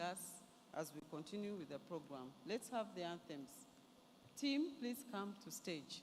us as we continue with the program. Let's have the anthems. Team, please come to stage.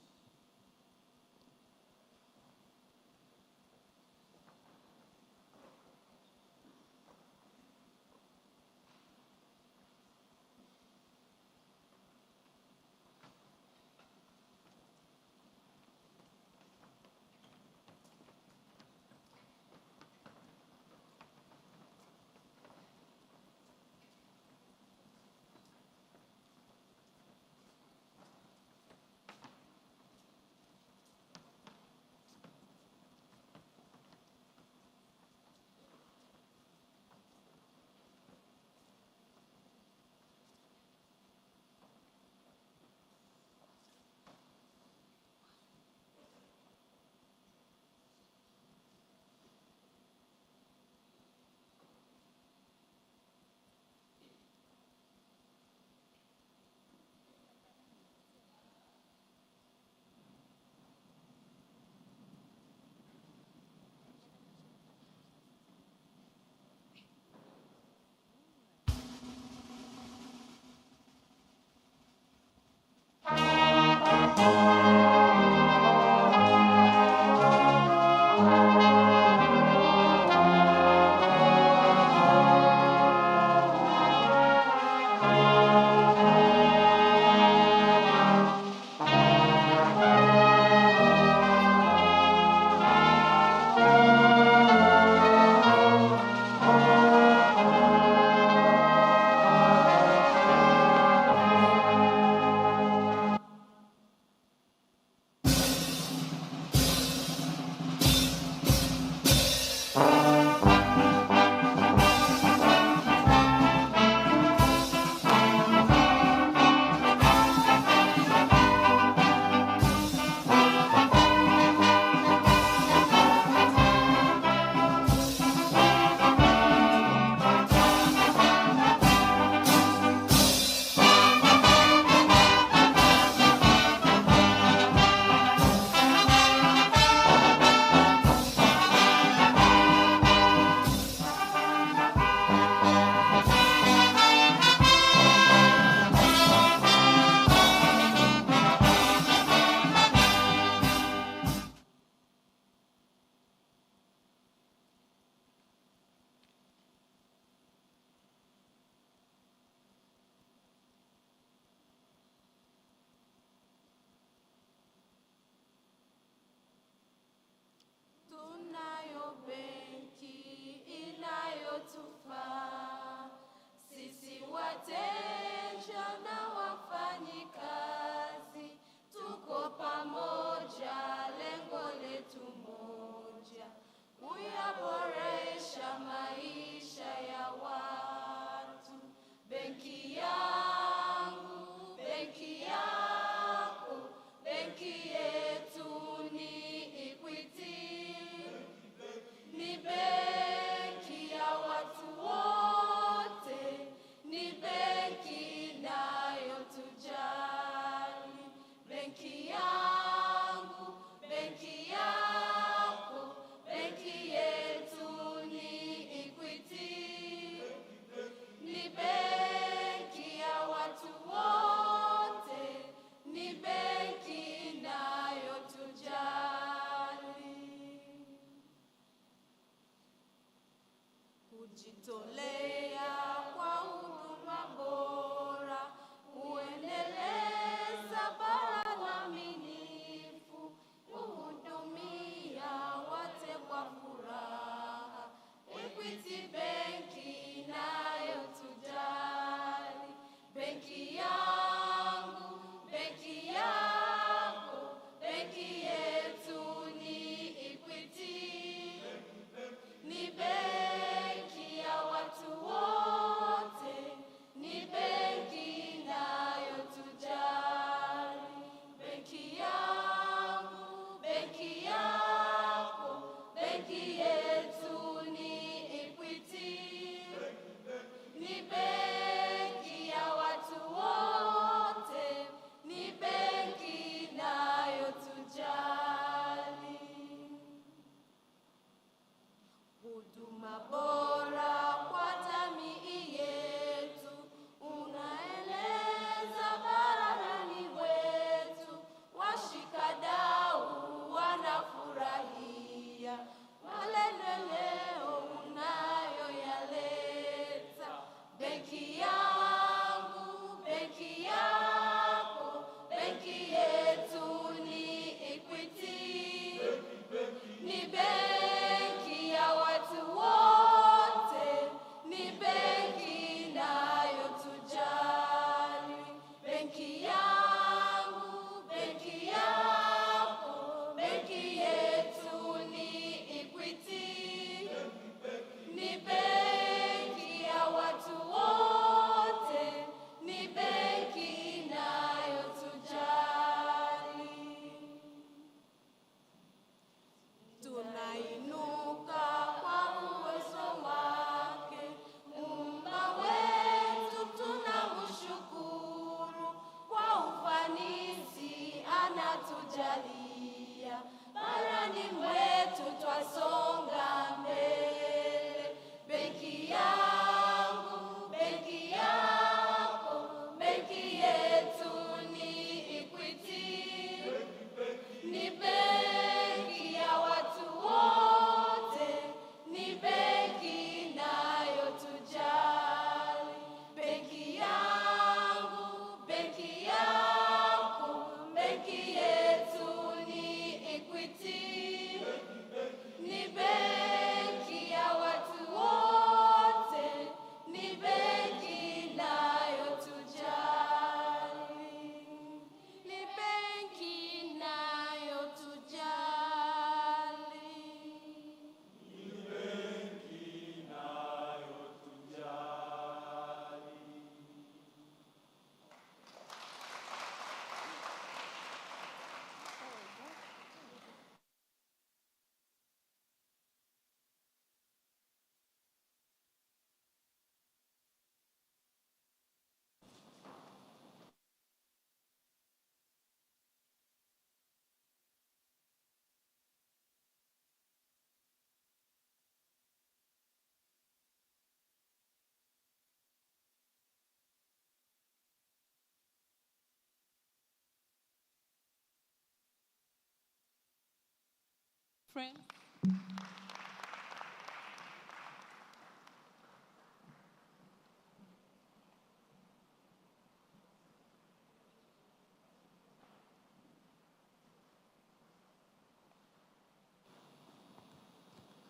friends.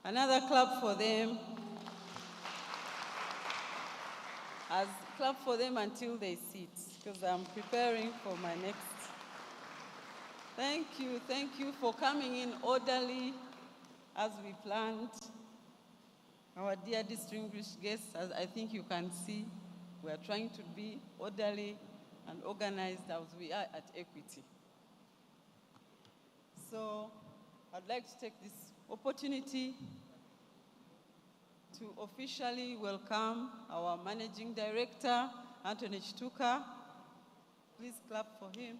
Another clap for them. Clap for them until they sit, because I'm preparing for my next. Thank you for coming in orderly as we planned. Our dear distinguished guests, as I think you can see, we are trying to be orderly and organized as we are at Equity. So I'd like to take this opportunity to officially welcome our Managing Director, Anthony Chituka. Please clap for him.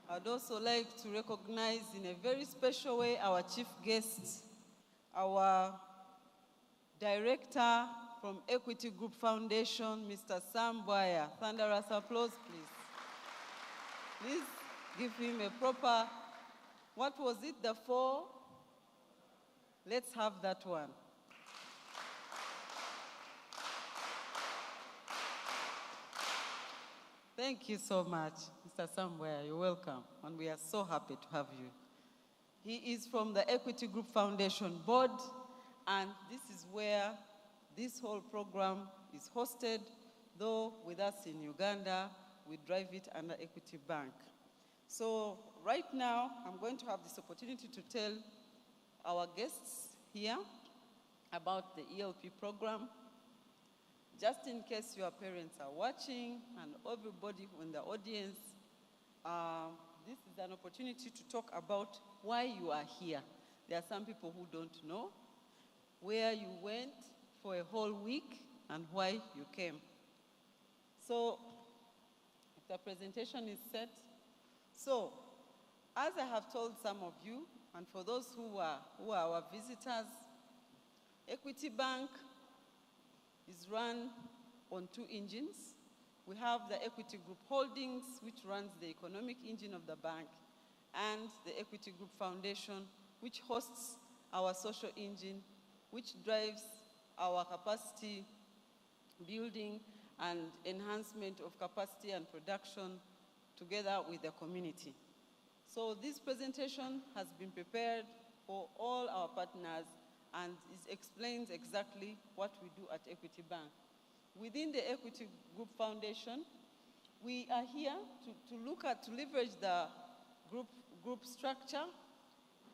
I'd also like to recognize in a very special way our chief guest, our director from Equity Group Foundation, Mr. Sam Boya. Thunderous applause, please. Please give him a proper, what was it, the 4? Let's have that one. Thank you so much, Mr. Samware. You're welcome, and we are so happy to have you. He is from the Equity Group Foundation Board, and this is where this whole program is hosted, though with us in Uganda, we drive it under Equity Bank. So right now, I'm going to have this opportunity to tell our guests here about the ELP program. Just in case your parents are watching and everybody in the audience, this is an opportunity to talk about why you are here. There are some people who don't know where you went for a whole week and why you came. So, if the presentation is set. So, as I have told some of you, and for those who are our visitors, Equity Bank is run on 2 engines. We have the Equity Group Holdings, which runs the economic engine of the bank, and the Equity Group Foundation, which hosts our social engine, which drives our capacity building and enhancement of capacity and production together with the community. So this presentation has been prepared for all our partners and it explains exactly what we do at Equity Bank. Within the Equity Group Foundation, we are here to leverage the group structure,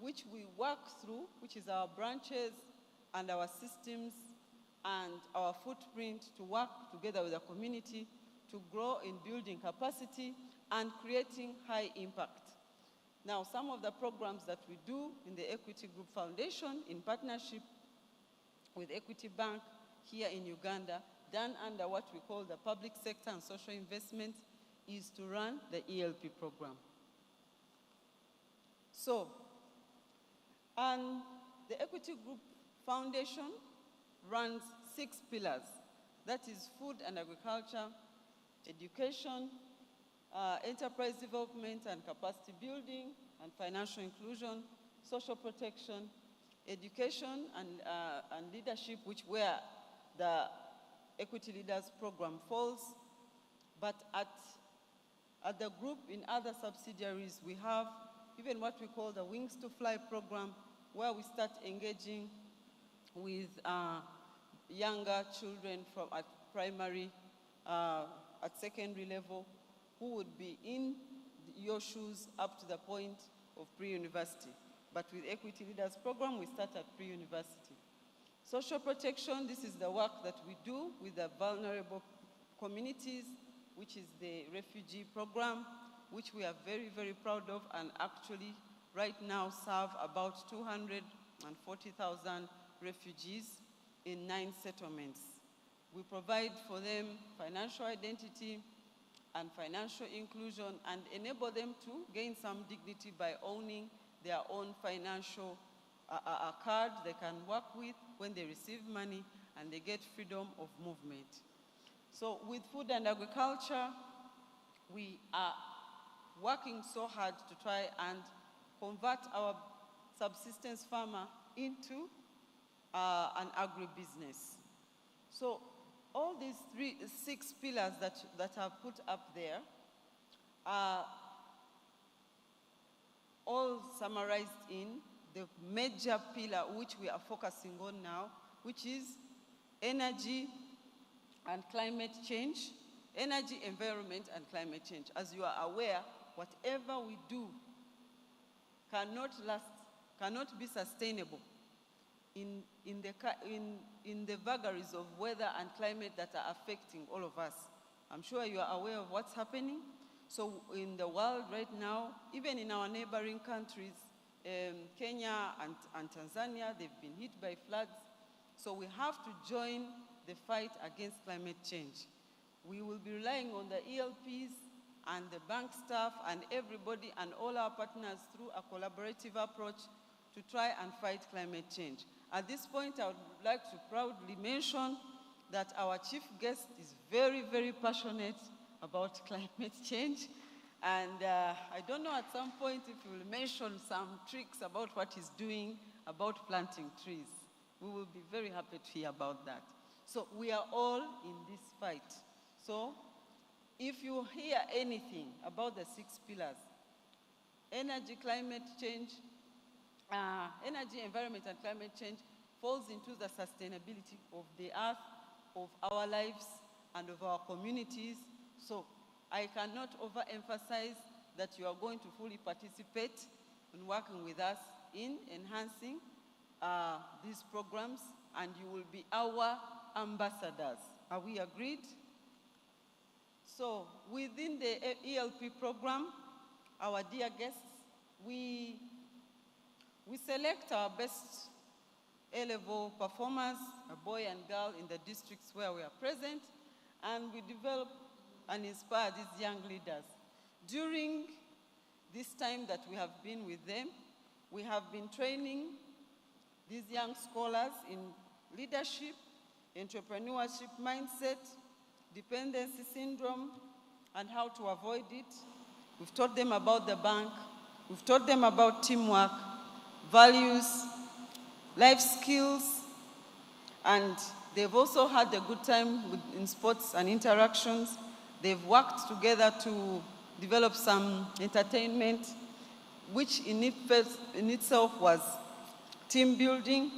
which we work through, which is our branches and our systems and our footprint to work together with the community to grow in building capacity and creating high impact. Now, some of the programs that we do in the Equity Group Foundation in partnership with Equity Bank here in Uganda, done under what we call the public sector and social investment, is to run the ELP program. So, the Equity Group Foundation runs 6 pillars. That is food and agriculture, education, enterprise development and capacity building, and financial inclusion, social protection, education and leadership, where the Equity Leaders Program falls. But at the group, in other subsidiaries, we have even what we call the Wings to Fly program, where we start engaging with younger children from at primary, at secondary level, who would be in your shoes up to the point of pre-university. But with Equity Leaders Program, we start at pre-university. Social protection, this is the work that we do with the vulnerable communities, which is the refugee program, which we are very, very proud of, and actually right now serve about 240,000 refugees in 9 settlements. We provide for them financial identity and financial inclusion and enable them to gain some dignity by owning their own financial card they can work with when they receive money and they get freedom of movement. So with food and agriculture, we are working so hard to try and convert our subsistence farmer into an agribusiness. So all these 6 pillars that are put up there are all summarized in the major pillar which we are focusing on now, which is energy and climate change, energy, environment, and climate change. As you are aware, whatever we do cannot last, cannot be sustainable in the vagaries of weather and climate that are affecting all of us. I'm sure you are aware of what's happening. So in the world right now, even in our neighboring countries, Kenya and Tanzania, they've been hit by floods. So we have to join the fight against climate change. We will be relying on the ELPs and the bank staff and everybody and all our partners through a collaborative approach to try and fight climate change. At this point, I would like to proudly mention that our chief guest is very, very passionate about climate change. And I don't know, at some point, if you will mention some tricks about what he's doing about planting trees. We will be very happy to hear about that. So we are all in this fight. So if you hear anything about the 6 pillars, energy, climate change, energy, environment, and climate change falls into the sustainability of the earth, of our lives, and of our communities. So I cannot overemphasize that you are going to fully participate in working with us in enhancing these programs, and you will be our ambassadors. Are we agreed? So within the ELP program, our dear guests, we select our best A-level performers, a boy and girl in the districts where we are present, and we develop and inspire these young leaders. During this time that we have been with them, we have been training these young scholars in leadership, entrepreneurship mindset, dependency syndrome, and how to avoid it. We've taught them about the bank. We've taught them about teamwork, values, life skills, and they've also had a good time in sports and interactions. They've worked together to develop some entertainment, which in itself was team building.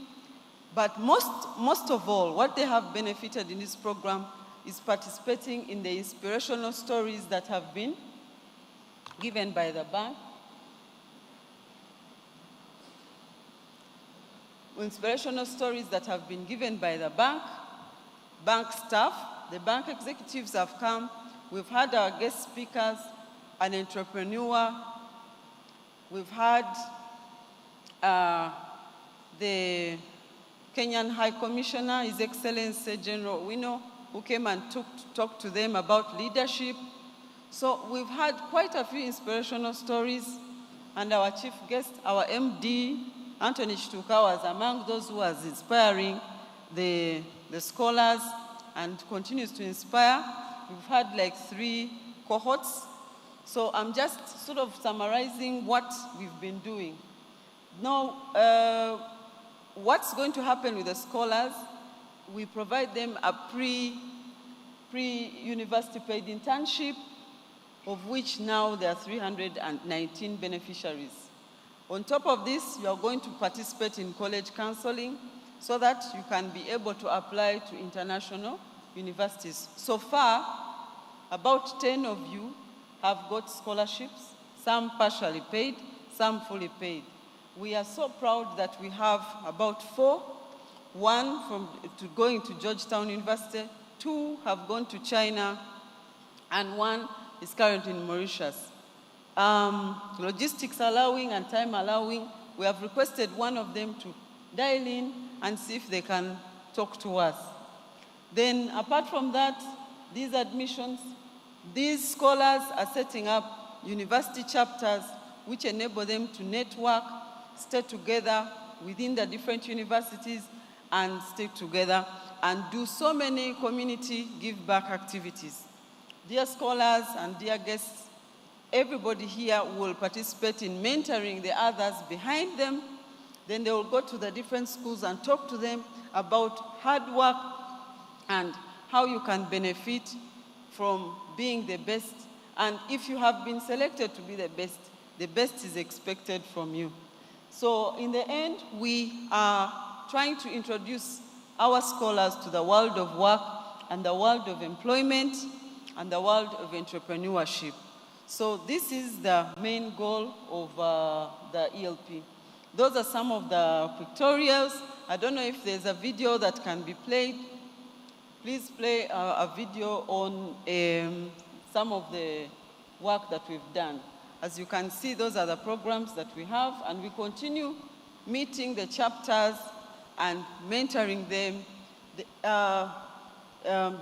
But most of all, what they have benefited in this program is participating in the inspirational stories that have been given by the bank. Inspirational stories that have been given by the bank staff. The bank executives have come. We've had our guest speakers, an entrepreneur. We've had the Kenyan High Commissioner, His Excellency General Wino, who came and talked to them about leadership. So we've had quite a few inspirational stories, and our chief guest, our MD, Anthony Chituka, was among those who was inspiring the scholars and continues to inspire. We've had like 3 cohorts. So I'm just sort of summarizing what we've been doing. Now, what's going to happen with the scholars? We provide them a pre-university paid internship, of which now there are 319 beneficiaries. On top of this, you are going to participate in college counseling so that you can be able to apply to international universities. So far, about 10 of you have got scholarships, some partially paid, some fully paid. We are so proud that we have about 4, 1 going to Georgetown University, 2 have gone to China, and 1 is currently in Mauritius. Logistics allowing and time allowing, we have requested one of them to dial in and see if they can talk to us. Then apart from that, these admissions, these scholars are setting up university chapters which enable them to network, stay together within the different universities and stay together and do so many community give back activities. Dear scholars and dear guests, everybody here will participate in mentoring the others behind them. Then they will go to the different schools and talk to them about hard work and how you can benefit from being the best. And if you have been selected to be the best is expected from you. So in the end, we are trying to introduce our scholars to the world of work and the world of employment and the world of entrepreneurship. So this is the main goal of the ELP. Those are some of the pictorials. I don't know if there's a video that can be played. Please play a video on some of the work that we've done. As you can see, those are the programs that we have, and we continue meeting the chapters and mentoring them.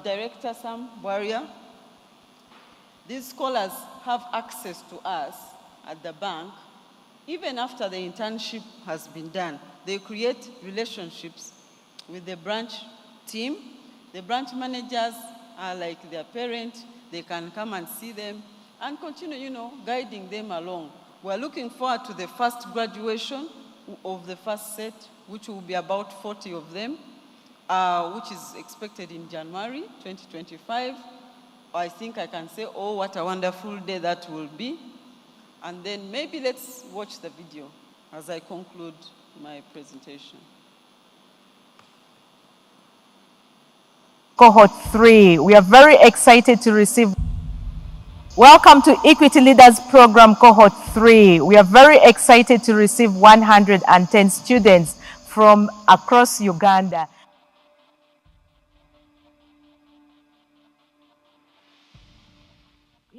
Director Sam Warrior, these scholars have access to us at the bank. Even after the internship has been done, they create relationships with the branch team. The branch managers are like their parent. They can come and see them and continue, guiding them along. We're looking forward to the first graduation of the first set, which will be about 40 of them, which is expected in January 2025. I think I can say, oh, what a wonderful day that will be. And then maybe let's watch the video as I conclude my presentation. Cohort 3, we are very excited to receive. Welcome to Equity Leaders Program Cohort 3. We are very excited to receive 110 students from across Uganda.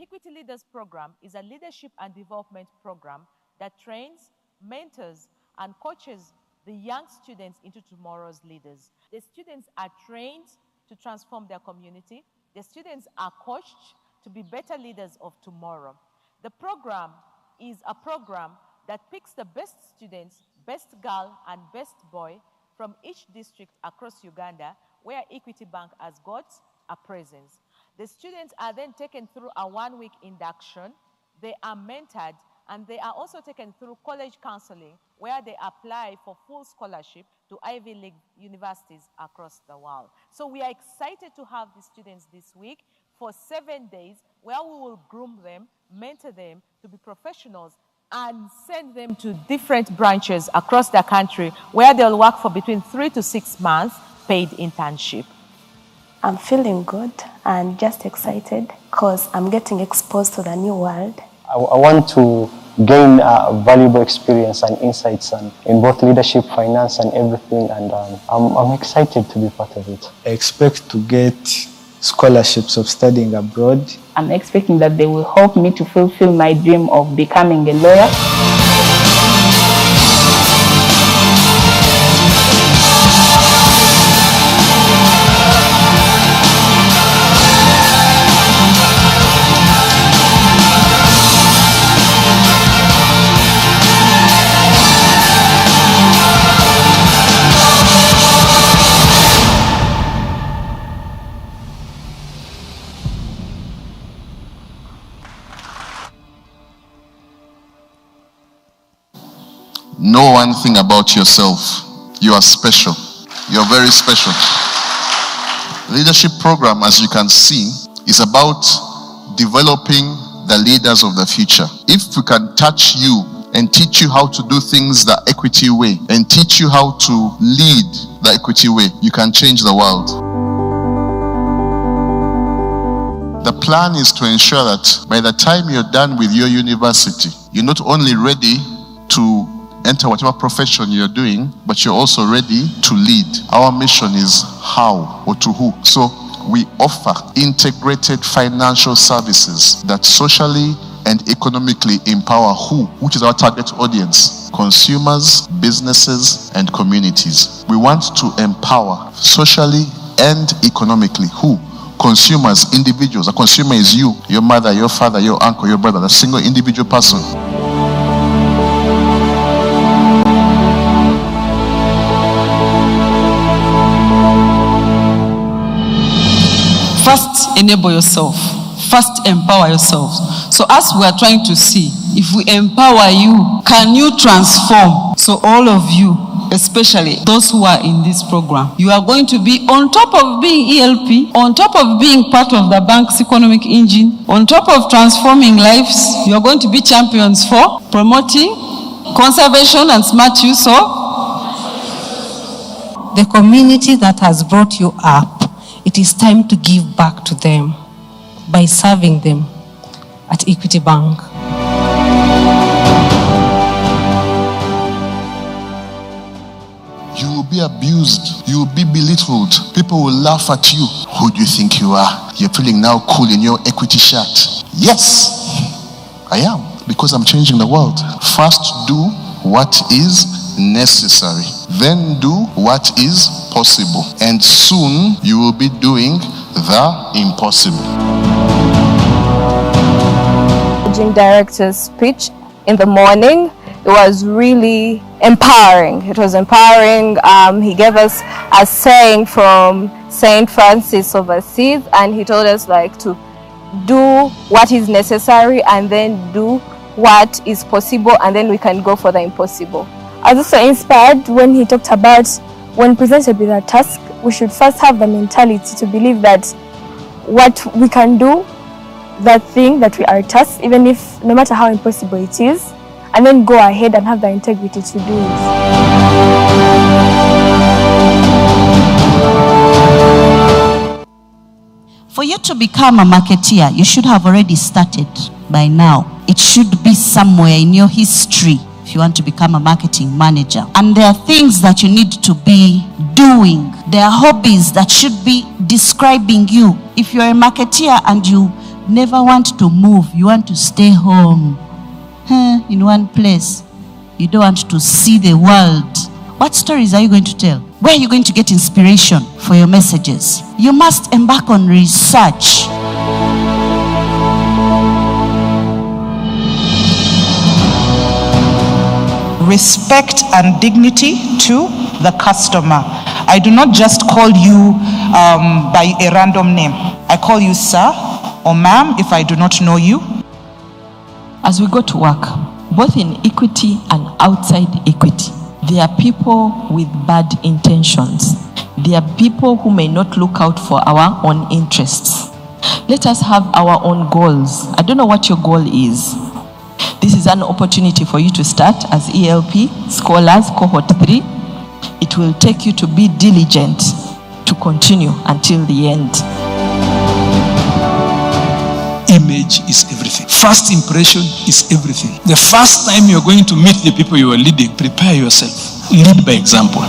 Equity Leaders Program is a leadership and development program that trains, mentors, and coaches the young students into tomorrow's leaders. The students are trained to transform their community. The students are coached to be better leaders of tomorrow. The program is a program that picks the best students, best girl and best boy from each district across Uganda where Equity Bank has got a presence. The students are then taken through a one-week induction. They are mentored, and they are also taken through college counseling where they apply for full scholarship to Ivy League universities across the world. So we are excited to have the students this week for 7 days where we will groom them, mentor them to be professionals, and send them to different branches across the country where they'll work for between 3 to 6 months paid internship. I'm feeling good and just excited because I'm getting exposed to the new world. I want to gain valuable experience and insights in both leadership, finance, and everything, and I'm excited to be part of it. I expect to get scholarships of studying abroad. I'm expecting that they will help me to fulfill my dream of becoming a lawyer. Know one thing about yourself. You are special. You're very special. Leadership program, as you can see, is about developing the leaders of the future. If we can touch you and teach you how to do things the equity way and teach you how to lead the equity way, you can change the world. The plan is to ensure that by the time you're done with your university, you're not only ready to enter whatever profession you're doing, but you're also ready to lead. Our mission is how or to who. So we offer integrated financial services that socially and economically empower who, which is our target audience: consumers, businesses, and communities. We want to empower socially and economically who? Consumers, individuals. A consumer is you, your mother, your father, your uncle, your brother, a single individual person. First, enable yourself. First, empower yourself So as we are trying to see, if we empower you, can you transform? So all of you, especially those who are in this program, you are going to be on top of being ELP, on top of being part of the bank's economic engine, on top of transforming lives, you are going to be champions for promoting conservation and smart use of the community that has brought you up. It is time to give back to them by serving them at Equity Bank. You will be abused. You will be belittled. People will laugh at you. Who do you think you are? You're feeling now cool in your Equity shirt. Yes, I am. Because I'm changing the world. First, do what is necessary. Then do what is possible. And soon, you will be doing the impossible. Managing director's speech in the morning, it was really empowering. It was empowering. He gave us a saying from St. Francis of Assisi, and he told us to do what is necessary and then do what is possible, and then we can go for the impossible. I was also inspired when he talked about when presented with a task, we should first have the mentality to believe that what we can do, that thing that we are tasked, even if no matter how impossible it is, and then go ahead and have the integrity to do it. For you to become a marketeer, you should have already started by now. It should be somewhere in your history if you want to become a marketing manager. And there are things that you need to be doing. There are hobbies that should be describing you. If you're a marketeer and you never want to move, you want to stay home in one place, you don't want to see the world, what stories are you going to tell? Where are you going to get inspiration for your messages? You must embark on research. Respect and dignity to the customer. I do not just call you by a random name. I call you sir or ma'am if I do not know you. As we go to work, both in equity and outside equity, there are people with bad intentions. There are people who may not look out for our own interests. Let us have our own goals. I don't know what your goal is. This is an opportunity for you to start as ELP, scholars, cohort 3. It will take you to be diligent to continue until the end. Image is everything. First impression is everything. The first time you're going to meet the people you are leading, prepare yourself. Lead by example.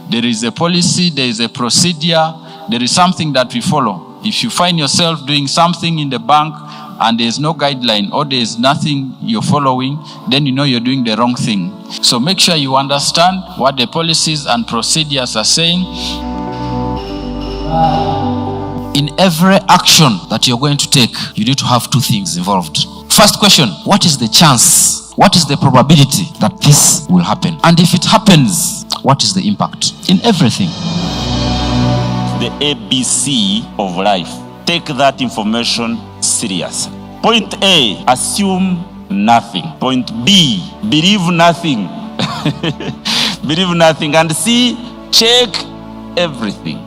There is a policy, there is a procedure, there is something that we follow. If you find yourself doing something in the bank and there is no guideline or there is nothing you're following, then you know you're doing the wrong thing. So make sure you understand what the policies and procedures are saying. In every action that you're going to take, you need to have two things involved. First question, what is the chance? What is the probability that this will happen? And if it happens, what is the impact in everything? The ABC of life. Take that information serious. Point A, assume nothing. Point B, believe nothing. Believe nothing. And C, check everything.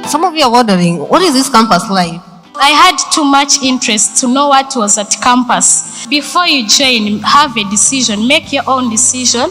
Some of you are wondering, what is this campus life? I had too much interest to know what was at campus. Before you join, have a decision. Make your own decision.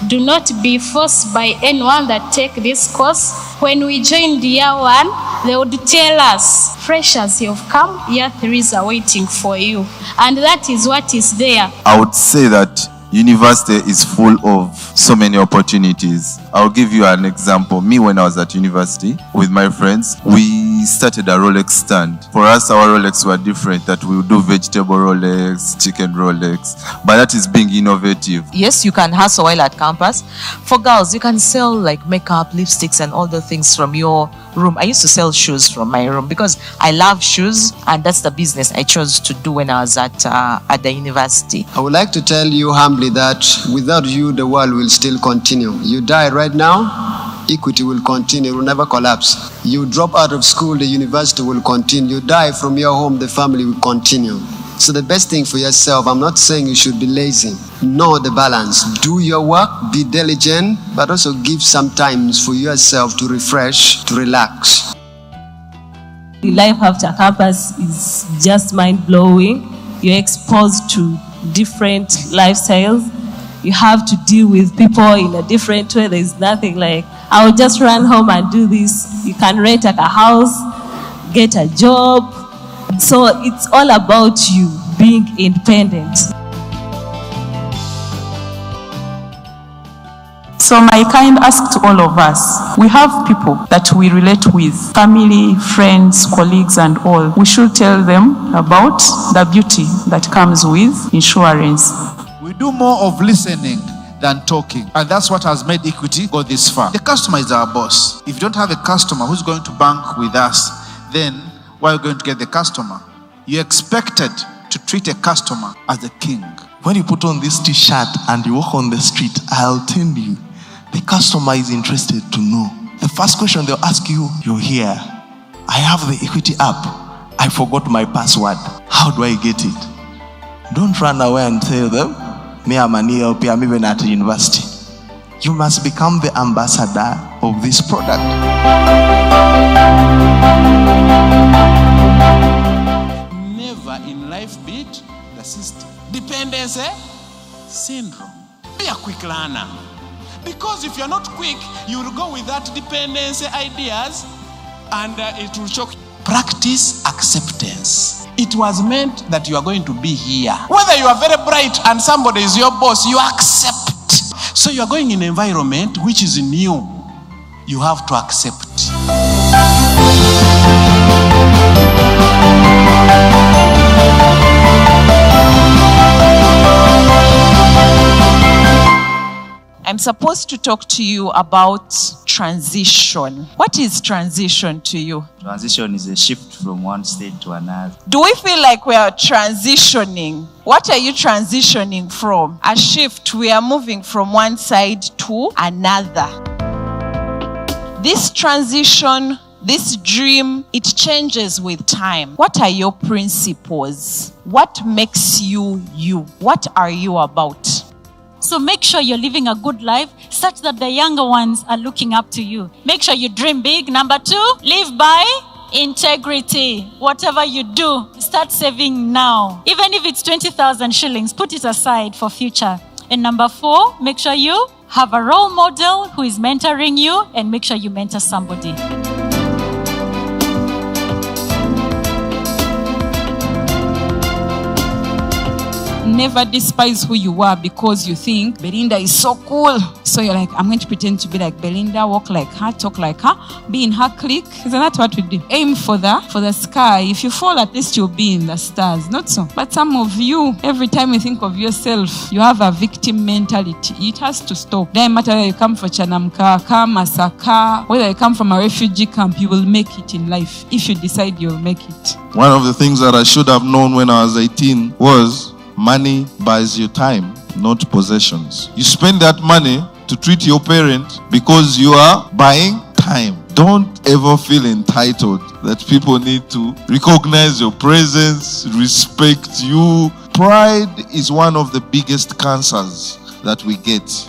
Do not be forced by anyone that take this course. When we joined year 1, they would tell us, freshers, you've come, year 3s are waiting for you. And that is what is there. I would say that university is full of so many opportunities. I'll give you an example. Me, when I was at university with my friends, we we started a Rolex stand. For us, our Rolex were different, that we would do vegetable Rolex, chicken Rolex, but that is being innovative. Yes, you can hustle while at campus. For girls, you can sell like makeup, lipsticks, and all the things from your room. I used to sell shoes from my room because I love shoes, and that's the business I chose to do when I was at the university. I would like to tell you humbly that without you, the world will still continue. You die right now, equity will continue, it will never collapse. You drop out of school, the university will continue. You die from your home, the family will continue. So the best thing for yourself, I'm not saying you should be lazy. Know the balance. Do your work, be diligent, but also give some time for yourself to refresh, to relax. The life after campus is just mind-blowing. You're exposed to different lifestyles. You have to deal with people in a different way. There's nothing like, I will just run home and do this. You can rent a house, get a job. So it's all about you being independent. So my kind ask to all of us, we have people that we relate with, family, friends, colleagues and all. We should tell them about the beauty that comes with insurance. We do more of listening than talking, and that's what has made Equity go this far. The customer is our boss. If you don't have a customer who's going to bank with us, then where are you going to get the customer? You're expected to treat a customer as a king. When you put on this t-shirt and you walk on the street, I'll tell you, the customer is interested to know. The first question they'll ask you, you're here. I have the Equity app. I forgot my password. How do I get it? Don't run away and tell them, me, I'm an ELP, I'm even at university. You must become the ambassador of this product. Never in life beat the system. Dependency syndrome. Be a quick learner. Because if you're not quick, you will go with that dependency ideas and it will shock you. Practice acceptance. It was meant that you are going to be here. Whether you are very bright and somebody is your boss, you accept. So you are going in an environment which is new. You have to accept. I'm supposed to talk to you about transition. What is transition to you? Transition is a shift from one state to another. Do we feel like we are transitioning? What are you transitioning from? A shift, we are moving from one side to another. This transition, this dream, it changes with time. What are your principles? What makes you you? What are you about? So make sure you're living a good life such that the younger ones are looking up to you. Make sure you dream big. Number 2, live by integrity. Whatever you do, start saving now. Even if it's 20,000 shillings, put it aside for future. And number 4, make sure you have a role model who is mentoring you and make sure you mentor somebody. Never despise who you are because you think Belinda is so cool. So you're like, I'm going to pretend to be like Belinda, walk like her, talk like her, be in her clique. Isn't that what we do? Aim for the sky. If you fall, at least you'll be in the stars. Not so. But some of you, every time you think of yourself, you have a victim mentality. It has to stop. Doesn't matter whether you come from Chanamka, Masaka, whether you come from a refugee camp, you will make it in life. If you decide you'll make it. One of the things that I should have known when I was 18 was money buys you time, not possessions. You spend that money to treat your parent because you are buying time. Don't ever feel entitled that people need to recognize your presence, respect you. Pride is one of the biggest cancers that we get.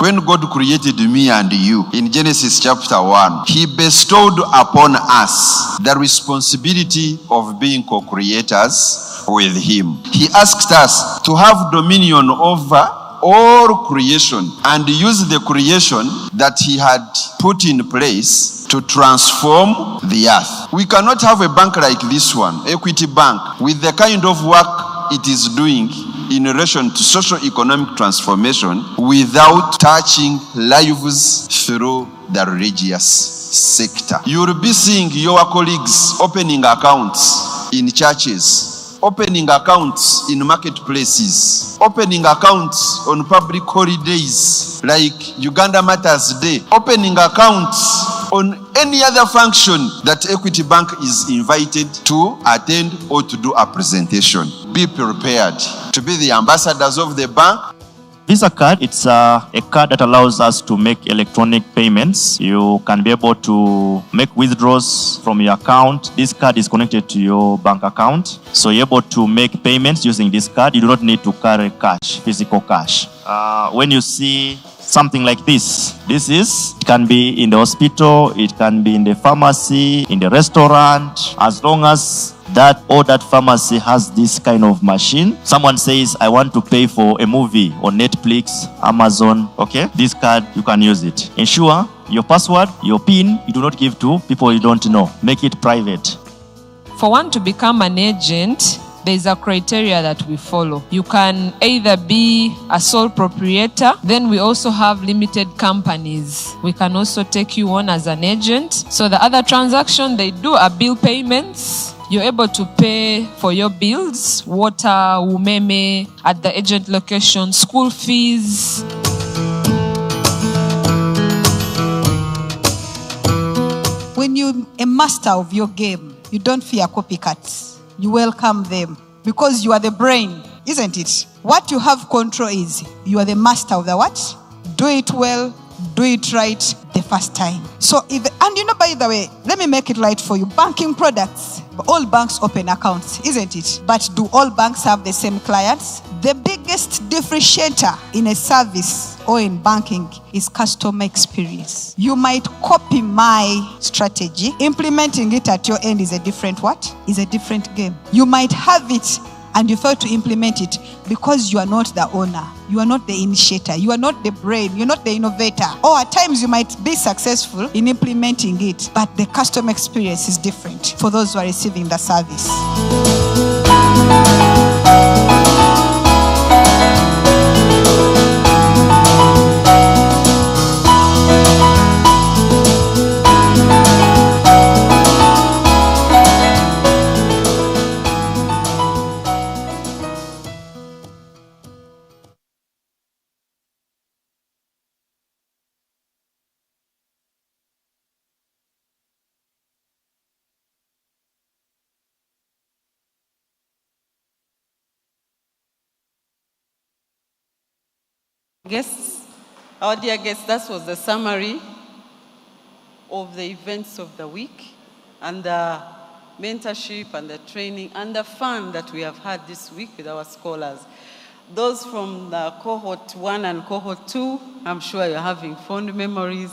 When God created me and you, in Genesis chapter 1, He bestowed upon us the responsibility of being co-creators with Him. He asked us to have dominion over all creation and use the creation that He had put in place to transform the earth. We cannot have a bank like this one, Equity Bank, with the kind of work it is doing in relation to socio-economic transformation without touching lives through the religious sector. You will be seeing your colleagues opening accounts in churches, opening accounts in marketplaces, opening accounts on public holidays like Uganda Matters Day, opening accounts on any other function that Equity Bank is invited to attend or to do a presentation. Be prepared to be the ambassadors of the bank. Visa card, it's a card that allows us to make electronic payments. You can be able to make withdrawals from your account. This card is connected to your bank account. So you're able to make payments using this card. You do not need to carry cash, physical cash. When you see something like this, it can be in the hospital, it can be in the pharmacy, in the restaurant, as long as that pharmacy has this kind of machine. Someone says, I want to pay for a movie on Netflix, Amazon, okay? This card, you can use it. Ensure your password, your PIN, you do not give to people you don't know. Make it private. For one to become an agent, there's a criteria that we follow. You can either be a sole proprietor, then we also have limited companies. We can also take you on as an agent. So the other transaction, they do a bill payments. You're able to pay for your bills, water, umeme, at the agent location, school fees. When you're a master of your game, you don't fear copycats. You welcome them because you are the brain, isn't it? What you have control is you are the master of the what? Do it well, do it right the first time. So by the way, let me make it light for you. Banking products, all banks open accounts, isn't it? But do all banks have the same clients? The biggest differentiator in a service or in banking is customer experience. You might copy my strategy. Implementing it at your end is a different what? Is a different game. You might have it and you fail to implement it because you are not the owner. You are not the initiator. You are not the brain. You're not the innovator. Or at times you might be successful in implementing it, but the customer experience is different for those who are receiving the service. Guests, our dear guests, that was the summary of the events of the week and the mentorship and the training and the fun that we have had this week with our scholars. Those from the Cohort 1 and Cohort 2, I'm sure you're having fond memories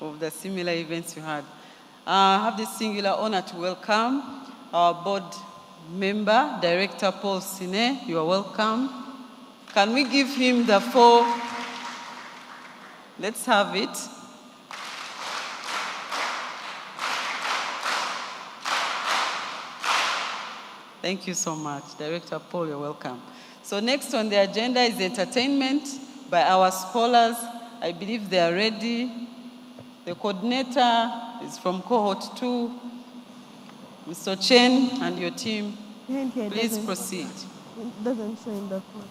of the similar events you had. I have the singular honor to welcome our board member, Director Paul Sine. You are welcome. Can we give him the 4? Let's have it. Thank you so much. Director Paul, you're welcome. So next on the agenda is entertainment by our scholars. I believe they are ready. The coordinator is from Cohort 2. Mr. Chen and your team, please proceed. It doesn't show in the report.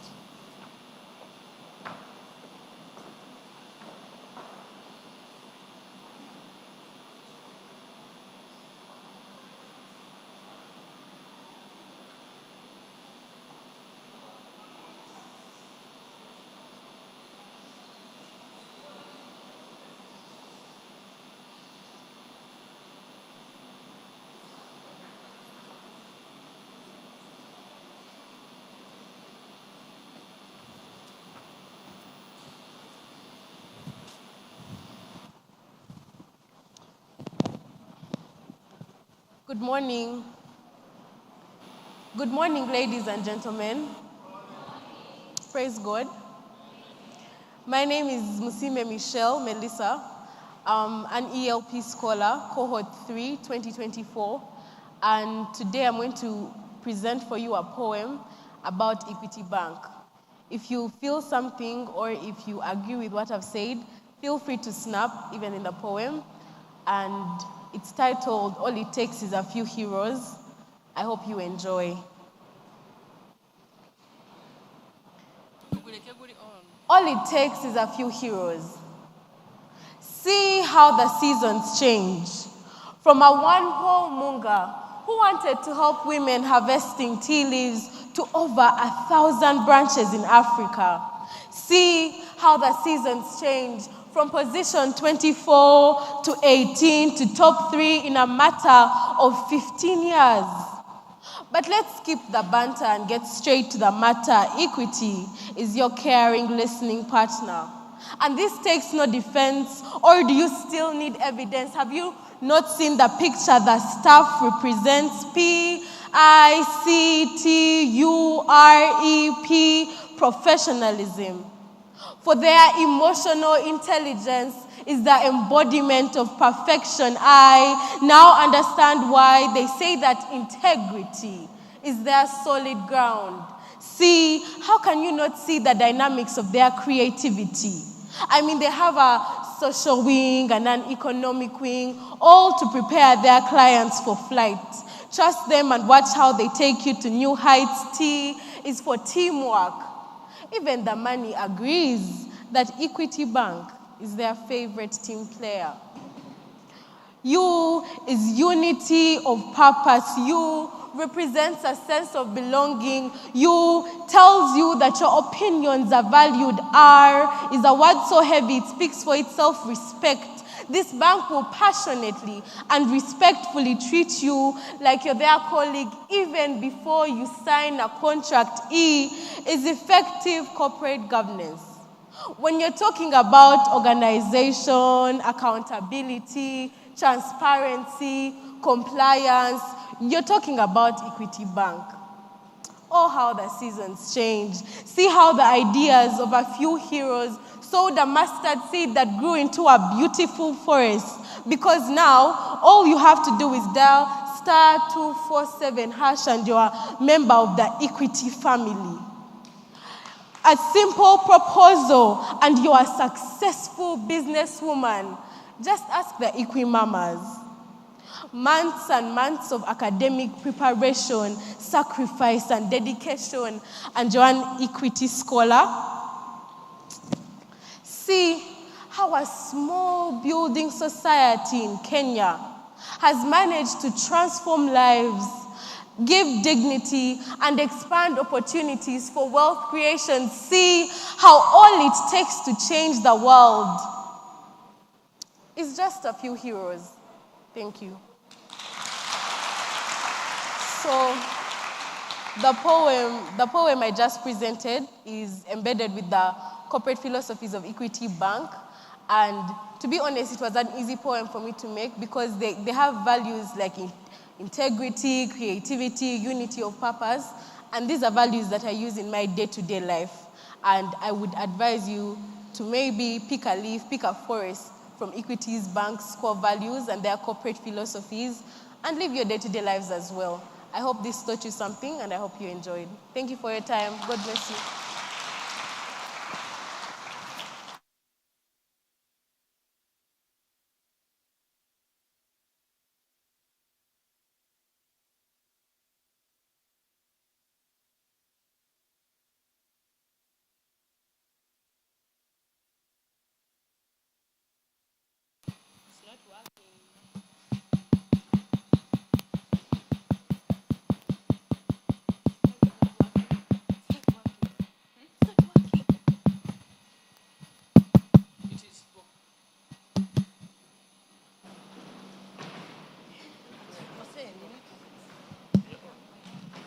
Good morning. Good morning, ladies and gentlemen. Praise God. My name is Musime Michelle Melissa. I'm an ELP scholar, Cohort 3, 2024. And today I'm going to present for you a poem about Equity Bank. If you feel something or if you agree with what I've said, feel free to snap, even in the poem. And it's titled, All It Takes Is a Few Heroes. I hope you enjoy. All it takes is a few heroes. See how the seasons change. From a one-hole munga who wanted to help women harvesting tea leaves to over 1,000 branches in Africa. See how the seasons change from position 24 to 18 to top 3 in a matter of 15 years. But let's skip the banter and get straight to the matter. Equity is your caring, listening partner. And this takes no defense, or do you still need evidence? Have you not seen the picture the staff represents? PICTUREP, professionalism. For their emotional intelligence is the embodiment of perfection. I now understand why they say that integrity is their solid ground. See, how can you not see the dynamics of their creativity? I mean, they have a social wing and an economic wing, all to prepare their clients for flight. Trust them and watch how they take you to new heights. T is for teamwork. Even the money agrees that Equity Bank is their favorite team player. U is unity of purpose. U represents a sense of belonging. U tells you that your opinions are valued. R is a word so heavy it speaks for itself, respect. This bank will passionately and respectfully treat you like you're their colleague even before you sign a contract. E is effective corporate governance. When you're talking about organization, accountability, transparency, compliance, you're talking about Equity Bank. Oh, how the seasons change. See how the ideas of a few heroes sowed a mustard seed that grew into a beautiful forest. Because now, all you have to do is dial *247# and you're a member of the Equity family. A simple proposal and you're a successful businesswoman. Just ask the Equi mamas. Months and months of academic preparation, sacrifice and dedication, and you're an Equity scholar. See how a small building society in Kenya has managed to transform lives, give dignity, and expand opportunities for wealth creation. See how all it takes to change the world is just a few heroes. Thank you. So, the poem I just presented is embedded with the corporate philosophies of Equity Bank. And to be honest, it was an easy poem for me to make because they have values like integrity, creativity, unity of purpose. And these are values that I use in my day-to-day life. And I would advise you to maybe pick a leaf, pick a forest from Equity's Bank's core values and their corporate philosophies and live your day-to-day lives as well. I hope this taught you something and I hope you enjoyed. Thank you for your time. God bless you.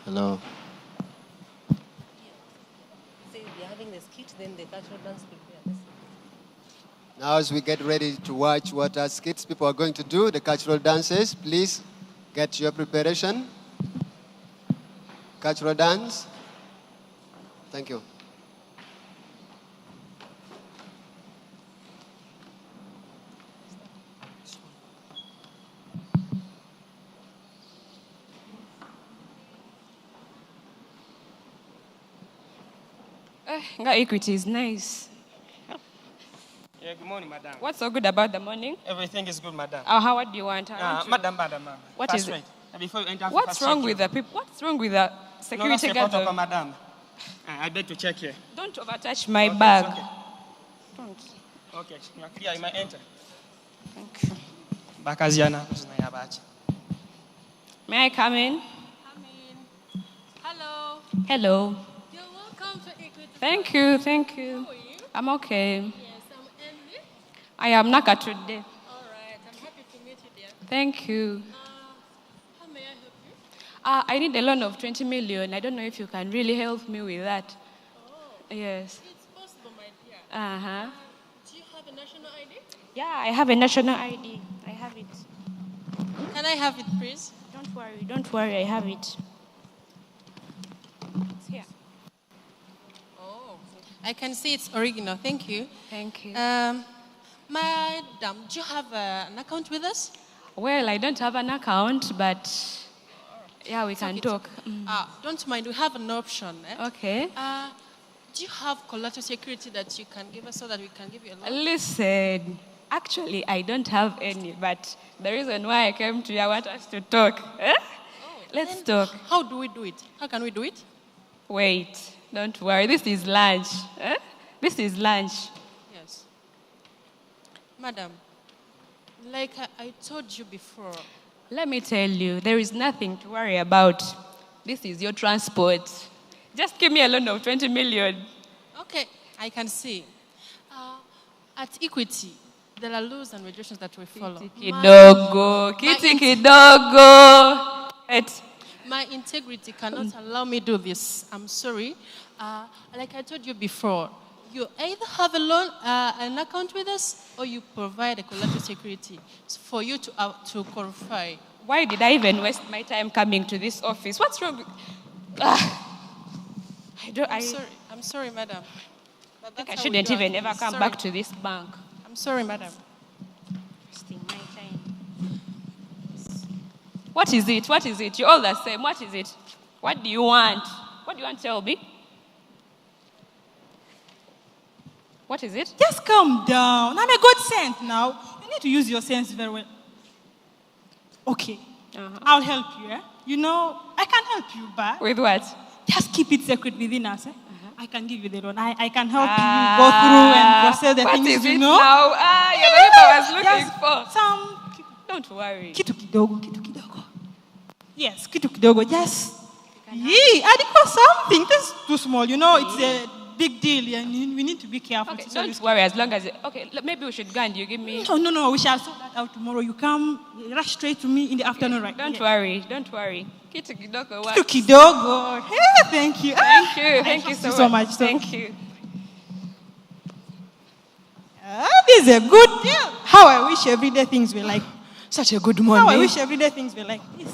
Hello. Say they're having the skit, then the cultural dance prepares. Now as we get ready to watch what our skits people are going to do, the cultural dances, please get your preparation. Cultural dance. Thank you. Equity is nice. Yeah, good morning, madam. What's so good about the morning? Everything is good, madam. What do you want? Madam. What Fast is it? rate. Before you enter, What's wrong with the people? What's wrong with the security guard? No, madam. I beg to check here. Don't overtouch my bag. Okay. Don't. Okay, you are clear. You may enter. Thank you. Bakaziana. May I come in? Hello. Hello. You're welcome to Equity. Thank you. Thank you. How are you? I'm okay. Yes, I'm Emily. I am Naka today. All right. I'm happy to meet you there. Thank you. How may I help you? I need a loan of 20 million. I don't know if you can really help me with that. Oh. Yes. It's possible, my dear. Uh-huh. Do you have a national ID? Yeah, I have a national ID. I have it. Can I have it, please? Don't worry, I have it. It's here. Oh, I can see it's original. Thank you. Thank you. Madam, do you have an account with us? Well, I don't have an account, but yeah, we can talk. Don't mind, we have an option. Okay. Do you have collateral security that you can give us so that we can give you a loan? Listen, actually, I don't have any, but the reason why I came to you, I want us to talk. Let's talk. How do we do it? How can we do it? Wait, don't worry. This is lunch. This is lunch. Yes. Madam, like I told you before. Let me tell you, there is nothing to worry about. This is your transport. Just give me a loan of 20 million. Okay, I can see. At Equity, there are laws and regulations that we follow. Kidogo. My integrity cannot allow me to do this. I'm sorry. Like I told you before, you either have a loan, an account with us, or you provide a collateral security for you to qualify. Why did I even waste my time coming to this office? What's wrong with... I'm sorry, madam. I think I shouldn't even ever come back to this bank. I'm sorry, madam. Wasting my time. What is it? What is it? You're all the same. What is it? What do you want? What do you want to tell me? What is it? Just calm down. I'm a good saint now. You need to use your sense very well. Okay. I'll help you. You know, I can help you back. With what? Just keep it secret within us. I can give you the loan. I can help you go through and process the things, you know. Now? You're the people I was looking for. Don't worry. Kitu kidogo. Yes, kitu kidogo. Just, I did for something. This is too small. You know, it's a big deal and we need to be careful. Okay, don't worry, as long as... Okay, maybe we should go and you give me... No, we shall sort that out tomorrow. You come, rush straight to me in the afternoon, right? Don't worry. Kitu kidogo. Kitu kidogo. Hey, thank you. Thank you so much. Thank you. This is a good deal. How I wish everyday things were like... Such a good morning. How I wish everyday things were like this.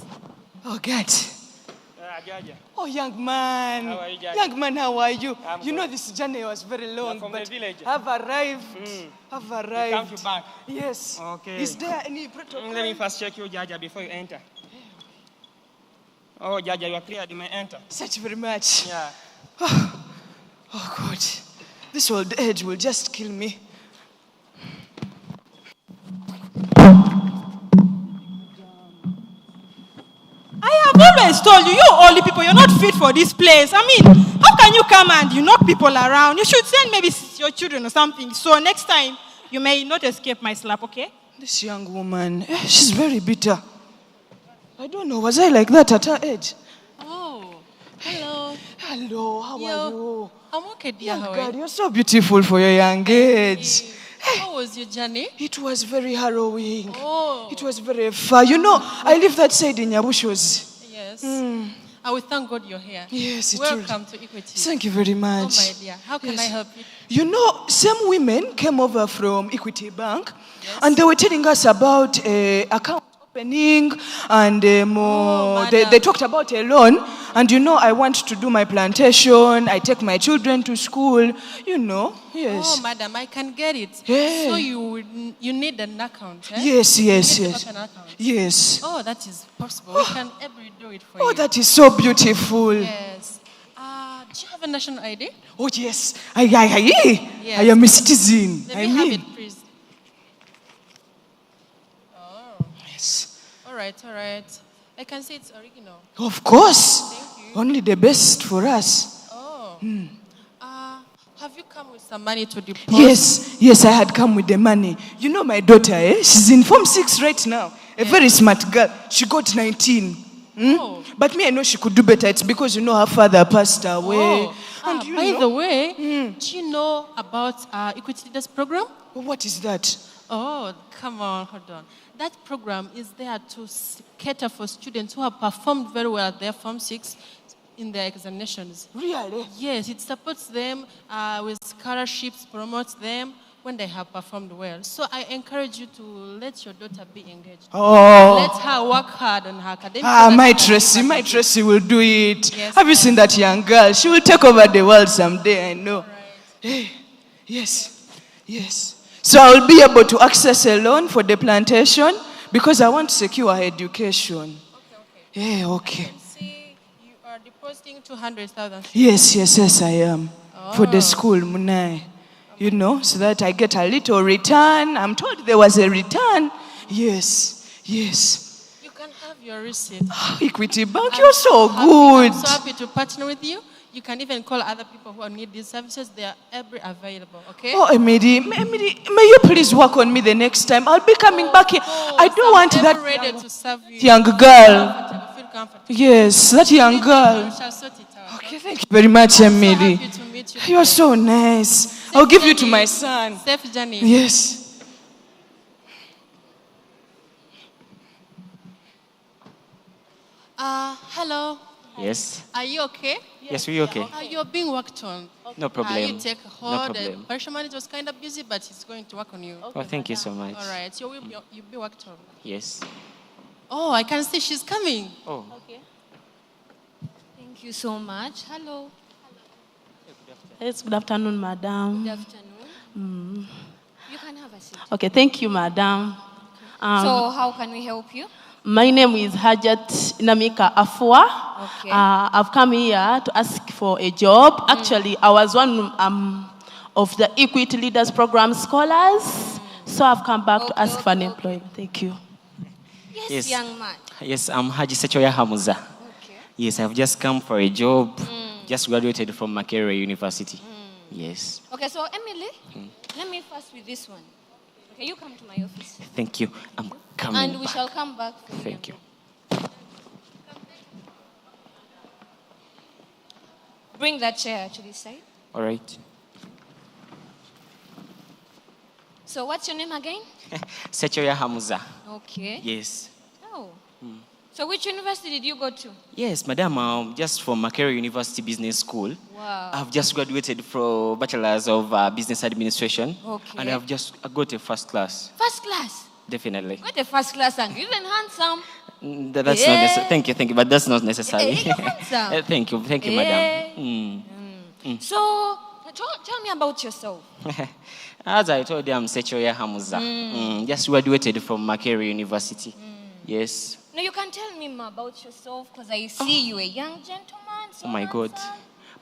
Oh, God. Oh, young man. How are you, Jaja? Young man, how are you? I'm You know good. this journey was very long, From but the village. I've arrived. I've You arrived. come to back. Yes. Okay. Is there any protocol? Let me first check you, Jaja, before you enter. Oh, Jaja, you are cleared. You may enter. Such very much. Yeah. Oh, God. This old age will just kill me. I have always told you, you only people, you're not fit for this place. I mean, how can you come and you knock people around? You should send maybe your children or something. So next time, you may not escape my slap, okay? This young woman, she's very bitter. I don't know, was I like that at her age? Oh, hello. Hello, how are you? I'm okay, dear. Young girl, you're so beautiful for your young age. How was your journey? It was very harrowing. Oh. It was very far. You know, I live that side in Nyabushos. Yes. I will thank God you're here. Yes, it Welcome to Equity. Thank you very much. Oh, my dear. How can I help you? You know, some women came over from Equity Bank and they were telling us about account opening and they talked about a loan. And you know, I want to do my plantation. I take my children to school. You know, yes. Oh, madam, I can get it. Yeah. So you need an account, eh? Yes. You need to open an account. Yes. Oh, that is possible. We can do it for you. Oh, that is so beautiful. Yes. Do you have a national ID? Oh, yes. I am a citizen. Let me have it, please. Oh. Yes. All right, all right. I can see it's original. Of course. Only the best for us. Oh. Have you come with some money to deposit? Yes, I had come with the money. You know my daughter, she's in Form 6 right now. A very smart girl. She got 19. Oh. But me, I know she could do better. It's because, her father passed away. Oh. By the way, do you know about Equity Leaders program? What is that? Oh, come on, hold on. That program is there to cater for students who have performed very well at their Form 6 in their examinations. Really? Yes, it supports them with scholarships, promotes them when they have performed well. So I encourage you to let your daughter be engaged. Oh. Let her work hard on her academics. My Tracy will do it. Yes, have you seen that young girl? She will take over the world someday, I know. Hey, yes. So I will be able to access a loan for the plantation because I want to secure her education. Okay. I can see you are depositing 200,000. Yes, I am. For the school, Munai. So that I get a little return. I'm told there was a return. Yes. You can have your receipt. Equity Bank, you're so good. I'm so happy to partner with you. You can even call other people who need these services. They are every available, okay? Oh, Emily, may you please work on me the next time? I'll be coming back here. I don't want that ready to serve you. Young girl. Feel comfortable. Yes, that young girl. We shall sort it out. Okay, thank you very much, Emily. So happy to meet you. You're so nice. I'll give you to my son. Safe journey. Yes. Hello. Yes. Are you okay? Yes, we okay. You're being worked on. No problem. You take hold. No problem. The Parisha manager was kind of busy, but he's going to work on you. Oh, thank you so much. All right. So you'll be worked on. Yes. Oh, I can see she's coming. Oh. Okay. Thank you so much. Hello. Yes, good afternoon, madam. Good afternoon. You can have a seat. Okay, thank you, madam. So how can we help you? My name is Hajat Namika Afua. Okay. I've come here to ask for a job. Actually, I was one of the Equity Leaders Program scholars. So I've come back to ask for an employment. Thank you. Yes, young man. Yes, I'm Haji Sechoya Hamuza. Okay. Yes, I've just come for a job. Just graduated from Makerere University. Yes. Okay, so Emily, let me first with this one. Okay, you come to my office. Thank you. I'm coming And we back. shall come back for Thank you. Bring that chair to this side. All right. So what's your name again? Sechoya Hamuza. Okay. Yes. Oh. So which university did you go to? Yes, madam, just from Makerere University Business School. Wow. I've just graduated from Bachelor's of Business Administration. Okay. And I've just got a first class. First class? Definitely. Got a first class and you're even handsome. That's not necessary. Thank you, but that's not necessary. You're handsome. Thank you, madam. So tell me about yourself. As I told you, I'm Sechoya Hamuza. Just graduated from Makerere University. Yes. No, you can tell me more about yourself because I see you a young gentleman. So Oh my God.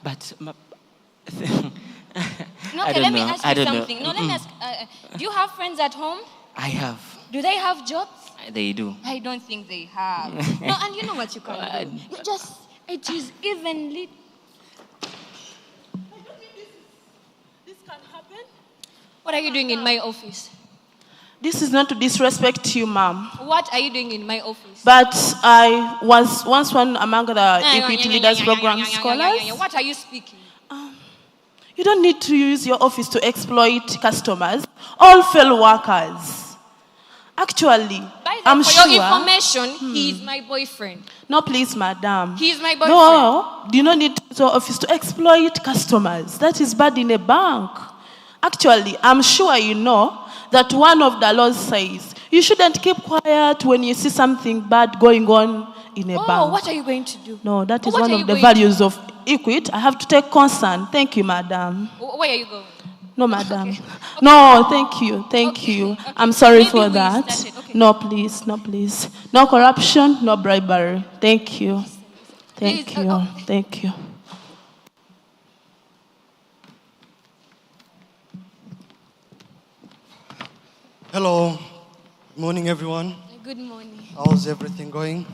But No, I okay, don't let me know. ask I you don't something. know. No, let me ask. Do you have friends at home? I have. Do they have jobs? They do. I don't think they have. No, and you know what you can do? You just, it is evenly. This can happen. What are you doing in my office? This is not to disrespect you, ma'am. What are you doing in my office? But I was once one among the Equity Leaders Program scholars. What are you speaking? You don't need to use your office to exploit customers, all fellow workers. Actually, By the I'm way, for sure. your information, he is my boyfriend. No, please, madam. He is my boyfriend. No, you don't need to use your office to exploit customers. That is bad in a bank. Actually, I'm sure you know that one of the laws says you shouldn't keep quiet when you see something bad going on in a bank. Oh, what are you going to do? No, that is What one are of you the going values of Equity. I have to take concern. Thank you, madam. Where are you going? No, madam. No, thank you. Thank you. I'm sorry Maybe for we that. started. Okay. No, please. No, please. No corruption, no bribery. Thank you. Thank Please, you. Thank you. Hello. Good morning, everyone. Good morning. How's everything going?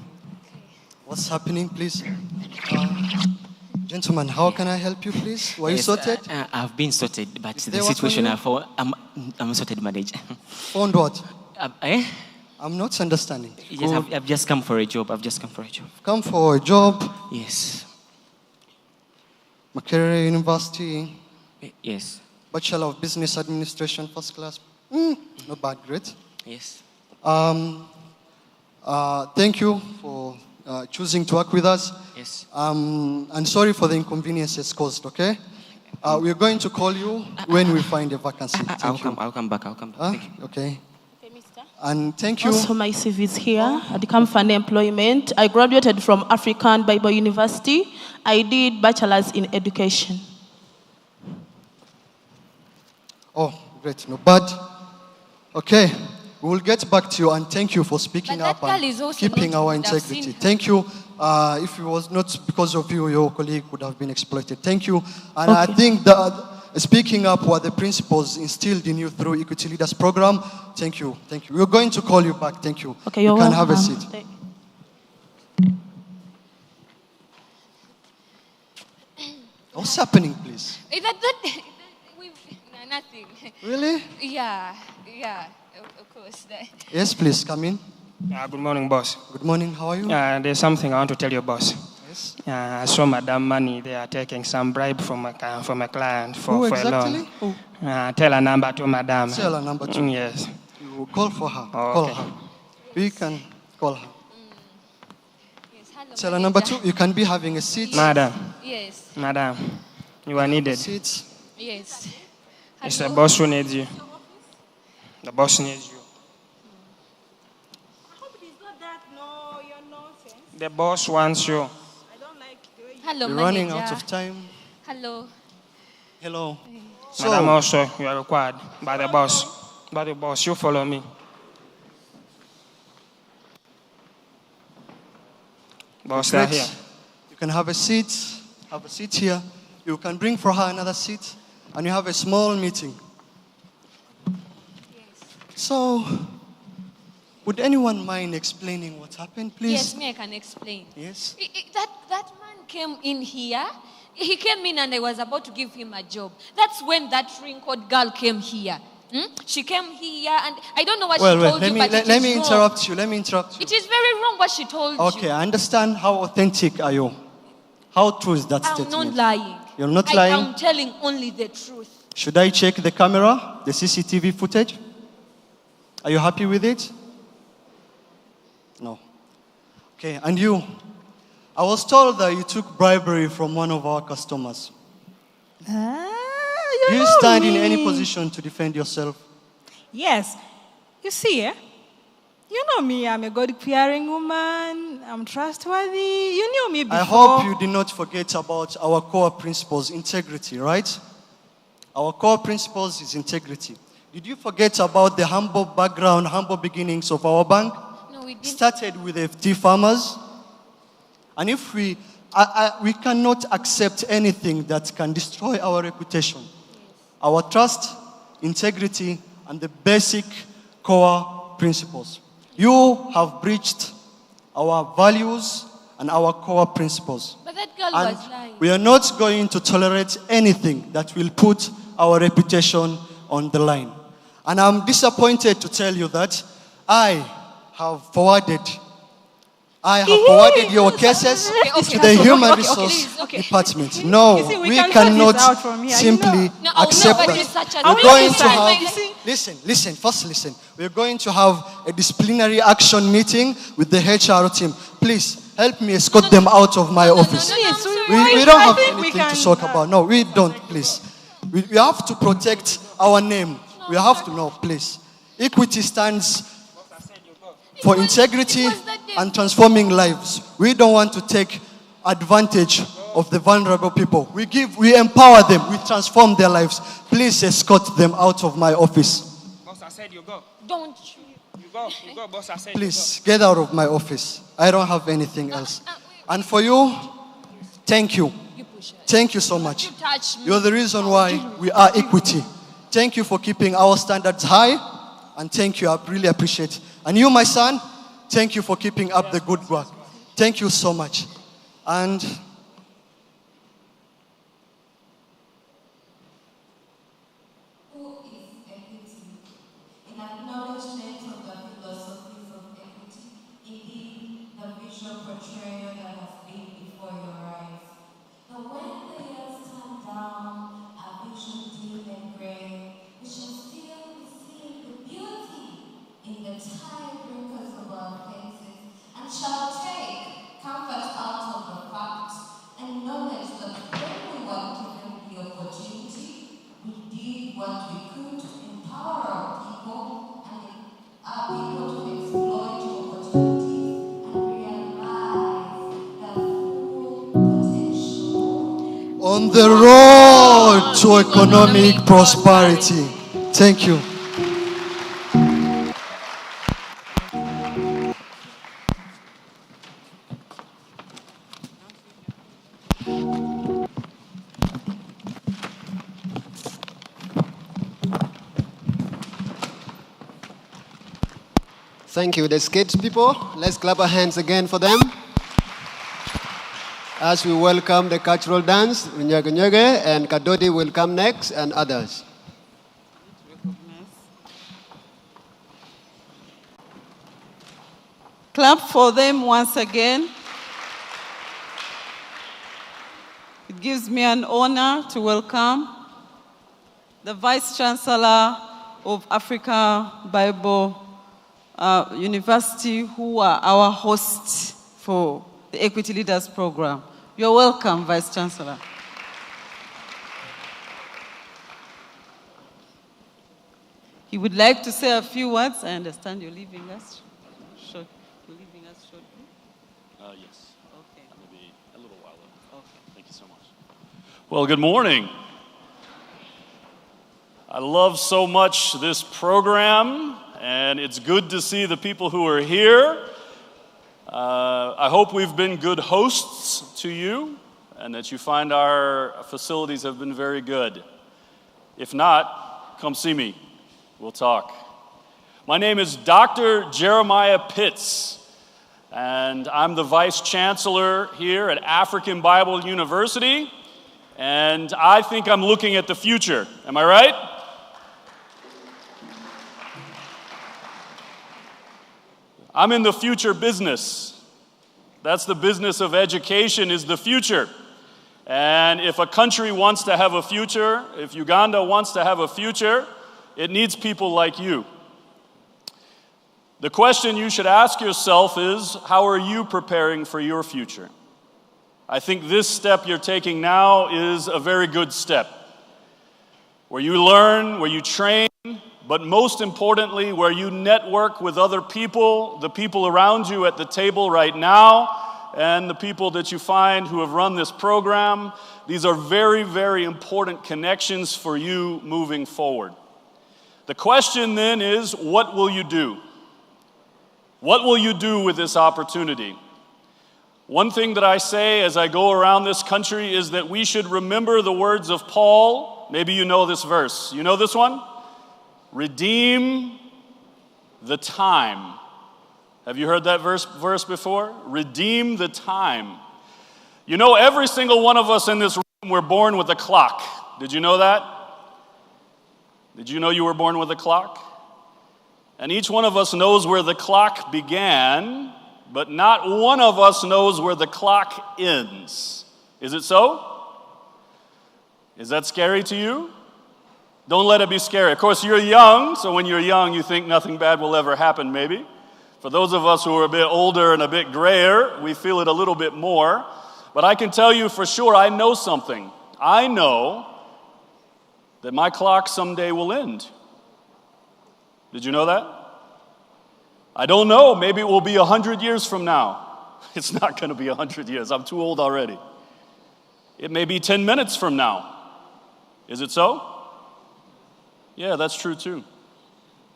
What's happening, please? Gentlemen, how can I help you, please? Were you Yes, sorted? I've been sorted, but the there what situation on you? I found, I'm sorted, manager. Found what? Eh? I'm not understanding. Yes, Good. I've just come for a job. Come for a job? Yes. Makerere University? Yes. Bachelor of Business Administration, first class? Not bad, great. Yes. Thank you for choosing to work with us. Yes. And sorry for the inconveniences caused, okay? We're going to call you when we find a vacancy. I'll come back. Thank you. Okay. And thank you. Also, my CV is here. I come for employment. I graduated from African Bible University. I did bachelor's in education. Oh, great. No bad. Okay. We will get back to you and thank you for speaking up girl is and also keeping not- our would have seen integrity. her. Thank you. If it was not because of you, your colleague would have been exploited. Thank you. And I think that speaking up were the principles instilled in you through Equity Leaders Program. Thank you. Thank you. We're going to call you back. Thank you. Okay, you you're can have a welcome. seat. What's happening, please? Nothing. Really? Yeah, of course. Yes, please, come in. Good morning, boss. Good morning, how are you? There's something I want to tell you, boss. Yes. I saw Madam Money. They are taking some bribe from a client Who for a exactly? loan. Tell her number to Madam. Tell her number two. Yes. You call for her. Oh, Call okay. her. We can call her. Tell her number two. You can be having a seat. Madam. Yes. Madam, you are needed. Seats. Yes. It's the boss who needs you. The boss needs you. The boss wants you. Hello, We're manager. running out of time. Hello. Hello. Madam, also, you are required by the boss. By the boss, you follow me. Boss, they're Great. here. You can have a seat. Have a seat here. You can bring for her another seat. And you have a small meeting. So, would anyone mind explaining what happened, please? Yes, me, I can explain. Yes. That man came in here. He came in and I was about to give him a job. That's when that wrinkled girl came here. She came here and I don't know what she told let you, me, but let, it let is me wrong. interrupt you. Let me interrupt you. It is very wrong what she told you. Okay, I understand. How authentic are you? How true is that I'm statement? not lying. You're not I lying? am telling only the truth. Should I check the camera, the CCTV footage? Are you happy with it? No. Okay, and you? I was told that you took bribery from one of our customers. Do you know stand in me. any position to defend yourself? Yes. You see, you know me. I'm a God-fearing woman. I'm trustworthy. You knew me before. I hope you did not forget about our core principles, integrity, right? Our core principles is integrity. Did you forget about the humble background, humble beginnings of our bank? No, we didn't. Started with FT farmers. And if we cannot accept anything that can destroy our reputation, our trust, integrity, and the basic core principles. You have breached our values and our core principles. But that girl And was lying. we are not going to tolerate anything that will put our reputation on the line. And I'm disappointed to tell you that I have forwarded your cases to the Human Resource Department. No, You see, we we can sort this cannot out from here. simply No, accept but that. it's such a- We're Are we going gonna to have, decide? You see- listen. We're going to have a disciplinary action meeting with the HR team. Please, help me escort them out of my office. We don't have anything to talk about. No, we don't, please. We have to protect our name. We have to know, please. Equity stands for integrity and transforming lives. We don't want to take advantage of the vulnerable people. We empower them. We transform their lives. Please escort them out of my office. Boss, I said you go. Don't You go, boss, I said Please, get out of my office. I don't have anything else. And for you, thank you. Thank you so much. touch me. You're the reason why we are Equity. Thank you for keeping our standards high And thank you, I really appreciate it. And you, my son, thank you for keeping up the good work. Thank you so much. And in acknowledgement of the philosophies of equity, indeed the visual portrayal that has been before your eyes. But when the years come down, a vision dim and gray, we shall still be seeing the beauty in the tired wrinkles of our faces, and shall take comfort out of the fact and knowledge that when we were given the opportunity, we did what we could to empower our people and our people to exploit opportunities and realize the full potential. on the road to economic prosperity. Thank you. Thank you, the skates people. Let's clap our hands again for them. As we welcome the cultural dance, Unyage Nyage and Kadodi will come next, and others. Clap for them once again. It gives me an honor to welcome the Vice Chancellor of Africa Bible University, who are our hosts for the Equity Leaders Program. You're welcome, Vice Chancellor. He would like to say a few words. I understand you're leaving us shortly. Yes. Okay. Maybe a little while later. Okay. Thank you so much. Well, good morning. I love so much this program, and it's good to see the people who are here. I hope we've been good hosts to you, and that you find our facilities have been very good. If not, come see me. We'll talk. My name is Dr. Jeremiah Pitts, and I'm the Vice Chancellor here at African Bible University, and I think I'm looking at the future. Am I right? I'm in the future business. That's the business of education, is the future. And if a country wants to have a future, if Uganda wants to have a future, it needs people like you. The question you should ask yourself is, how are you preparing for your future? I think this step you're taking now is a very good step, where you learn, where you train, but most importantly, where you network with other people, the people around you at the table right now, and the people that you find who have run this program. These are very, very important connections for you moving forward. The question then is, what will you do? What will you do with this opportunity? One thing that I say as I go around this country is that we should remember the words of Paul. Maybe you know this verse. You know this one? Redeem the time. Have you heard that verse before? Redeem the time. You know, every single one of us in this room were born with a clock. Did you know that? Did you know you were born with a clock? And each one of us knows where the clock began, but not one of us knows where the clock ends. Is it so? Is that scary to you? Don't let it be scary. Of course, you're young, so when you're young, you think nothing bad will ever happen, maybe. For those of us who are a bit older and a bit grayer, we feel it a little bit more. But I can tell you for sure, I know something. I know that my clock someday will end. Did you know that? I don't know. Maybe it will be 100 years from now. It's not going to be 100 years. I'm too old already. It may be 10 minutes from now. Is it so? Yeah, that's true too.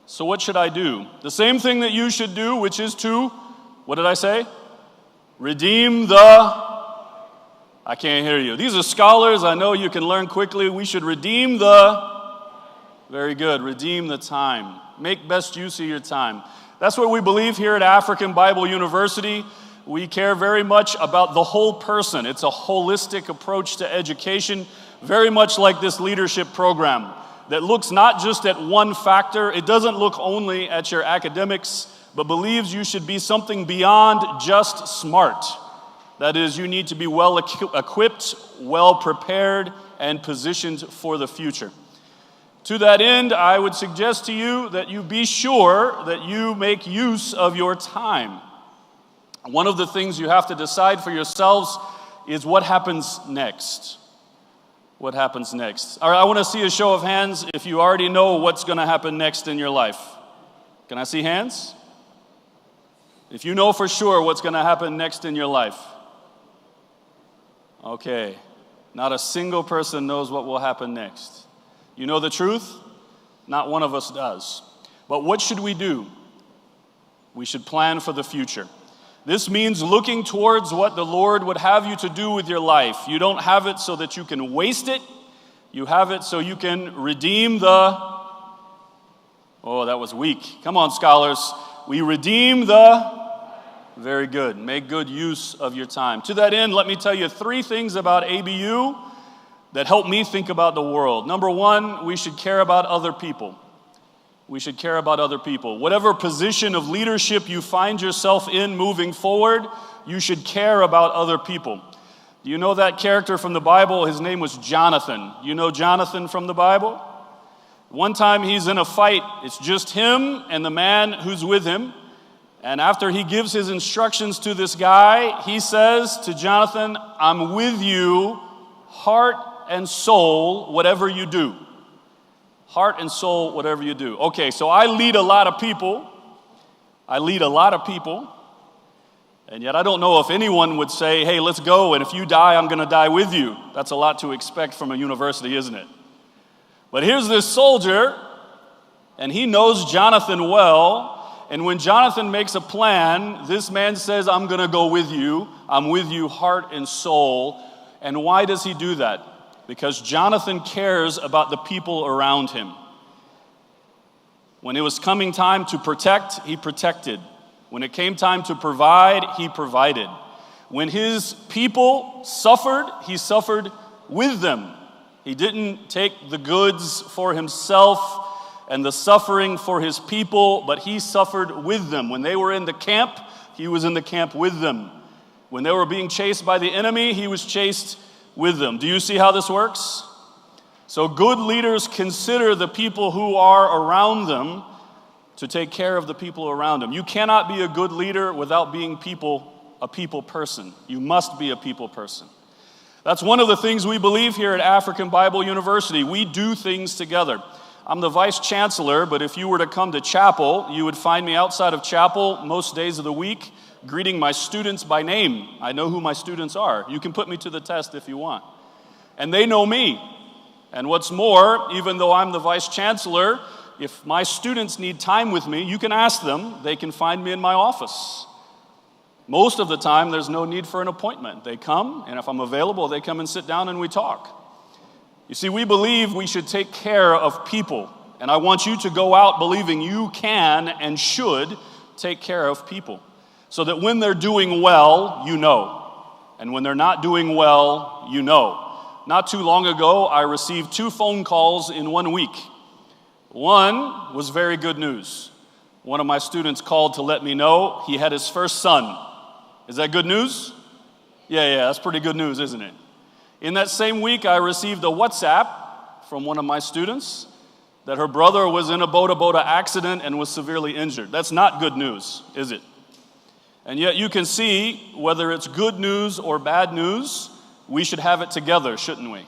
So what should I do? The same thing that you should do, which is to, what did I say? Redeem the, I can't hear you. These are scholars. I know you can learn quickly. We should redeem the, very good, redeem the time. Make best use of your time. That's what we believe here at African Bible University. We care very much about the whole person. It's a holistic approach to education, very much like this leadership program that looks not just at one factor. It doesn't look only at your academics, but believes you should be something beyond just smart. That is, you need to be well equipped, well prepared, and positioned for the future. To that end, I would suggest to you that you be sure that you make use of your time. One of the things you have to decide for yourselves is what happens next. What happens next? All right, I want to see a show of hands if you already know what's going to happen next in your life. Can I see hands? If you know for sure what's going to happen next in your life. Okay, not a single person knows what will happen next. You know the truth? Not one of us does. But what should we do? We should plan for the future. This means looking towards what the Lord would have you to do with your life. You don't have it so that you can waste it. You have it so you can redeem the... Oh, that was weak. Come on, scholars. We redeem the... Very good. Make good use of your time. To that end, let me tell you 3 things about ABU that help me think about the world. Number 1, we should care about other people. We should care about other people. Whatever position of leadership you find yourself in moving forward, you should care about other people. Do you know that character from the Bible? His name was Jonathan. You know Jonathan from the Bible? One time he's in a fight. It's just him and the man who's with him. And after he gives his instructions to this guy, he says to Jonathan, I'm with you, heart and soul, whatever you do. Heart and soul, whatever you do. Okay, so I lead a lot of people. And yet I don't know if anyone would say, hey, let's go, and if you die, I'm going to die with you. That's a lot to expect from a university, isn't it? But here's this soldier, and he knows Jonathan well, and when Jonathan makes a plan, this man says, I'm going to go with you. I'm with you, heart and soul. And why does he do that? Because Jonathan cares about the people around him. When it was coming time to protect, he protected. When it came time to provide, he provided. When his people suffered, he suffered with them. He didn't take the goods for himself and the suffering for his people, but he suffered with them. When they were in the camp, he was in the camp with them. When they were being chased by the enemy, he was chased with them. Do you see how this works? So good leaders consider the people who are around them to take care of the people around them. You cannot be a good leader without being a people person. You must be a people person. That's one of the things we believe here at African Bible University. We do things together. I'm the vice chancellor, but if you were to come to chapel, you would find me outside of chapel most days of the week, greeting my students by name. I know who my students are. You can put me to the test if you want. And they know me. And what's more, even though I'm the vice chancellor, if my students need time with me, you can ask them. They can find me in my office. Most of the time, there's no need for an appointment. They come, and if I'm available, they come and sit down and we talk. You see, we believe we should take care of people. And I want you to go out believing you can and should take care of people. So that when they're doing well, you know. And when they're not doing well, you know. Not too long ago, I received 2 phone calls in 1 week. One was very good news. One of my students called to let me know he had his first son. Is that good news? Yeah, that's pretty good news, isn't it? In that same week, I received a WhatsApp from one of my students that her brother was in a boda accident and was severely injured. That's not good news, is it? And yet you can see whether it's good news or bad news, we should have it together, shouldn't we?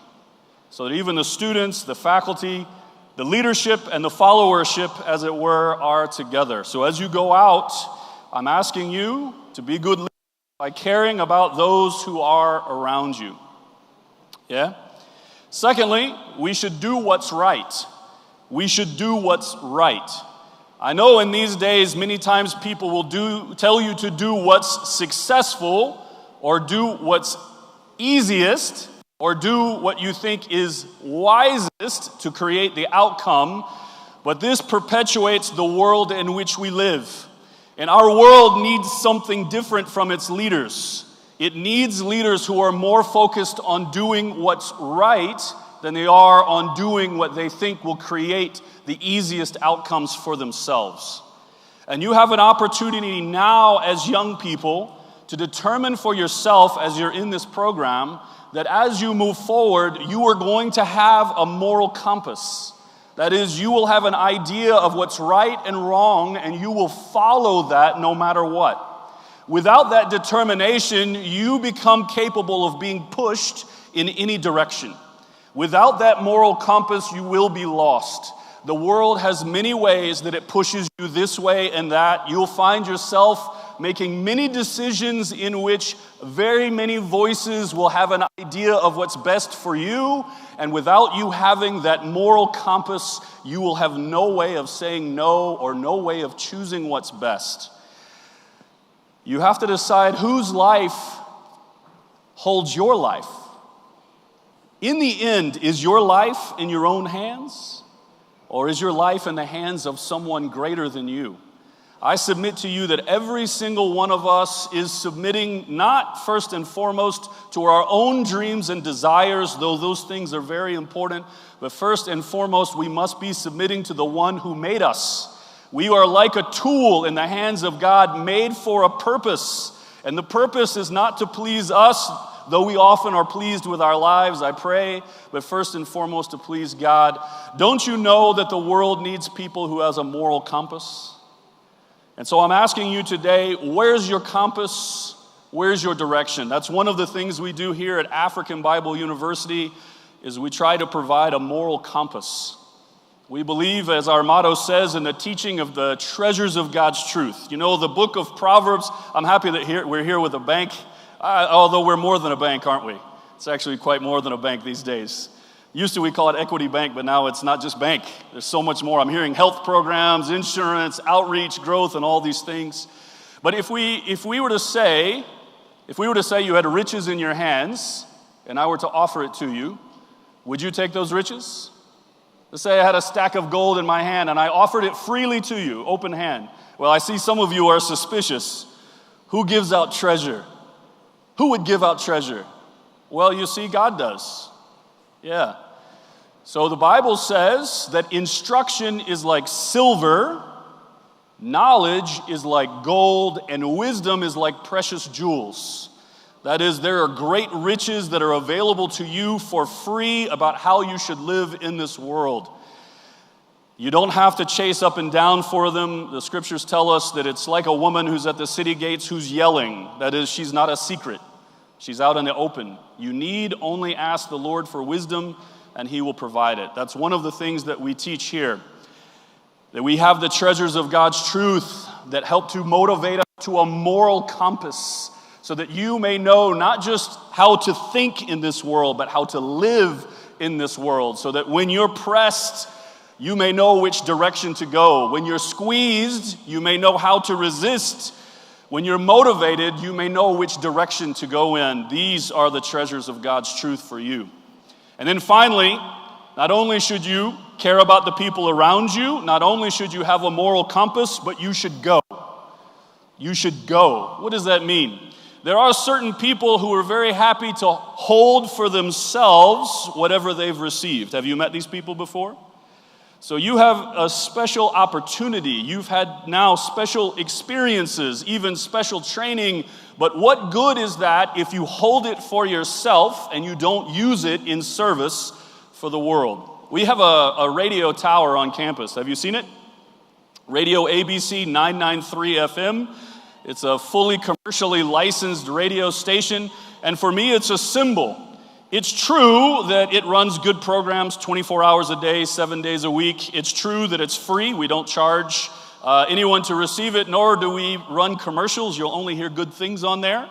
So that even the students, the faculty, the leadership, and the followership, as it were, are together. So as you go out, I'm asking you to be good leaders by caring about those who are around you. Yeah? Secondly, we should do what's right. We should do what's right. I know in these days, many times people will tell you to do what's successful, or do what's easiest, or do what you think is wisest to create the outcome. But this perpetuates the world in which we live. And our world needs something different from its leaders. It needs leaders who are more focused on doing what's right than they are on doing what they think will create the easiest outcomes for themselves. And you have an opportunity now as young people to determine for yourself as you're in this program that as you move forward, you are going to have a moral compass. That is, you will have an idea of what's right and wrong, and you will follow that no matter what. Without that determination, you become capable of being pushed in any direction. Without that moral compass, you will be lost. The world has many ways that it pushes you this way and that. You'll find yourself making many decisions in which very many voices will have an idea of what's best for you. And without you having that moral compass, you will have no way of saying no or no way of choosing what's best. You have to decide whose life holds your life. In the end, is your life in your own hands? Or is your life in the hands of someone greater than you? I submit to you that every single one of us is submitting not first and foremost to our own dreams and desires, though those things are very important, but first and foremost, we must be submitting to the one who made us. We are like a tool in the hands of God made for a purpose. And the purpose is not to please us, though we often are pleased with our lives, I pray, but first and foremost to please God. Don't you know that the world needs people who has a moral compass? And so I'm asking you today, where's your compass? Where's your direction? That's one of the things we do here at African Bible University, is we try to provide a moral compass. We believe, as our motto says, in the teaching of the treasures of God's truth. You know, the book of Proverbs, I'm happy that we're here with a bank, although we're more than a bank, aren't we? It's actually quite more than a bank these days. Used to we call it Equity Bank, but now it's not just bank. There's so much more. I'm hearing health programs, insurance, outreach, growth, and all these things. But if we were to say you had riches in your hands, and I were to offer it to you, would you take those riches? Let's say I had a stack of gold in my hand and I offered it freely to you, open hand. Well, I see some of you are suspicious. Who gives out treasure? Who would give out treasure? Well, you see, God does. Yeah. So the Bible says that instruction is like silver, knowledge is like gold, and wisdom is like precious jewels. That is, there are great riches that are available to you for free about how you should live in this world. You don't have to chase up and down for them. The scriptures tell us that it's like a woman who's at the city gates who's yelling. That is, she's not a secret. She's out in the open. You need only ask the Lord for wisdom, and He will provide it. That's one of the things that we teach here. That we have the treasures of God's truth that help to motivate us to a moral compass, so that you may know not just how to think in this world, but how to live in this world. So that when you're pressed, you may know which direction to go. When you're squeezed, you may know how to resist. When you're motivated, you may know which direction to go in. These are the treasures of God's truth for you. And then finally, not only should you care about the people around you, not only should you have a moral compass, but you should go. You should go. What does that mean? There are certain people who are very happy to hold for themselves whatever they've received. Have you met these people before? So you have a special opportunity. You've had now special experiences, even special training. But what good is that if you hold it for yourself and you don't use it in service for the world? We have a radio tower on campus. Have you seen it? Radio ABC 993 FM. It's a fully commercially licensed radio station. And for me, it's a symbol. It's true that it runs good programs 24 hours a day, 7 days a week. It's true that it's free. We don't charge anyone to receive it, nor do we run commercials. You'll only hear good things on there.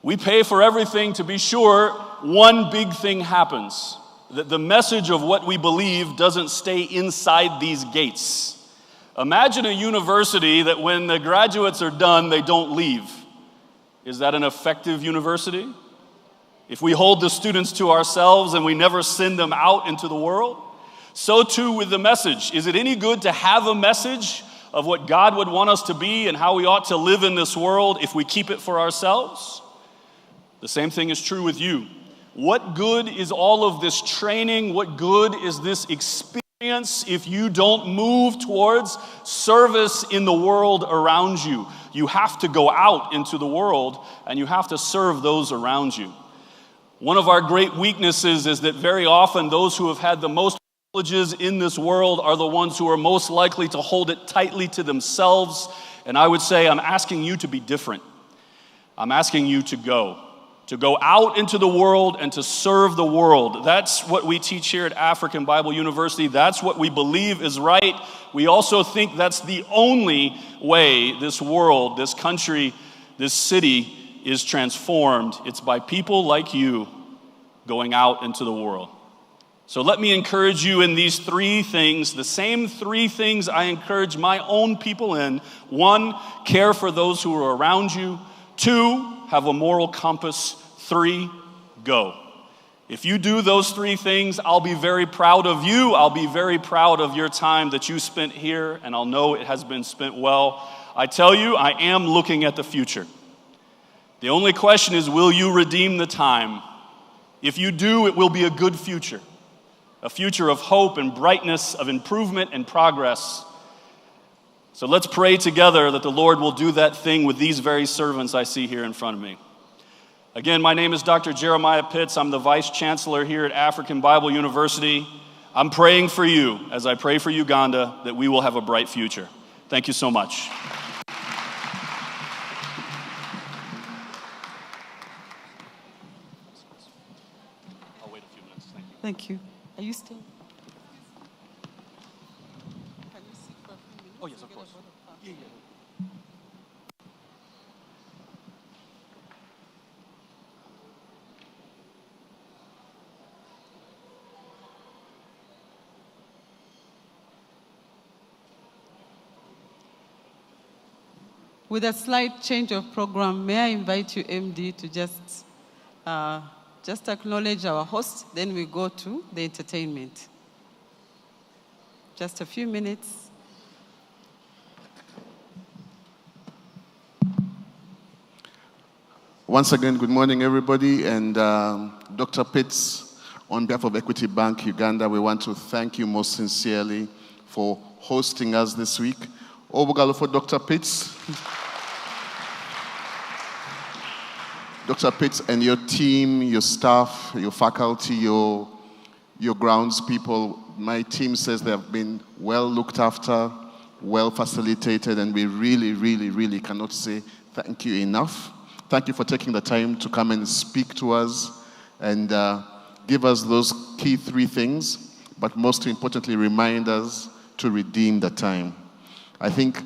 We pay for everything to be sure one big thing happens. That the message of what we believe doesn't stay inside these gates. Imagine a university that when the graduates are done, they don't leave. Is that an effective university? If we hold the students to ourselves and we never send them out into the world? So too with the message. Is it any good to have a message of what God would want us to be and how we ought to live in this world if we keep it for ourselves? The same thing is true with you. What good is all of this training? What good is this experience if you don't move towards service in the world around you? You have to go out into the world and you have to serve those around you. One of our great weaknesses is that very often those who have had the most privileges in this world are the ones who are most likely to hold it tightly to themselves. And I would say I'm asking you to be different. I'm asking you to go out into the world and to serve the world. That's what we teach here at African Bible University. That's what we believe is right. We also think that's the only way this world, this country, this city is transformed. It's by people like you going out into the world. So let me encourage you in these three things, the same three things I encourage my own people in. 1, care for those who are around you. 2, have a moral compass. 3, go. If you do those three things, I'll be very proud of you. I'll be very proud of your time that you spent here, and I'll know it has been spent well. I tell you, I am looking at the future. The only question is, will you redeem the time? If you do, it will be a good future. A future of hope and brightness, of improvement and progress. So let's pray together that the Lord will do that thing with these very servants I see here in front of me. Again, my name is Dr. Jeremiah Pitts. I'm the Vice Chancellor here at African Bible University. I'm praying for you, as I pray for Uganda, that we will have a bright future. Thank you so much. I'll wait a few minutes. Thank you. Thank you. Are you still? Oh, yes, of course. Yeah. With a slight change of program, may I invite you, MD, to just acknowledge our host, then we go to the entertainment. Just a few minutes. Once again, good morning, everybody. And Dr. Pitts, on behalf of Equity Bank Uganda, we want to thank you most sincerely for hosting us this week. Obugalo for Dr. Pitts. Dr. Pitts and your team, your staff, your faculty, your grounds people, my team says they have been well looked after, well facilitated, and we really, really, really cannot say thank you enough. Thank you for taking the time to come and speak to us and give us those key 3 things, but most importantly, remind us to redeem the time. I think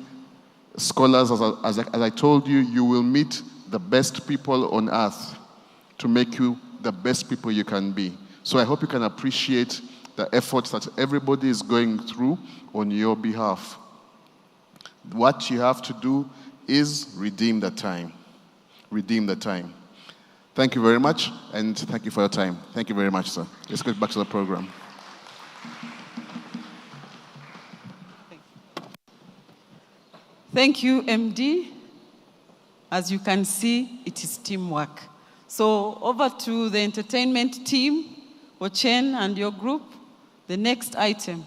scholars, as I told you, you will meet the best people on earth to make you the best people you can be. So I hope you can appreciate the efforts that everybody is going through on your behalf. What you have to do is redeem the time. Redeem the time. Thank you very much, and thank you for your time. Thank you very much, sir. Let's get back to the program. Thank you, MD. As you can see, it is teamwork. So over to the entertainment team, Ochen and your group, the next item.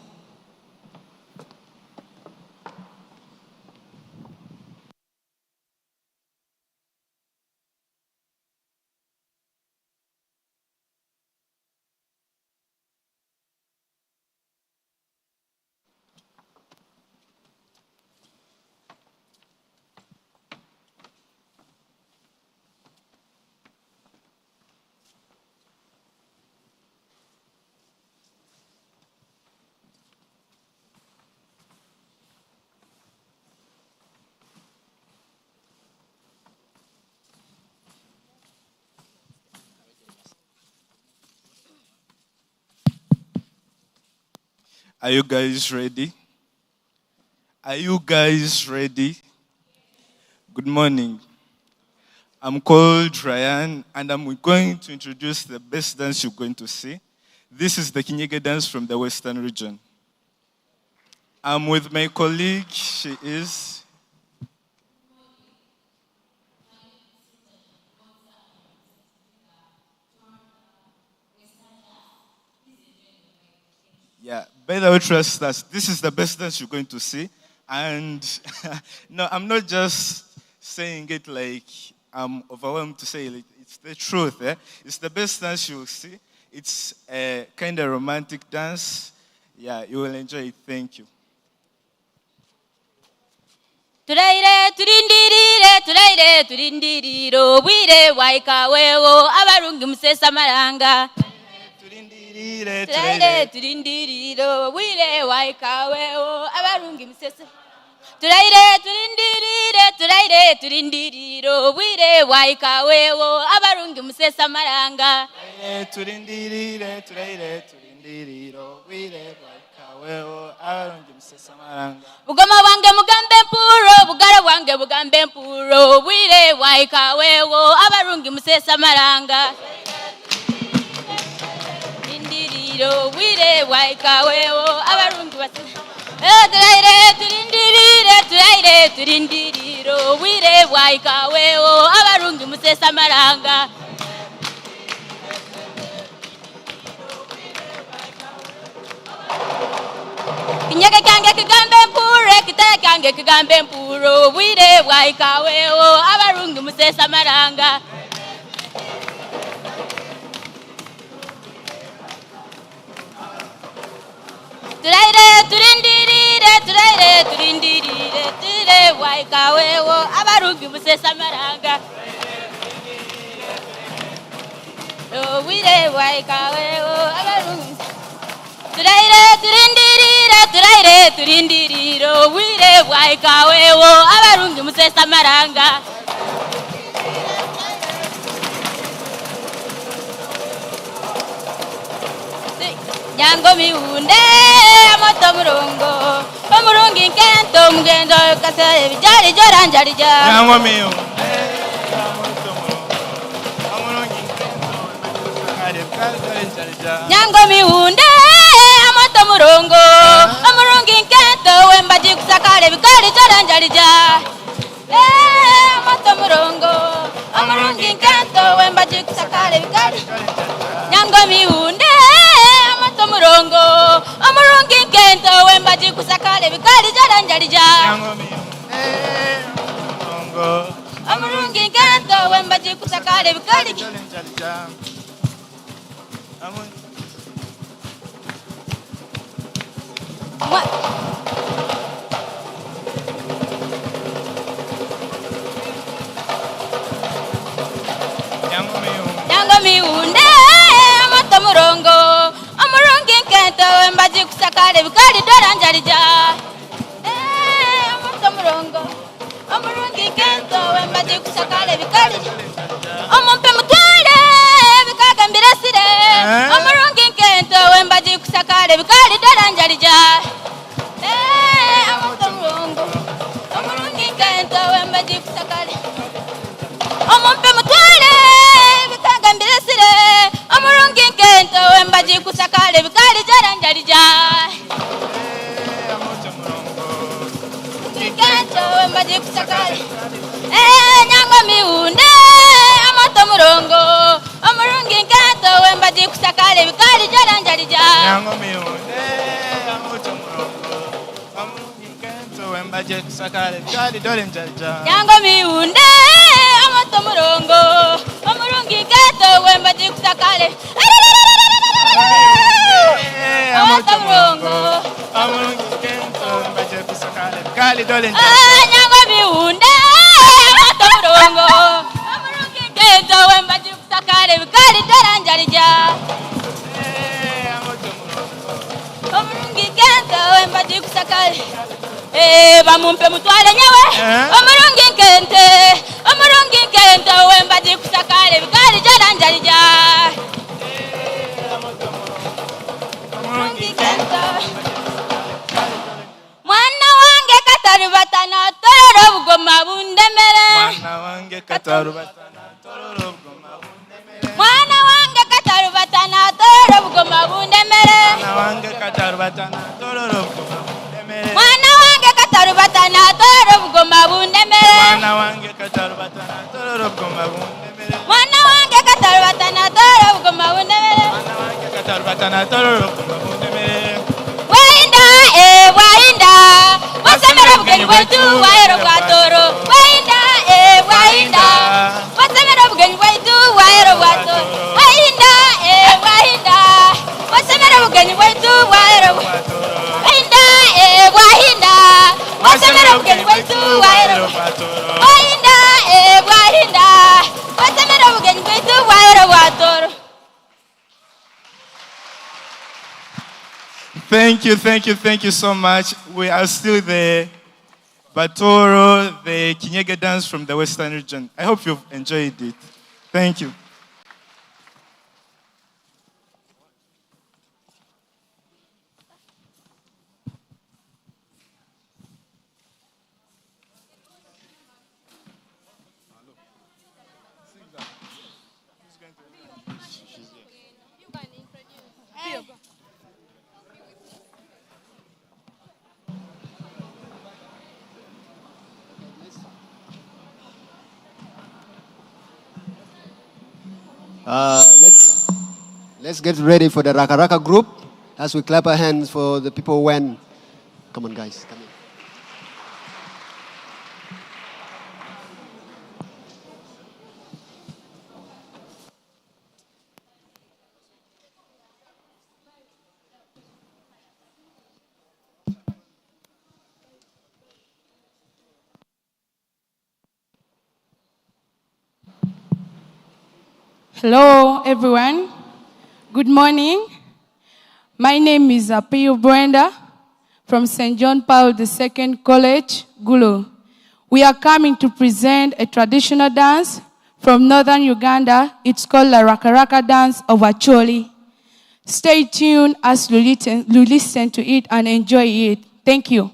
Are you guys ready? Are you guys ready? Good morning. I'm called Ryan, and I'm going to introduce the best dance you're going to see. This is the Kinyege dance from the Western region. I'm with my colleague. She is. Yeah, by the way, trust us. This is the best dance you're going to see. And no, I'm not just saying it like I'm overwhelmed to say it. It's the truth. Eh? It's the best dance you'll see. It's a kind of romantic dance. Yeah, you will enjoy it. Thank you. Turaire turindiriro wire waika wewo abarungi musesa maranga. Turaire turindiriro wire waika wewo abarungi musesa. Turaire turindiriro wire waika wewo abarungi musesa maranga. Turindiriro wire waika wewo abarungi musesa maranga. Bugoma wange mugambe mpuro bugara wange bugambe mpuro wire waika wewo abarungi musesa maranga. Turindiriro wire waika wewo abarungi musesa. Turaire turindiriro wire waika wewo abarungi musesa maranga. Kinyege kange kigambe mpure kiteke kange kigambe mpuro wire waika wewo abarungi musesa maranga. Turaire turindirire waika wewo abarungi musesa maranga. Wire waika wewo abarungi. Turaire turindiriro wire waika wewo abarungi musesa maranga. Nyango miunde amoto murongo omurungi nkento mugendo kasere bijari joranjarija. Nyango miunde amoto murongo omurungi nkento mugendo kasere joranjarija. Nyango miunde amoto murongo omurungi nkento wembaji kusakale bikari joranjarija. Amoto murongo omurungi nkento wembaji kusakale bikari. Nyango miunde amoto murongo omurungi nkento wembaji kusakale bikari joranjarija. Nyango miunde murongo omurungi nkento wembaji kusakale bikari joranjarija. Nyango miunde amoto murongo omurungi nkento wembaji kusakale bikari doranjarija. Amoto murongo omurungi nkento wembaji kusakale bikari. Omumpe mutwale bikagambira sire omurungi nkento wembaji kusakale bikari doranjarija. Amoto murongo omurungi nkento wembaji kusakale. Omumpe mutwale bikagambira sire omurungi nkento wembaji kusakale bikari joranjarija. Nkento wembaji kusakale. Nyango miunde amoto murongo omurungi nkento wembaji kusakale bikari joranjarija. Nyango miunde amoto murongo omurungi nkento wembaji kusakale bikari joranjarija. Nyango miunde amoto murongo omurungi nkento wembaji kusakale. Amoto murongo omurungi nkento wembaji kusakale bikari joranjarija. Nyango miunde amoto murongo omurungi nkento wembaji kusakale bikari joranjarija. Omurungi nkento wembaji kusakale. Bamumpe mutwale nyewe omurungi nkente omurungi nkento wembaji kusakale bikari joranjarija. Omurungi nkento. Mwana wange katarubatana tororo bugoma bundemere. Mwana wange katarubatana tororo bugoma bundemere. Mwana wange katarubatana tororo bugoma bugoma bundemere. Mwana wange katarubatana tororo bugoma bundemere. Mwana wange katarubatana tororo bugoma bundemere. Mwana wange katarubatana tororo bugoma bundemere. Mwana wange katarubatana tororo bugoma bundemere. Mwana wange katarubatana tororo bugoma bundemere. Wainda wainda wasemera bugenyi bwetu waero bwatoro. Wainda wainda wasemera bugenyi bwetu waero bwatoro. Wainda wainda wasemera bugenyi bwetu waero bwatoro. Wainda wainda wasemera bugenyi bwetu waero bwatoro. Wainda wainda wasemera bugenyi bwetu waero bwatoro. Thank you so much. We are still the Batoro, the Kinyege dance from the Western region. I hope you've enjoyed it. Thank you. Let's get ready for the Raka Raka group as we clap our hands for the people when. Come on, guys. Come in. Hello, everyone. Good morning. My name is Apio Brenda from St. John Paul II College, Gulu. We are coming to present a traditional dance from northern Uganda. It's called the Raka Raka dance of Acholi. Stay tuned as you listen to it and enjoy it. Thank you.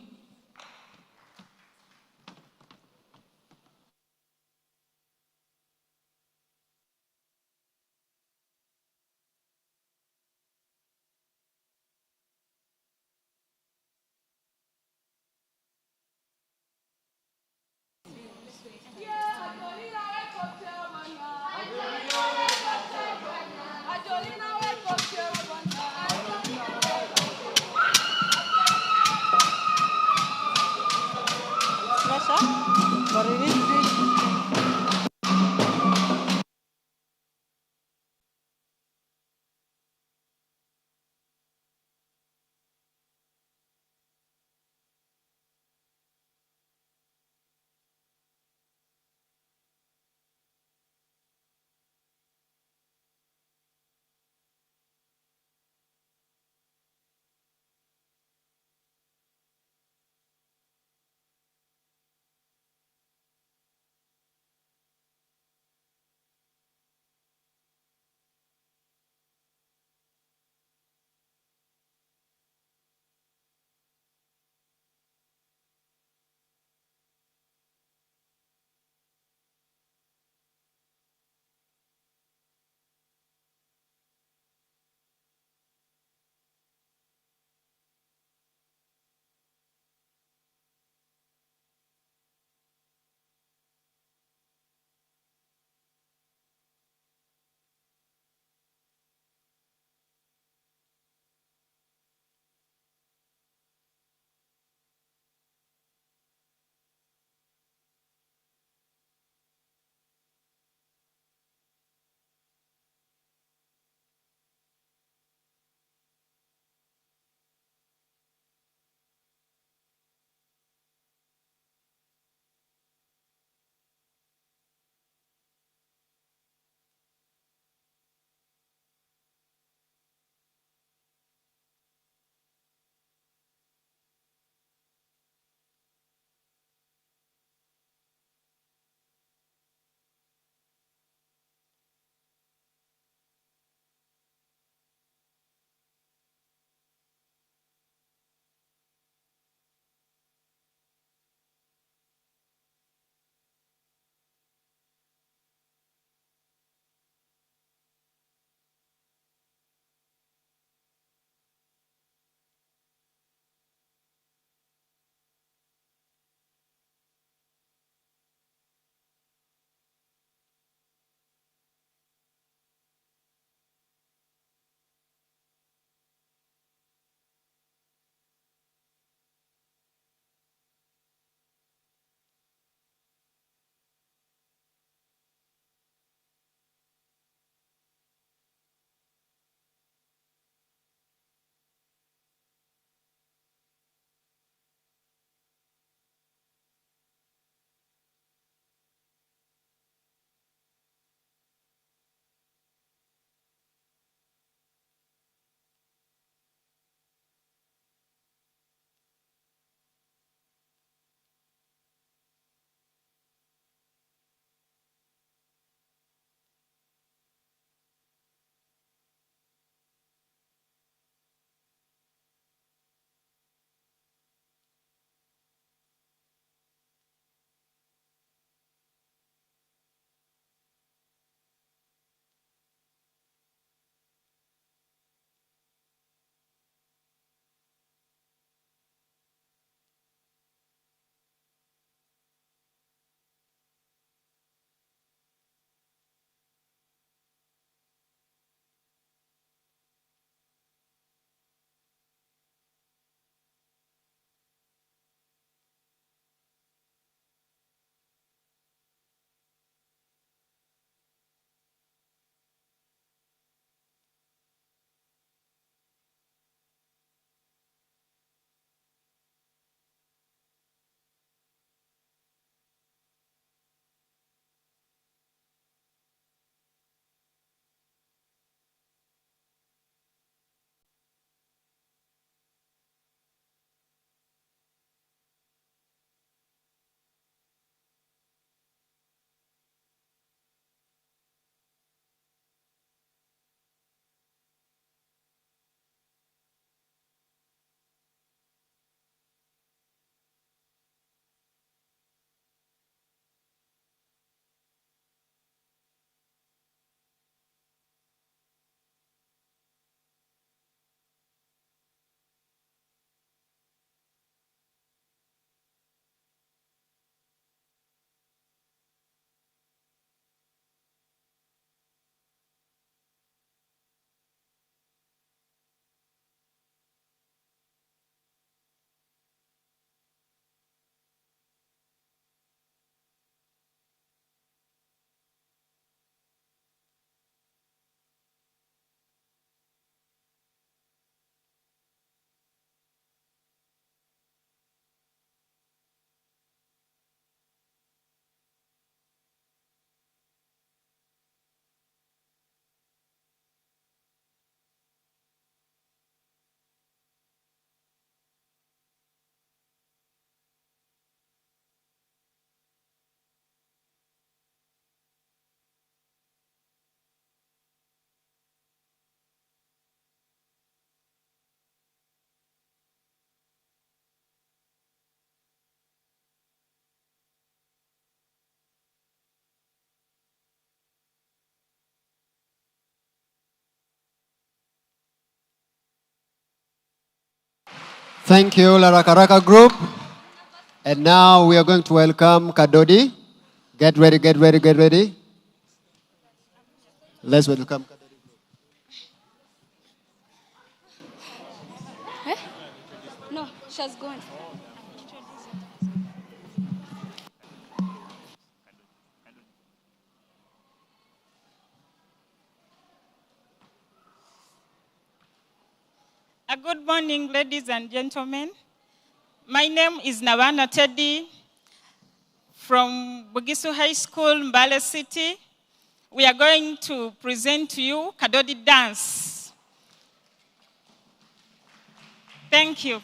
Thank you, Larakaraka Group. And now we are going to welcome Kadodi. Get ready, get ready, get ready. Let's welcome Kadodi. Eh? No, she has gone. Good morning, ladies and gentlemen. My name is Nabana Teddy from Bugisu High School, Mbale City. We are going to present to you Kadodi dance. Thank you.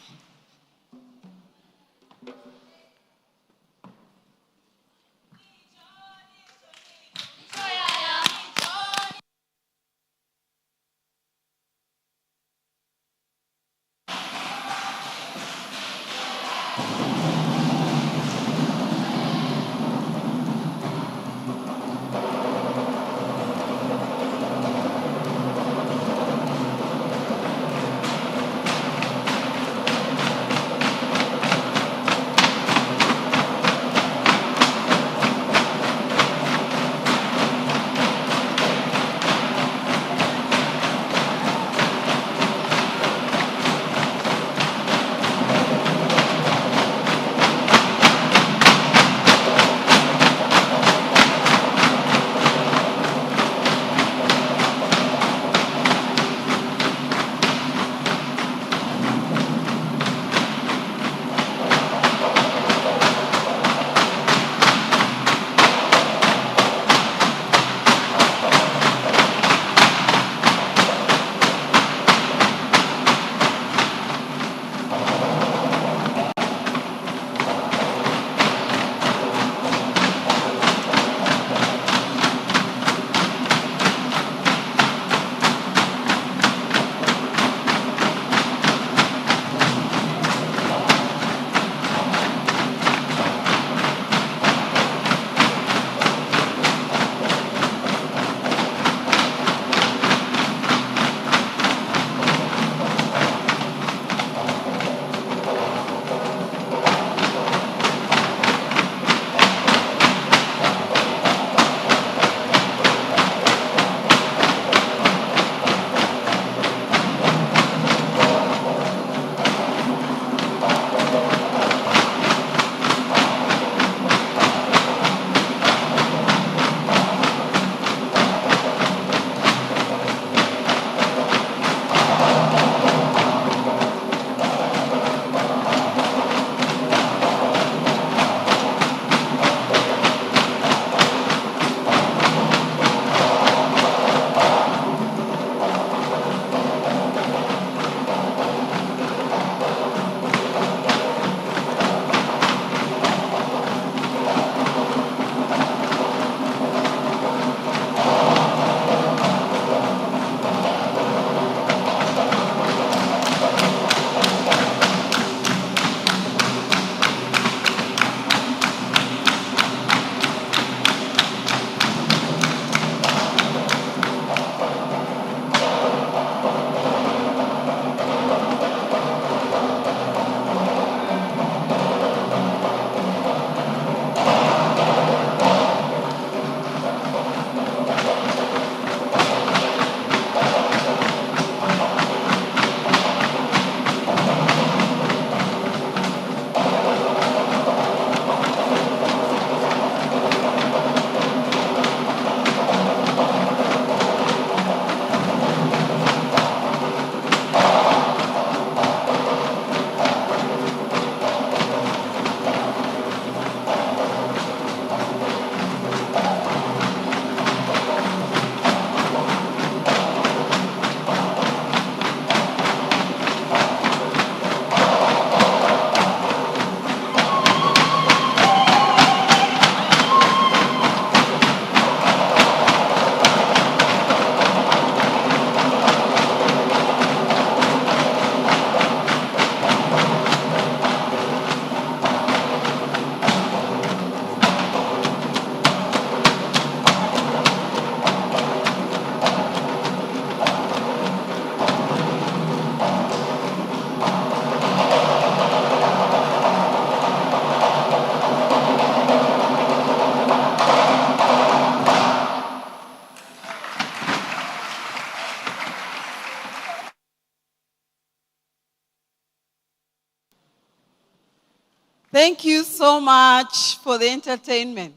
Thank you so much for the entertainment.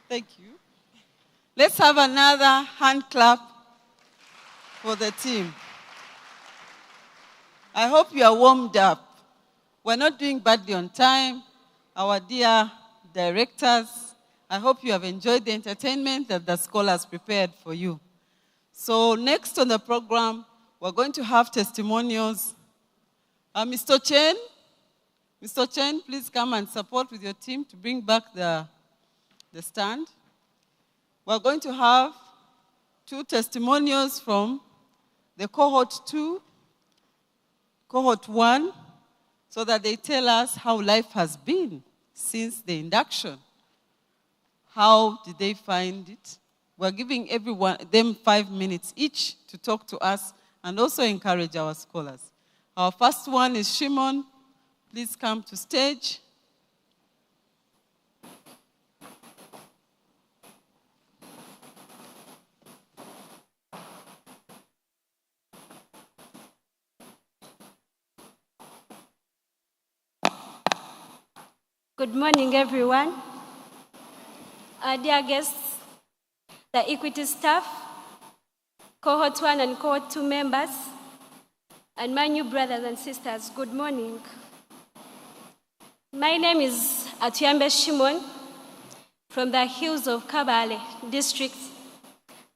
Thank you. Let's have another hand clap for the team. I hope you are warmed up. We're not doing badly on time. Our dear directors, I hope you have enjoyed the entertainment that the scholars prepared for you. So next on the program, we're going to have testimonials. Mr. Chen, please come and support with your team to bring back the stand. We're going to have 2 testimonials from the cohort 2, cohort 1, so that they tell us how life has been since the induction. How did they find it? We're giving them 5 minutes each to talk to us and also encourage our scholars. Our first one is Shimon. Please come to stage. Good morning, everyone. Dear guests, the Equity staff, Cohort 1 and Cohort 2 members, and my new brothers and sisters, good morning. My name is Atuyambe Shimon from the hills of Kabale district.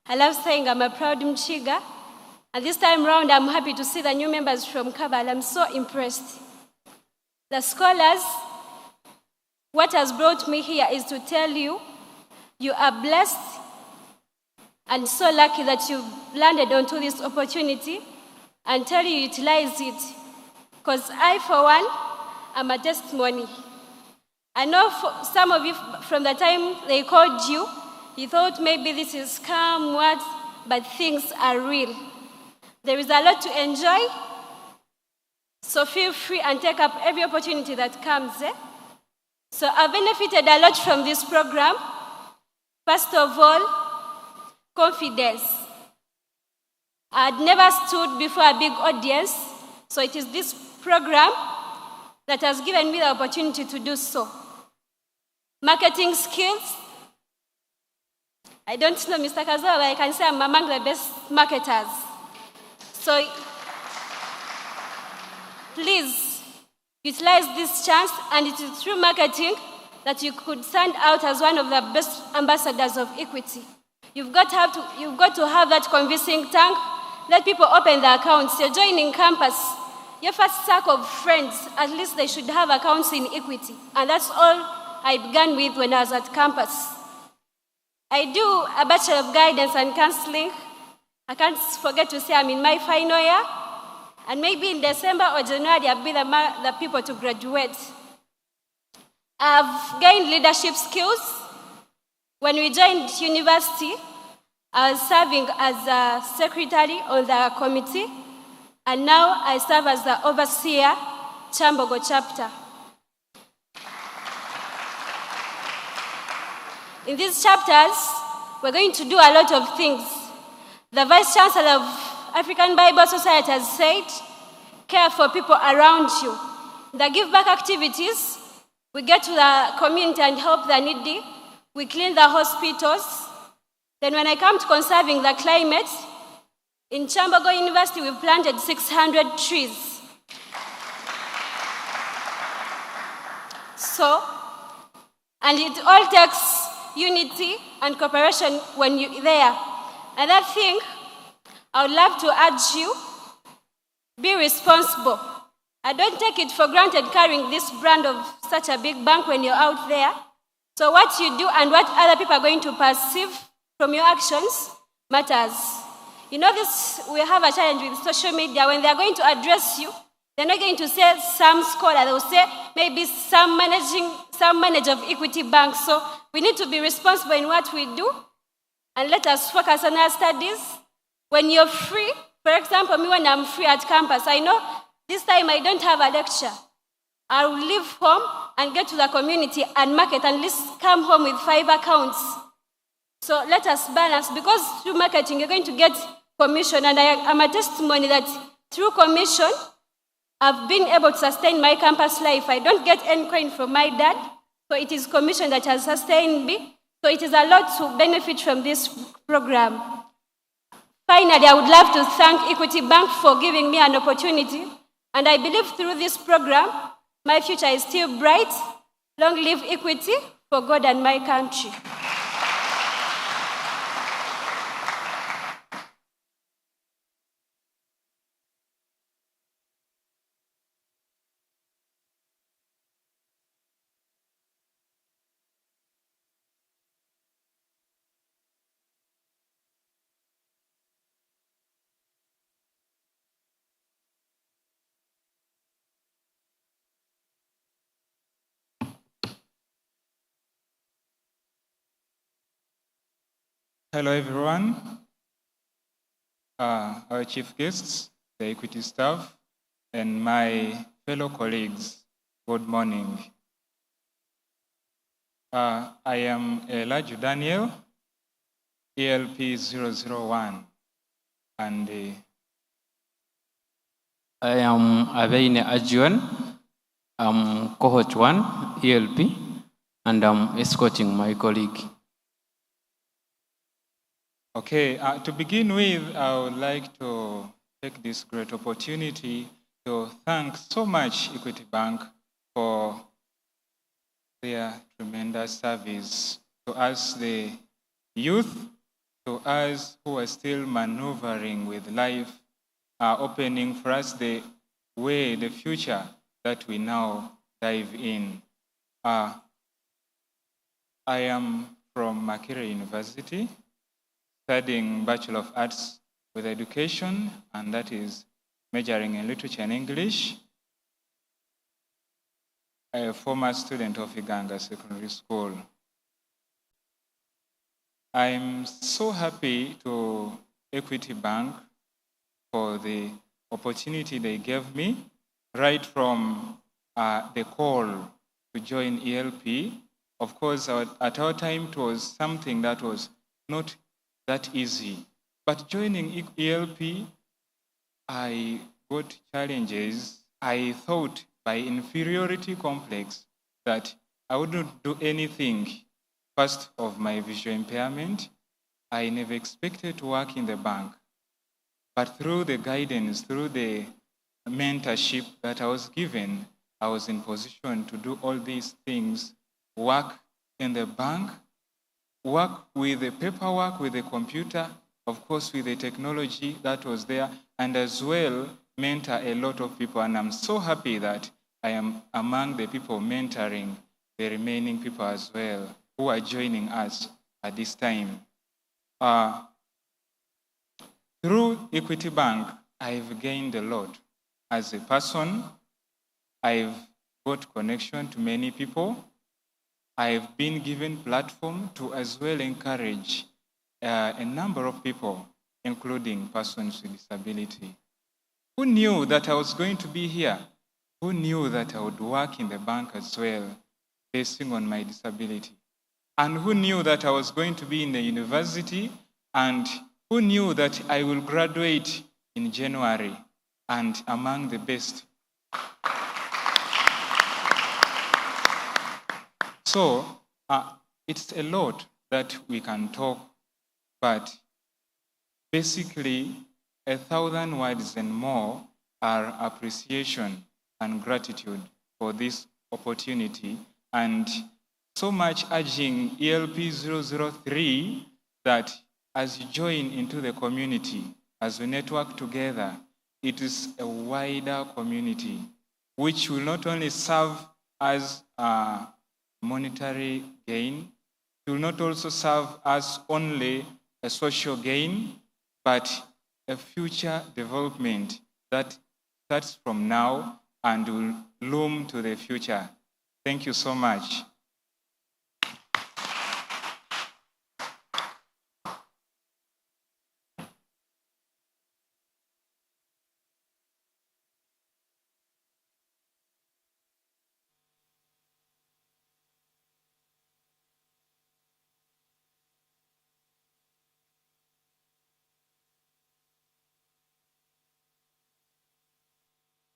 I love saying I'm a proud Mchiga, and this time round I'm happy to see the new members from Kabale. I'm so impressed. The scholars, what has brought me here is to tell you, you are blessed and so lucky that you've landed onto this opportunity and tell you utilize it. Because I, for one, am a testimony. I know for some of you, from the time they called you, you thought maybe this is scam, what, but things are real. There is a lot to enjoy, so feel free and take up every opportunity that comes. So I've benefited a lot from this program. First of all, confidence. I'd never stood before a big audience, so it is this program that has given me the opportunity to do so. Marketing skills. I don't know Mr. Kazawa, but I can say I'm among the best marketers. So please utilize this chance, and it is through marketing that you could stand out as one of the best ambassadors of equity. You've got to have that convincing tongue. Let people open their accounts. You're joining campus. Your first circle of friends, at least they should have accounts in equity. And that's all I began with when I was at campus. I do a Bachelor of Guidance and Counseling. I can't forget to say I'm in my final year. And maybe in December or January, I'll be the people to graduate. I've gained leadership skills. When we joined university, I was serving as a secretary on the committee, and now I serve as the overseer, Chambogo chapter. In these chapters, we're going to do a lot of things. The Vice Chancellor of African Bible Society has said, care for people around you. The give back activities, we get to the community and help the needy. We clean the hospitals. Then when I come to conserving the climate, in Chambogo University, we've planted 600 trees. So, and it all takes unity and cooperation when you're there. Another thing, I would love to urge you, be responsible. I don't take it for granted carrying this brand of such a big bank when you're out there. So what you do and what other people are going to perceive from your actions matters. You know this, we have a challenge with social media. When they're going to address you, they're not going to say some scholar, they'll say maybe some manager of Equity Bank. So we need to be responsible in what we do, and let us focus on our studies. When you're free, for example, me when I'm free at campus, I know this time I don't have a lecture. I will leave home and get to the community and market, and at least come home with 5 accounts. So let us balance, because through marketing you're going to get commission, and I'm a testimony that through commission I've been able to sustain my campus life. I don't get any coin from my dad, so it is commission that has sustained me. So it is a lot to benefit from this program. Finally, I would love to thank Equity Bank for giving me an opportunity. And I believe through this program, my future is still bright. Long live Equity for God and my country. Hello, everyone. Our chief guests, the Equity staff, and my fellow colleagues, good morning. I am Elijah Daniel, ELP 001, and I am Abeine Ajuan. I'm Cohort 1, ELP, and I'm escorting my colleague. Okay, to begin with, I would like to take this great opportunity to thank so much Equity Bank for their tremendous service to us, the youth, to us who are still maneuvering with life, opening for us the way, the future that we now dive in. I am from Makerere University, studying Bachelor of Arts with Education, and that is majoring in Literature and English. A former student of Uganda Secondary School. I'm so happy to Equity Bank for the opportunity they gave me right from the call to join ELP. Of course, at our time, it was something that was not that easy. But joining ELP, I got challenges. I thought by inferiority complex that I wouldn't do anything. First of my visual impairment, I never expected to work in the bank. But through the guidance, through the mentorship that I was given, I was in position to do all these things, work in the bank, work with the paperwork, with the computer, of course with the technology that was there, and as well mentor a lot of people. And I'm so happy that I am among the people mentoring the remaining people as well who are joining us at this time. Through Equity Bank, I've gained a lot. As a person, I've got connection to many people. I've been given platform to as well encourage a number of people, including persons with disability. Who knew that I was going to be here? Who knew that I would work in the bank as well, basing on my disability? And who knew that I was going to be in the university? And who knew that I will graduate in January and among the best? So it's a lot that we can talk, but basically 1,000 words and more are appreciation and gratitude for this opportunity, and so much urging ELP 003 that as you join into the community, as we network together, it is a wider community which will not only serve as a monetary gain, it will not also serve as only a social gain, but a future development that starts from now and will loom to the future. Thank you so much.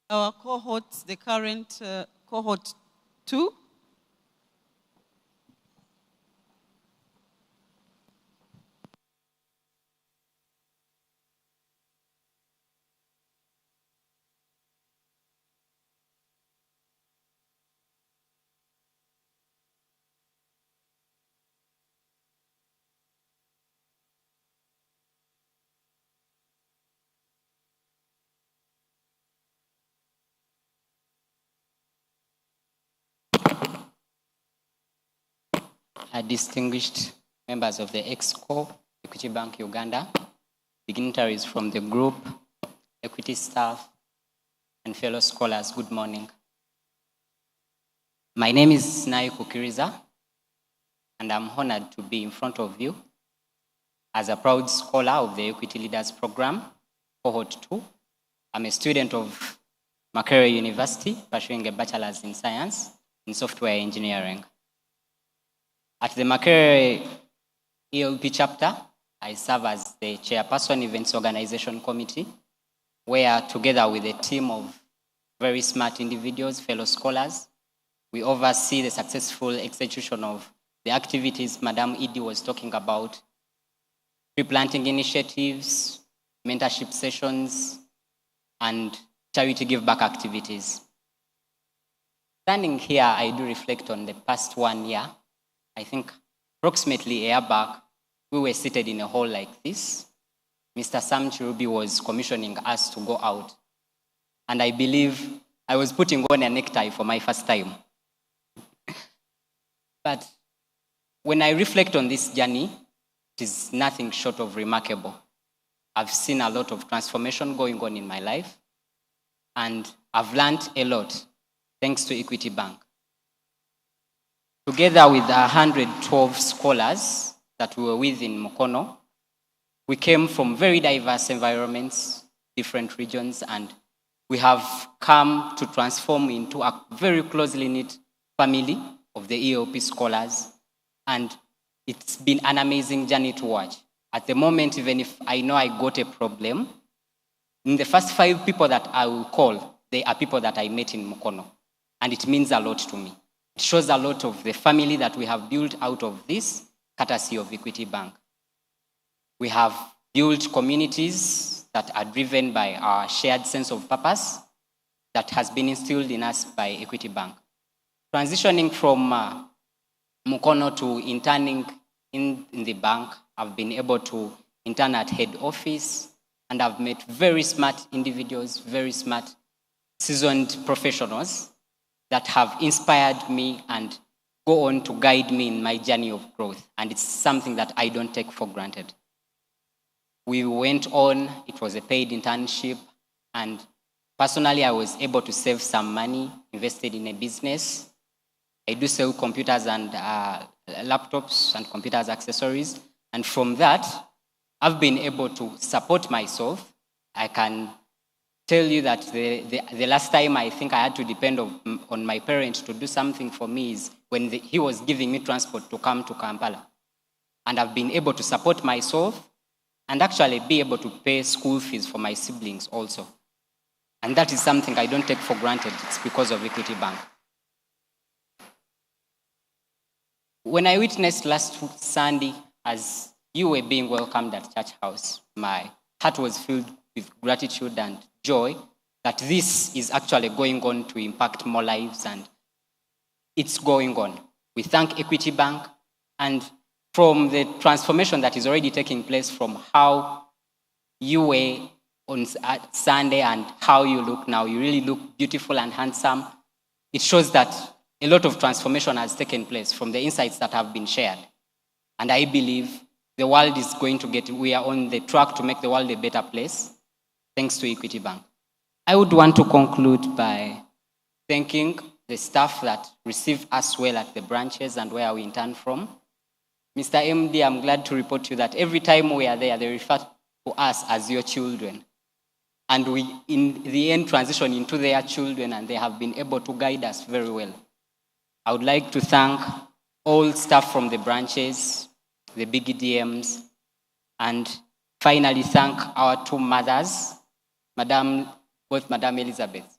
our cohorts, the current cohort 2. Distinguished members of the EXCO, Equity Bank Uganda, dignitaries from the group, equity staff, and fellow scholars, good morning. My name is Nai Kukiriza, and I'm honored to be in front of you as a proud scholar of the Equity Leaders Program, Cohort 2. I'm a student of Makerere University, pursuing a bachelor's in science in software engineering. At the Makerere ELP chapter, I serve as the chairperson Events Organization Committee, where together with a team of very smart individuals, fellow scholars, we oversee the successful execution of the activities Madam Edie was talking about, tree planting initiatives, mentorship sessions, and charity give back activities. Standing here, I do reflect on the past 1 year. I think approximately a year back, we were seated in a hall like this. Mr. Sam Chirubi was commissioning us to go out. And I believe I was putting on a necktie for my first time. But when I reflect on this journey, it is nothing short of remarkable. I've seen a lot of transformation going on in my life, and I've learned a lot thanks to Equity Bank. Together with 112 scholars that we were with in Mukono, we came from very diverse environments, different regions, and we have come to transform into a very closely knit family of the ELP scholars, and it's been an amazing journey to watch. At the moment, even if I know I got a problem, in the first 5 people that I will call, they are people that I met in Mukono, and it means a lot to me. It shows a lot of the family that we have built out of this, courtesy of Equity Bank. We have built communities that are driven by our shared sense of purpose that has been instilled in us by Equity Bank. Transitioning from Mukono to interning in the bank, I've been able to intern at head office, and I've met very smart individuals, very smart, seasoned professionals that have inspired me and go on to guide me in my journey of growth. And it's something that I don't take for granted. We went on, it was a paid internship, and personally, I was able to save some money, invested in a business. I do sell computers and laptops and computers accessories. And from that, I've been able to support myself. I can tell you that the last time I think I had to depend on my parents to do something for me is when he was giving me transport to come to Kampala. And I've been able to support myself and actually be able to pay school fees for my siblings also. And that is something I don't take for granted. It's because of Equity Bank. When I witnessed last Sunday as you were being welcomed at Church House, my heart was filled with gratitude and joy that this is actually going on to impact more lives, and it's going on. We thank Equity Bank, and from the transformation that is already taking place from how you were on Sunday and how you look now, you really look beautiful and handsome. It shows that a lot of transformation has taken place from the insights that have been shared. And I believe the world is going to we are on the track to make the world a better place, thanks to Equity Bank. I would want to conclude by thanking the staff that received us well at the branches and where we intern from. Mr. MD, I'm glad to report to you that every time we are there, they refer to us as your children. And we, in the end, transition into their children, and they have been able to guide us very well. I would like to thank all staff from the branches, the big DMs, and finally thank our 2 mothers, both Madam Elizabeth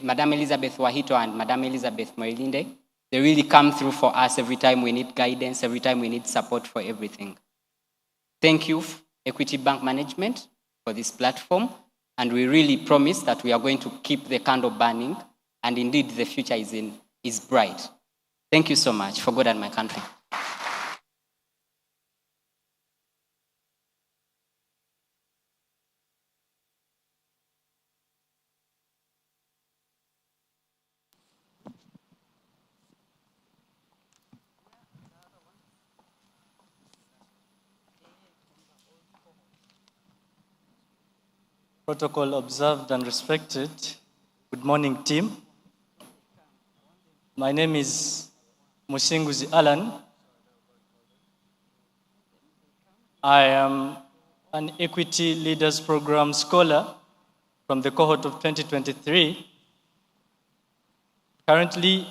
Madam Elizabeth Wahito and Madam Elizabeth Moilinde, they really come through for us every time we need guidance, every time we need support for everything. Thank you, Equity Bank Management, for this platform. And we really promise that we are going to keep the candle burning. And indeed, the future is bright. Thank you so much. For God and my country. Protocol observed and respected. Good morning, team. My name is Musinguzi Alan. I am an Equity Leaders Program scholar from the cohort of 2023. Currently,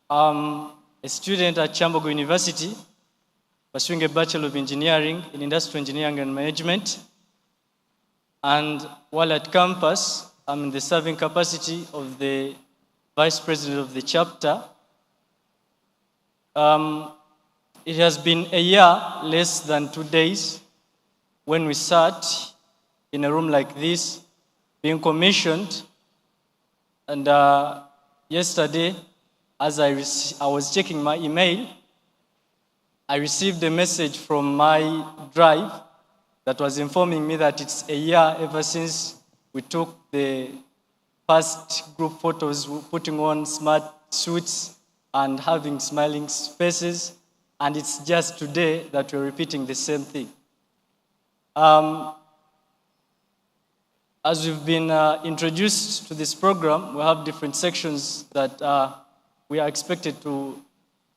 I'm a student at Chambogo University, pursuing a Bachelor of Engineering in Industrial Engineering and Management. And while at campus, I'm in the serving capacity of the Vice President of the chapter. It has been a year, less than 2 days, when we sat in a room like this, being commissioned. And yesterday, as I was checking my email, I received a message from my drive that was informing me that it's a year ever since we took the first group photos, putting on smart suits and having smiling faces, and it's just today that we're repeating the same thing. As we've been introduced to this program, we have different sections that we are expected to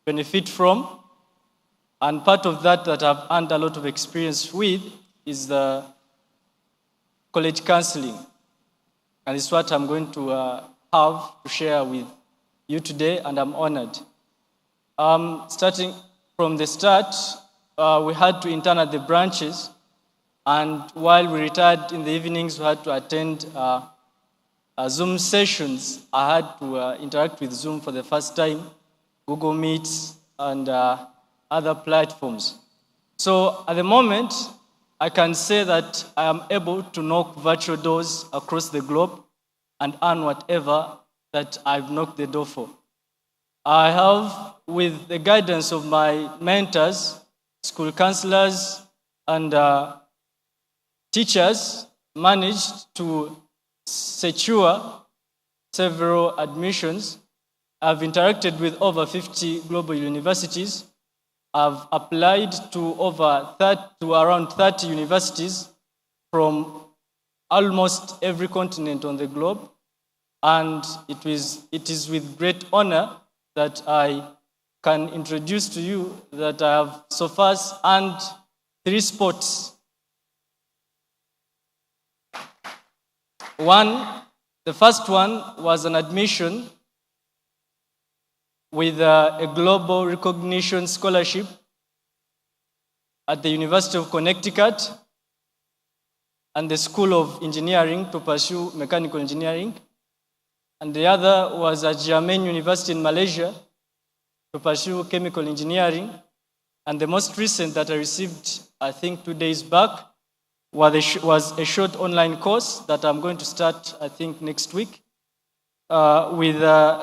benefit from, and part of that I've earned a lot of experience with is the college counseling. And it's what I'm going to have to share with you today, and I'm honored. Starting from the start, we had to intern at the branches, and while we retired in the evenings, we had to attend Zoom sessions. I had to interact with Zoom for the first time, Google Meets, and other platforms. So at the moment, I can say that I am able to knock virtual doors across the globe and earn whatever that I've knocked the door for. I have, with the guidance of my mentors, school counselors, and teachers, managed to secure several admissions. I've interacted with over 50 global universities. I've applied to around 30 universities from almost every continent on the globe. And it is with great honor that I can introduce to you that I have so far earned 3 spots. The first one was an admission with a global recognition scholarship at the University of Connecticut and the School of Engineering to pursue mechanical engineering. And the other was at Jameen University in Malaysia to pursue chemical engineering. And the most recent that I received, I think 2 days back, was a short online course that I'm going to start, I think, next week. With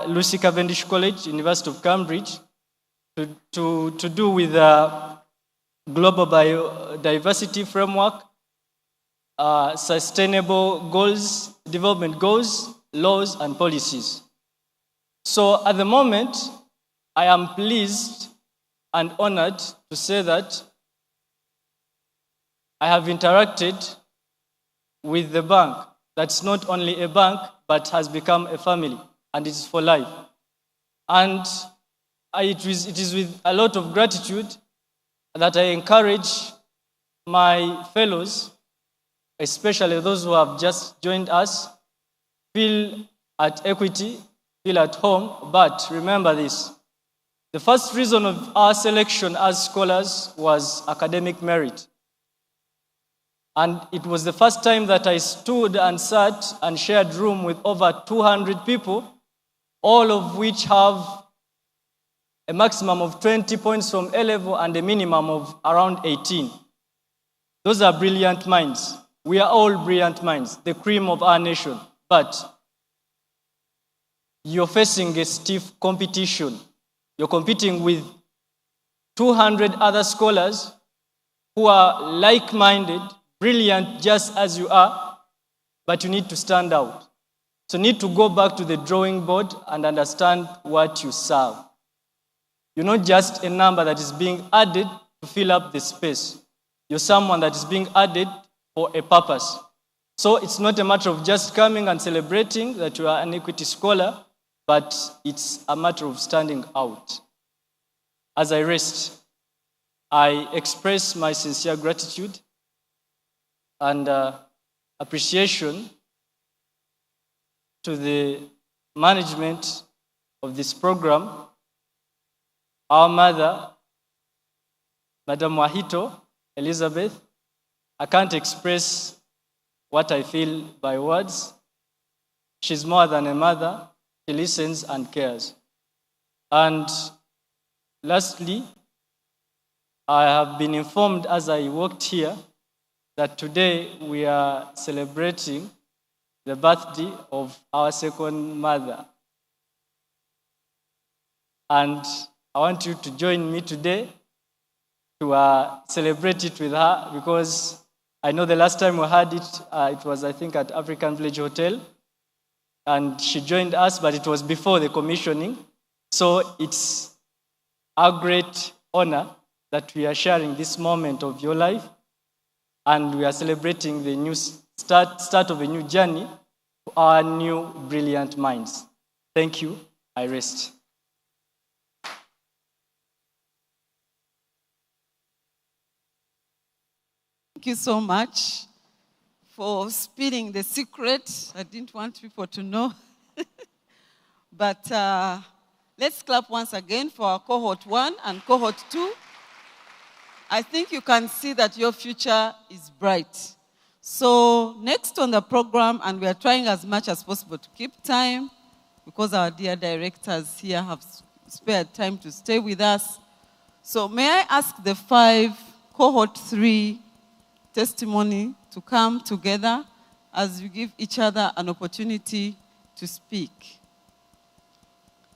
Lucy Cavendish College, University of Cambridge, to do with global biodiversity framework, sustainable goals, development goals, laws, and policies. So at the moment, I am pleased and honored to say that I have interacted with the bank. That's not only a bank, but has become a family, and it is for life. And it is with a lot of gratitude that I encourage my fellows, especially those who have just joined us, feel at equity, feel at home, but remember this. The first reason of our selection as scholars was academic merit. And it was the first time that I stood and sat and shared room with over 200 people, all of which have a maximum of 20 points from A level and a minimum of around 18. Those are brilliant minds. We are all brilliant minds, the cream of our nation. But you're facing a stiff competition. You're competing with 200 other scholars who are like-minded, brilliant just as you are, but you need to stand out. So you need to go back to the drawing board and understand what you serve. You're not just a number that is being added to fill up the space. You're someone that is being added for a purpose. So it's not a matter of just coming and celebrating that you are an equity scholar, but it's a matter of standing out. As I rest, I express my sincere gratitude and appreciation to the management of this program, our mother, Madam Wahito, Elizabeth. I can't express what I feel by words. She's more than a mother. She listens and cares. And lastly, I have been informed as I walked here that today we are celebrating the birthday of our second mother. And I want you to join me today to celebrate it with her, because I know the last time we had it, it was, I think, at African Village Hotel. And she joined us, but it was before the commissioning. So it's our great honor that we are sharing this moment of your life, and we are celebrating the new start of a new journey to our new brilliant minds. Thank you. I rest. Thank you so much for spilling the secret. I didn't want people to know. But let's clap once again for our cohort 1 and cohort 2. I think you can see that your future is bright. So next on the program, and we are trying as much as possible to keep time, because our dear directors here have spared time to stay with us. So may I ask the 5 cohort 3 testimony to come together as we give each other an opportunity to speak.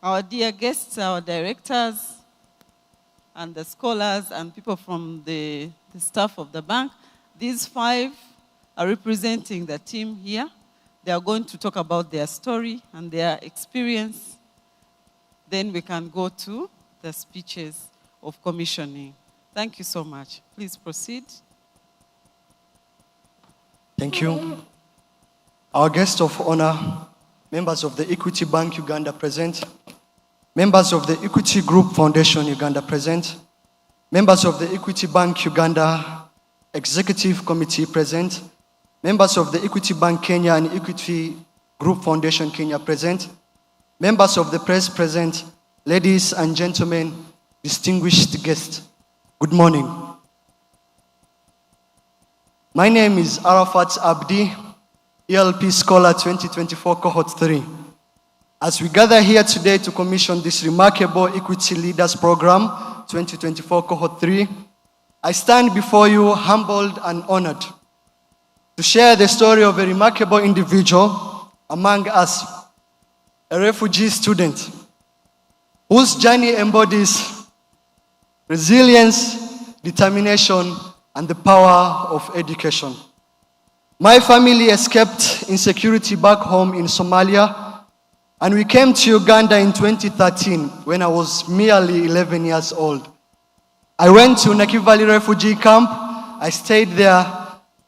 Our dear guests, our directors, and the scholars and people from the staff of the bank, these 5 are representing the team here. They are going to talk about their story and their experience. Then we can go to the speeches of commissioning. Thank you so much. Please proceed. Thank you. Our guests of honor, members of the Equity Bank Uganda present, members of the Equity Group Foundation Uganda present, members of the Equity Bank Uganda Executive Committee present, members of the Equity Bank Kenya and Equity Group Foundation Kenya present, members of the press present, ladies and gentlemen, distinguished guests, good morning. My name is Arafat Abdi, ELP Scholar 2024 Cohort 3. As we gather here today to commission this remarkable Equity Leaders Program 2024 Cohort 3, I stand before you humbled and honored to share the story of a remarkable individual among us, a refugee student whose journey embodies resilience, determination, and the power of education. My family escaped insecurity back home in Somalia, and we came to Uganda in 2013 when I was merely 11 years old. I went to Nakivale refugee camp. I stayed there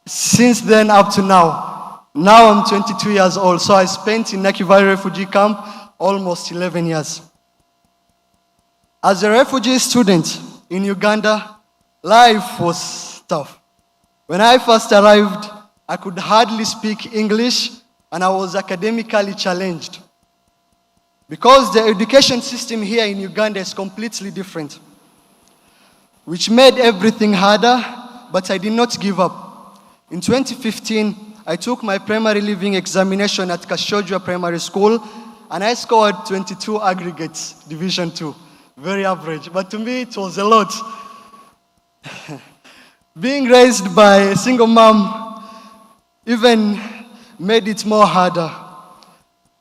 since then up to now. Now I'm 22 years old, so I spent in Nakivale refugee camp almost 11 years. As a refugee student in Uganda, life was tough. When I first arrived, I could hardly speak English, and I was academically challenged. Because the education system here in Uganda is completely different, which made everything harder, but I did not give up. In 2015, I took my primary leaving examination at Kashojua Primary School, and I scored 22 aggregates, Division 2. Very average, but to me it was a lot. Being raised by a single mom even made it more harder.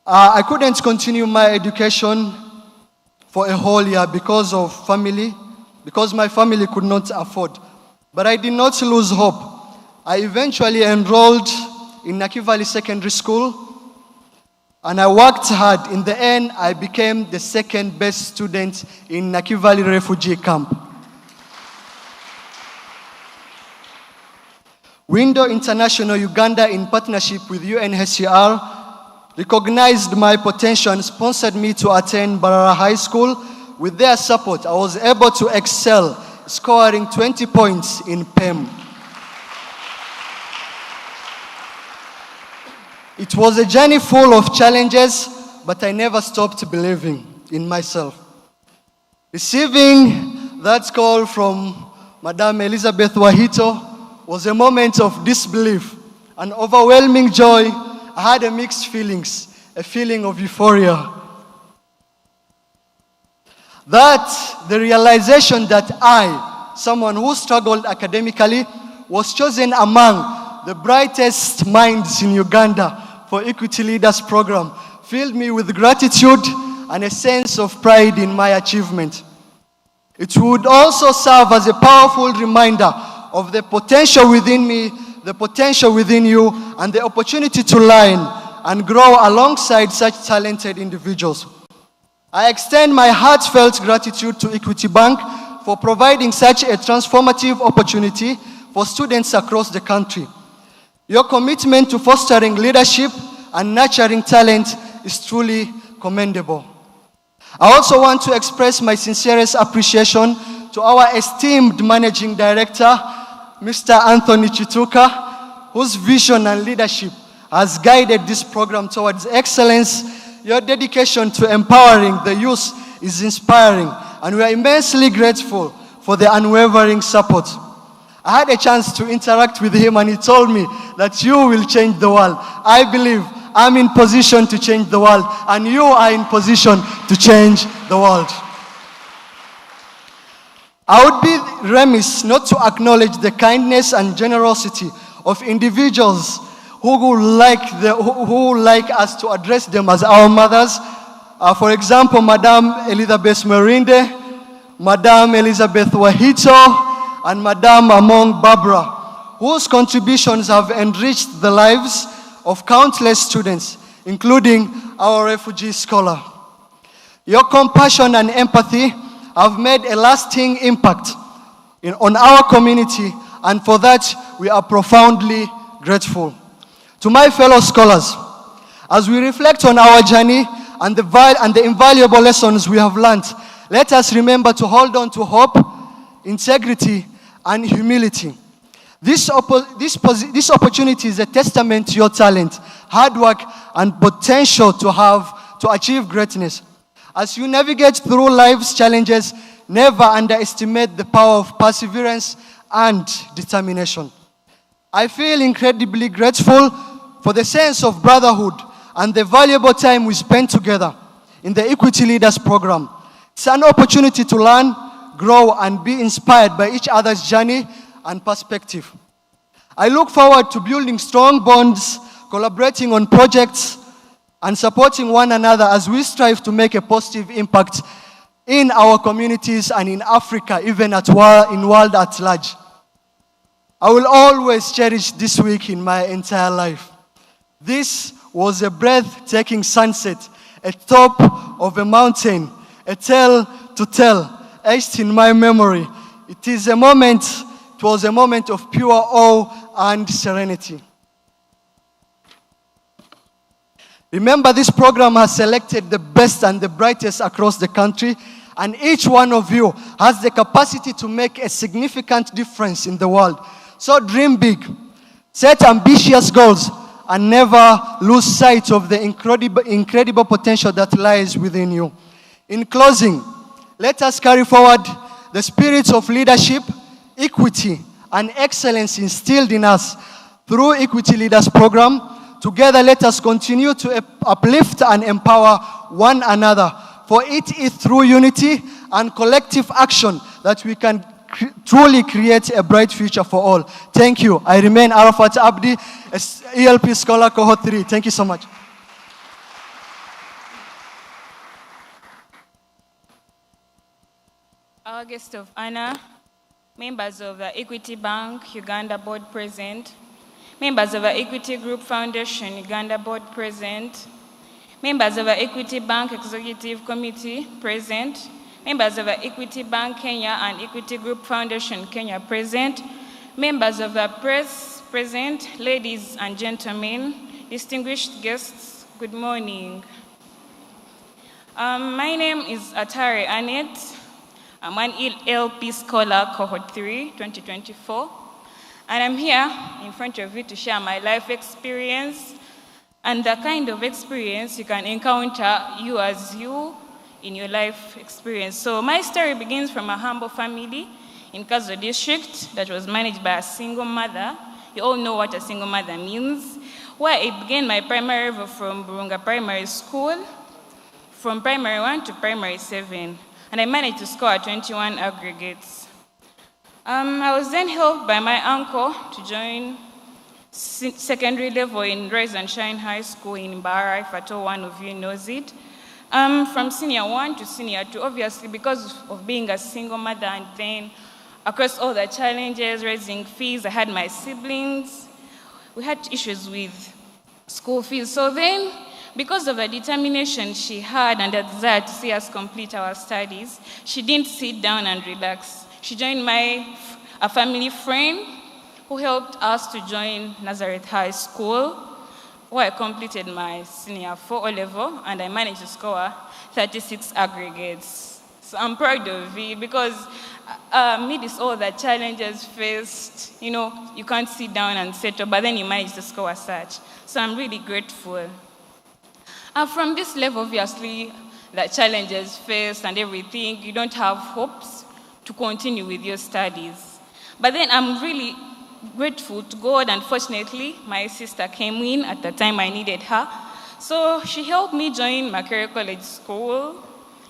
I couldn't continue my education for a whole year because my family could not afford. But I did not lose hope. I eventually enrolled in Nakivale Secondary School, and I worked hard. In the end, I became the second best student in Nakivale refugee camp. Window International Uganda, in partnership with UNHCR, recognized my potential and sponsored me to attend Barara High School. With their support, I was able to excel, scoring 20 points in PEM. It was a journey full of challenges, but I never stopped believing in myself. Receiving that call from Madame Elizabeth Wahito was a moment of disbelief, an overwhelming joy. I had a mixed feelings, a feeling of euphoria. That the realization that I, someone who struggled academically, was chosen among the brightest minds in Uganda for Equity Leaders Program filled me with gratitude and a sense of pride in my achievement. It would also serve as a powerful reminder of the potential within me, the potential within you, and the opportunity to learn and grow alongside such talented individuals. I extend my heartfelt gratitude to Equity Bank for providing such a transformative opportunity for students across the country. Your commitment to fostering leadership and nurturing talent is truly commendable. I also want to express my sincerest appreciation to our esteemed Managing Director, Mr. Anthony Chituka, whose vision and leadership has guided this program towards excellence. Your dedication to empowering the youth is inspiring, and we are immensely grateful for the unwavering support. I had a chance to interact with him, and he told me that you will change the world. I believe I'm in position to change the world, and you are in position to change the world. I would be remiss not to acknowledge the kindness and generosity of individuals who like us to address them as our mothers. For example, Madame Elizabeth Merinde, Madame Elizabeth Wahito, and Madame Among Barbara, whose contributions have enriched the lives of countless students, including our refugee scholar. Your compassion and empathy have made a lasting impact on our community, and for that we are profoundly grateful. To my fellow scholars, as we reflect on our journey and the invaluable lessons we have learned, let us remember to hold on to hope, integrity, and humility. This opportunity is a testament to your talent, hard work, and potential to achieve greatness. As you navigate through life's challenges, never underestimate the power of perseverance and determination. I feel incredibly grateful for the sense of brotherhood and the valuable time we spent together in the Equity Leaders Program. It's an opportunity to learn, grow, and be inspired by each other's journey and perspective. I look forward to building strong bonds, collaborating on projects, and supporting one another as we strive to make a positive impact in our communities and in Africa, even in world at large. I will always cherish this week in my entire life. This was a breathtaking sunset, a top of a mountain, a tale to tell, etched in my memory. It was a moment of pure awe and serenity. Remember, this program has selected the best and the brightest across the country, and each one of you has the capacity to make a significant difference in the world. So dream big, set ambitious goals, and never lose sight of the incredible potential that lies within you. In closing, let us carry forward the spirits of leadership, equity, and excellence instilled in us through Equity Leaders Program. Together, let us continue to uplift and empower one another, for it is through unity and collective action that we can truly create a bright future for all. Thank you. I remain Arafat Abdi, ELP Scholar Cohort 3. Thank you so much. Our guest of honor, members of the Equity Bank Uganda Board present, members of the Equity Group Foundation Uganda Board present, members of the Equity Bank Executive Committee present, members of the Equity Bank Kenya and Equity Group Foundation Kenya present, members of the press present, ladies and gentlemen, distinguished guests, good morning. My name is Atari Annette. I'm an ELP Scholar Cohort 3, 2024. And I'm here in front of you to share my life experience and the kind of experience you can encounter you as you in your life experience. So my story begins from a humble family in Kazo district that was managed by a single mother. You all know what a single mother means. Where I began my primary level from Burunga Primary School, from primary 1 to primary 7. And I managed to score 21 aggregates. I was then helped by my uncle to join secondary level in Rise and Shine High School in Mbara, if at all one of you knows it. From senior 1 to senior 2, obviously because of being a single mother and then across all the challenges, raising fees, I had my siblings. We had issues with school fees. So then, because of the determination she had and the desire to see us complete our studies, she didn't sit down and relax. She joined a family friend who helped us to join Nazareth High School, where I completed my senior 4 level, and I managed to score 36 aggregates. So I'm proud of it because amidst all the challenges faced, you know, you can't sit down and settle, but then you managed to score as such. So I'm really grateful. From this level, obviously, the challenges faced and everything, you don't have hopes to continue with your studies. But then I'm really grateful to God, and fortunately, my sister came in at the time I needed her. So she helped me join Makerere College School,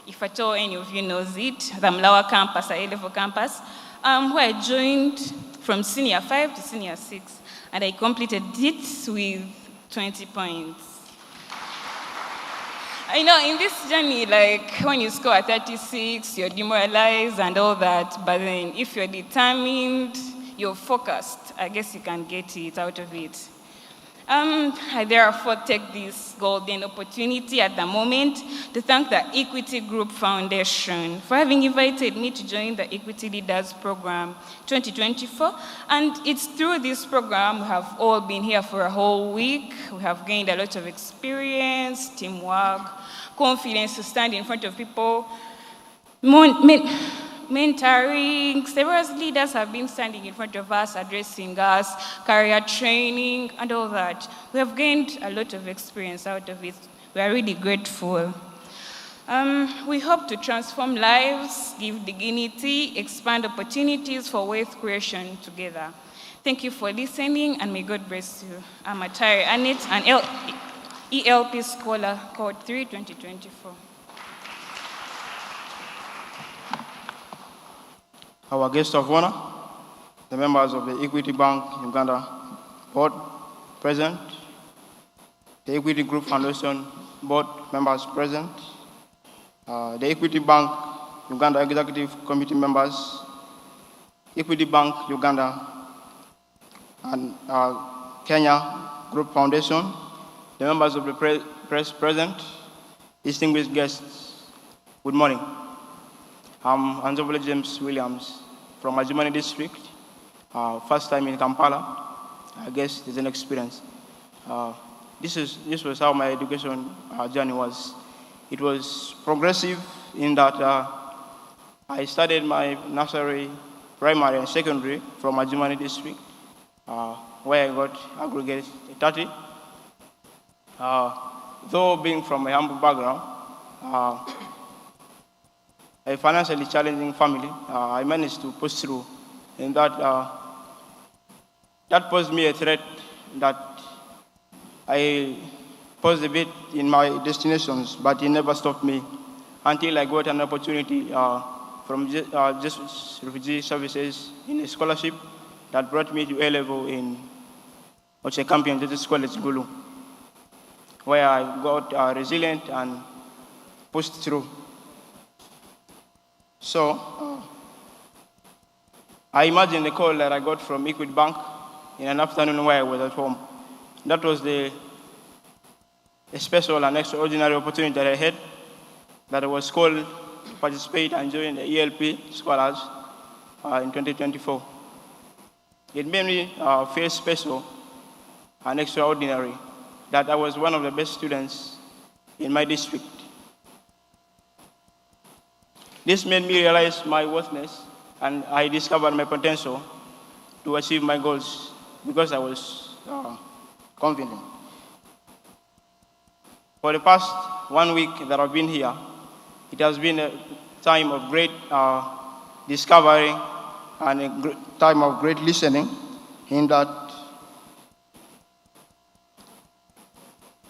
if at all any of you knows it, the Mlawa campus, the A-level campus, where I joined from senior 5 to senior 6, and I completed it with 20 points. I know in this journey, like when you score 36, you're demoralized and all that, but then if you're determined, you're focused, I guess you can get it out of it. I therefore take this golden opportunity at the moment to thank the Equity Group Foundation for having invited me to join the Equity Leaders Program 2024. And it's through this program we have all been here for a whole week. We have gained a lot of experience, teamwork, confidence to stand in front of people, mentoring. Several leaders have been standing in front of us, addressing us, career training, and all that. We have gained a lot of experience out of it. We are really grateful. We hope to transform lives, give dignity, expand opportunities for wealth creation together. Thank you for listening, and may God bless you. I'm Atari Annette, an ELP Scholar, Cohort 3, 2024. Our guest of honor, the members of the Equity Bank Uganda Board present, the Equity Group Foundation Board members present, the Equity Bank Uganda Executive Committee members, Equity Bank Uganda and Kenya Group Foundation, the members of the press present, distinguished guests, good morning. I'm Honorable James Williams from Ajumani District. First time in Kampala. I guess it's an experience. This was how my education journey was. It was progressive in that I studied my nursery, primary, and secondary from Ajumani District, where I got aggregate 30. Though being from a humble background, a financially challenging family, I managed to push through, and that posed me a threat that I paused a bit in my destinations, but it never stopped me until I got an opportunity from just refugee services in a scholarship that brought me to A-level in Campion Justice College, Gulu, where I got resilient and pushed through. So, I imagine the call that I got from Equity Bank in an afternoon where I was at home. That was a special and extraordinary opportunity that I had, that I was called to participate and join the ELP Scholars in 2024. It made me feel special and extraordinary that I was one of the best students in my district. This made me realize my worthiness, and I discovered my potential to achieve my goals because I was confident. For the past 1 week that I've been here, it has been a time of great discovery and a time of great listening, in that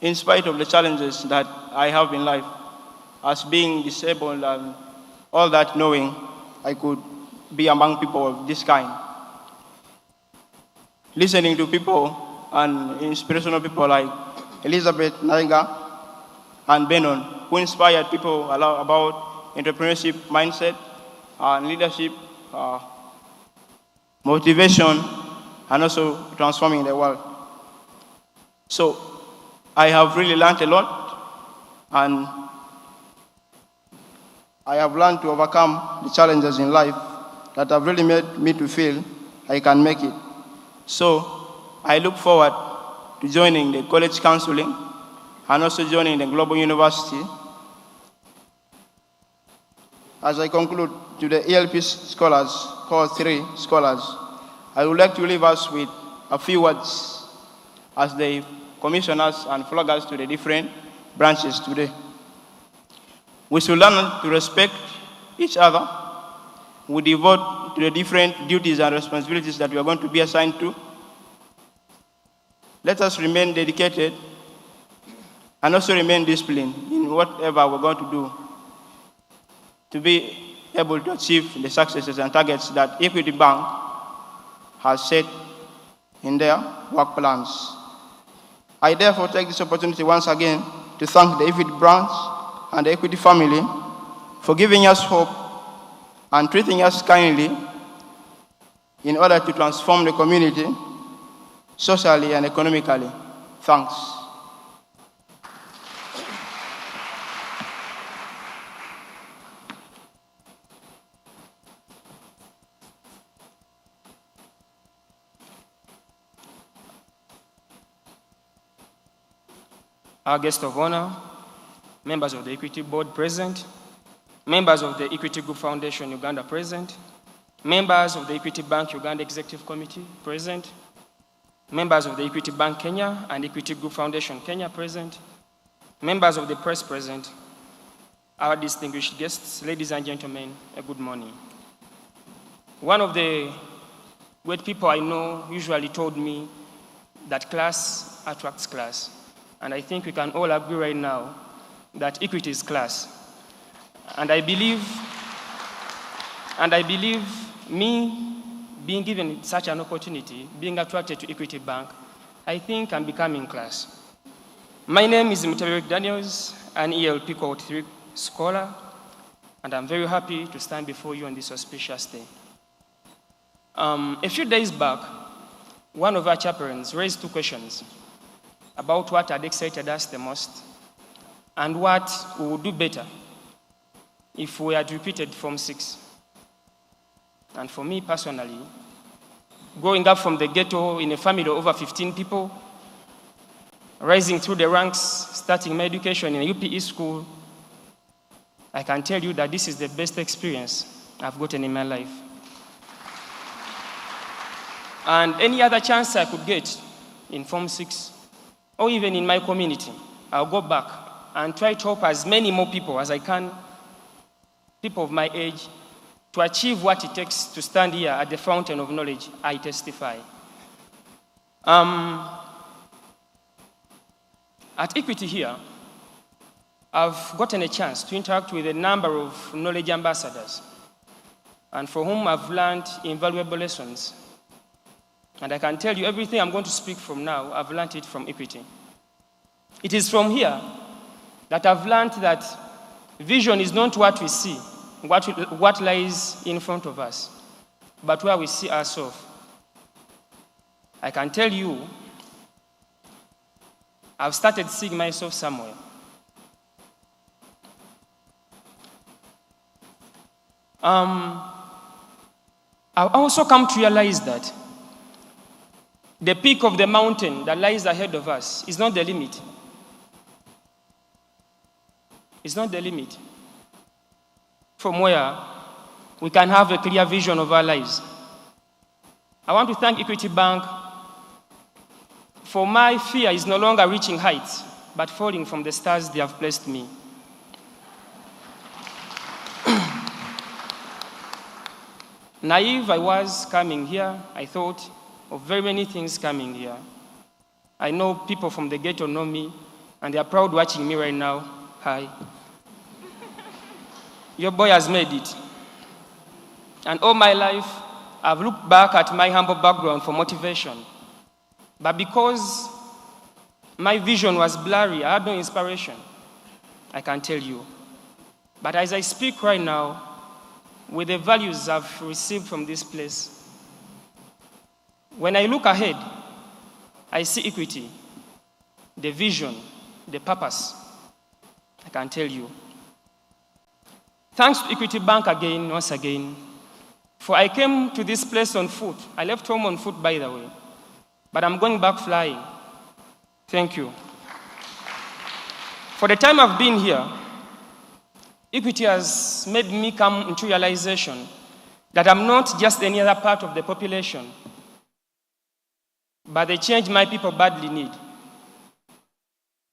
in spite of the challenges that I have in life, as being disabled and all that, knowing I could be among people of this kind. Listening to people and inspirational people like Elizabeth Naiga and Benon, who inspired people about entrepreneurship mindset and leadership, motivation, and also transforming the world. So I have really learned a lot, and I have learned to overcome the challenges in life that have really made me to feel I can make it. So I look forward to joining the college counseling and also joining the Global University. As I conclude to the ELP scholars, Cohort 3 scholars, I would like to leave us with a few words as they commission us and flag us to the different branches today. We should learn to respect each other. We devote to the different duties and responsibilities that we are going to be assigned to. Let us remain dedicated and also remain disciplined in whatever we're going to do to be able to achieve the successes and targets that Equity Bank has set in their work plans. I therefore take this opportunity once again to thank the Equity branch and the Equity family for giving us hope and treating us kindly in order to transform the community socially and economically. Thanks. Our guest of honor, members of the Equity Board present, members of the Equity Group Foundation Uganda present, members of the Equity Bank Uganda Executive Committee present, members of the Equity Bank Kenya and Equity Group Foundation Kenya present, members of the press present, our distinguished guests, ladies and gentlemen, a good morning. One of the great people I know usually told me that class attracts class. And I think we can all agree right now that equity is class. And I believe me being given such an opportunity, being attracted to Equity Bank, I think I'm becoming class. My name is Mutaverick Daniels, an ELP Cohort 3 scholar, and I'm very happy to stand before you on this auspicious day. A few days back, one of our chaplains raised two questions about what had excited us the most and what we would do better if we had repeated Form 6. And for me personally, growing up from the ghetto in a family of over 15 people, rising through the ranks, starting my education in a UPE school, I can tell you that this is the best experience I've gotten in my life. And any other chance I could get in Form 6, or even in my community, I'll go back and try to help as many more people as I can, people of my age, to achieve what it takes to stand here at the fountain of knowledge I testify. At Equity here, I've gotten a chance to interact with a number of knowledge ambassadors, and for whom I've learned invaluable lessons. And I can tell you everything I'm going to speak from now, I've learned it from Equity. It is from here that I've learned that vision is not what we see, what lies in front of us, but where we see ourselves. I can tell you, I've started seeing myself somewhere. I've also come to realize that the peak of the mountain that lies ahead of us is not the limit. It's not the limit from where we can have a clear vision of our lives. I want to thank Equity Bank for my fear is no longer reaching heights, but falling from the stars they have placed me. Naive I was coming here, I thought of very many things coming here. I know people from the ghetto know me, and they are proud watching me right now. Hi. Your boy has made it. And all my life, I've looked back at my humble background for motivation. But because my vision was blurry, I had no inspiration, I can tell you. But as I speak right now, with the values I've received from this place, when I look ahead, I see Equity, the vision, the purpose, I can tell you. Thanks to Equity Bank again, once again, for I came to this place on foot. I left home on foot, by the way, but I'm going back flying. Thank you. For the time I've been here, Equity has made me come into realization that I'm not just any other part of the population, but the change my people badly need.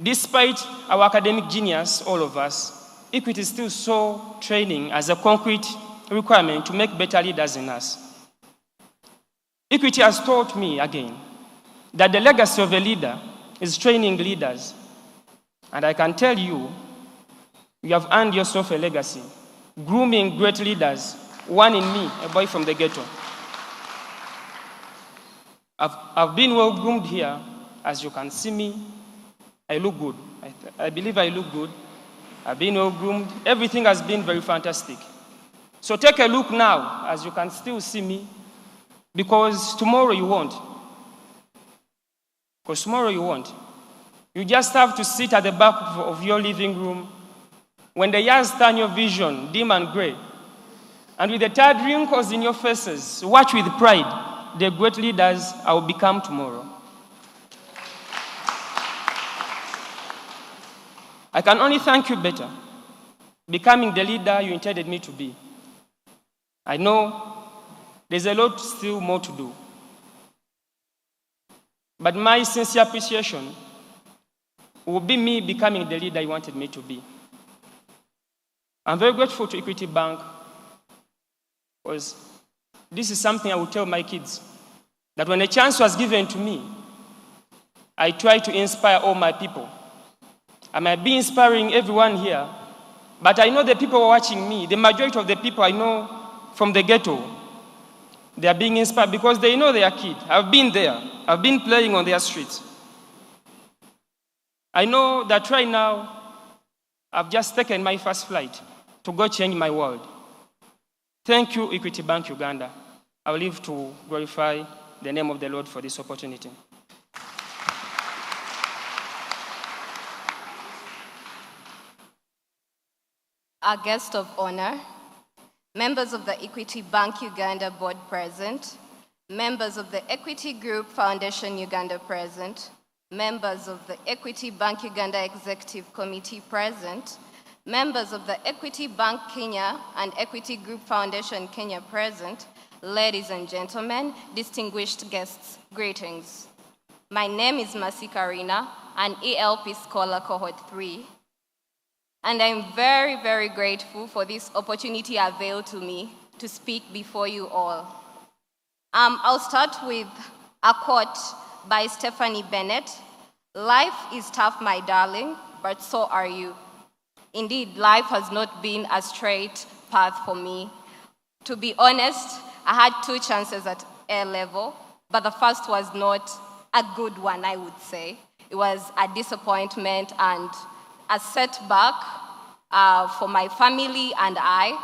Despite our academic genius, all of us, Equity still saw training as a concrete requirement to make better leaders in us. Equity has taught me again that the legacy of a leader is training leaders. And I can tell you, you have earned yourself a legacy, grooming great leaders, one in me, a boy from the ghetto. I've been well groomed here. As you can see me, I look good. I believe I look good. I've been well groomed. Everything has been very fantastic. So take a look now, as you can still see me, because tomorrow you won't. Because tomorrow you won't. You just have to sit at the back of your living room when the years turn your vision dim and gray, and with the tired wrinkles in your faces, watch with pride the great leaders I will become tomorrow. I can only thank you better, becoming the leader you intended me to be. I know there's a lot still more to do, but my sincere appreciation will be me becoming the leader you wanted me to be. I'm very grateful to Equity Bank, because this is something I will tell my kids, that when a chance was given to me, I try to inspire all my people. I might be inspiring everyone here, but I know the people watching me, the majority of the people I know from the ghetto, they are being inspired because they know they are kids. I've been there. I've been playing on their streets. I know that right now, I've just taken my first flight to go change my world. Thank you, Equity Bank Uganda. I will live to glorify the name of the Lord for this opportunity. Our guest of honor, members of the Equity Bank Uganda board present, members of the Equity Group Foundation Uganda present, members of the Equity Bank Uganda Executive Committee present, members of the Equity Bank Kenya and Equity Group Foundation Kenya present, ladies and gentlemen, distinguished guests, greetings. My name is Masi Karina, an ELP scholar cohort 3, and I'm very, very grateful for this opportunity availed to me to speak before you all. I'll start with a quote by Stephanie Bennett, Life is tough, my darling, but so are you. Indeed, life has not been a straight path for me. To be honest, I had 2 chances at A level, but the first was not a good one, I would say. It was a disappointment and a setback for my family and I.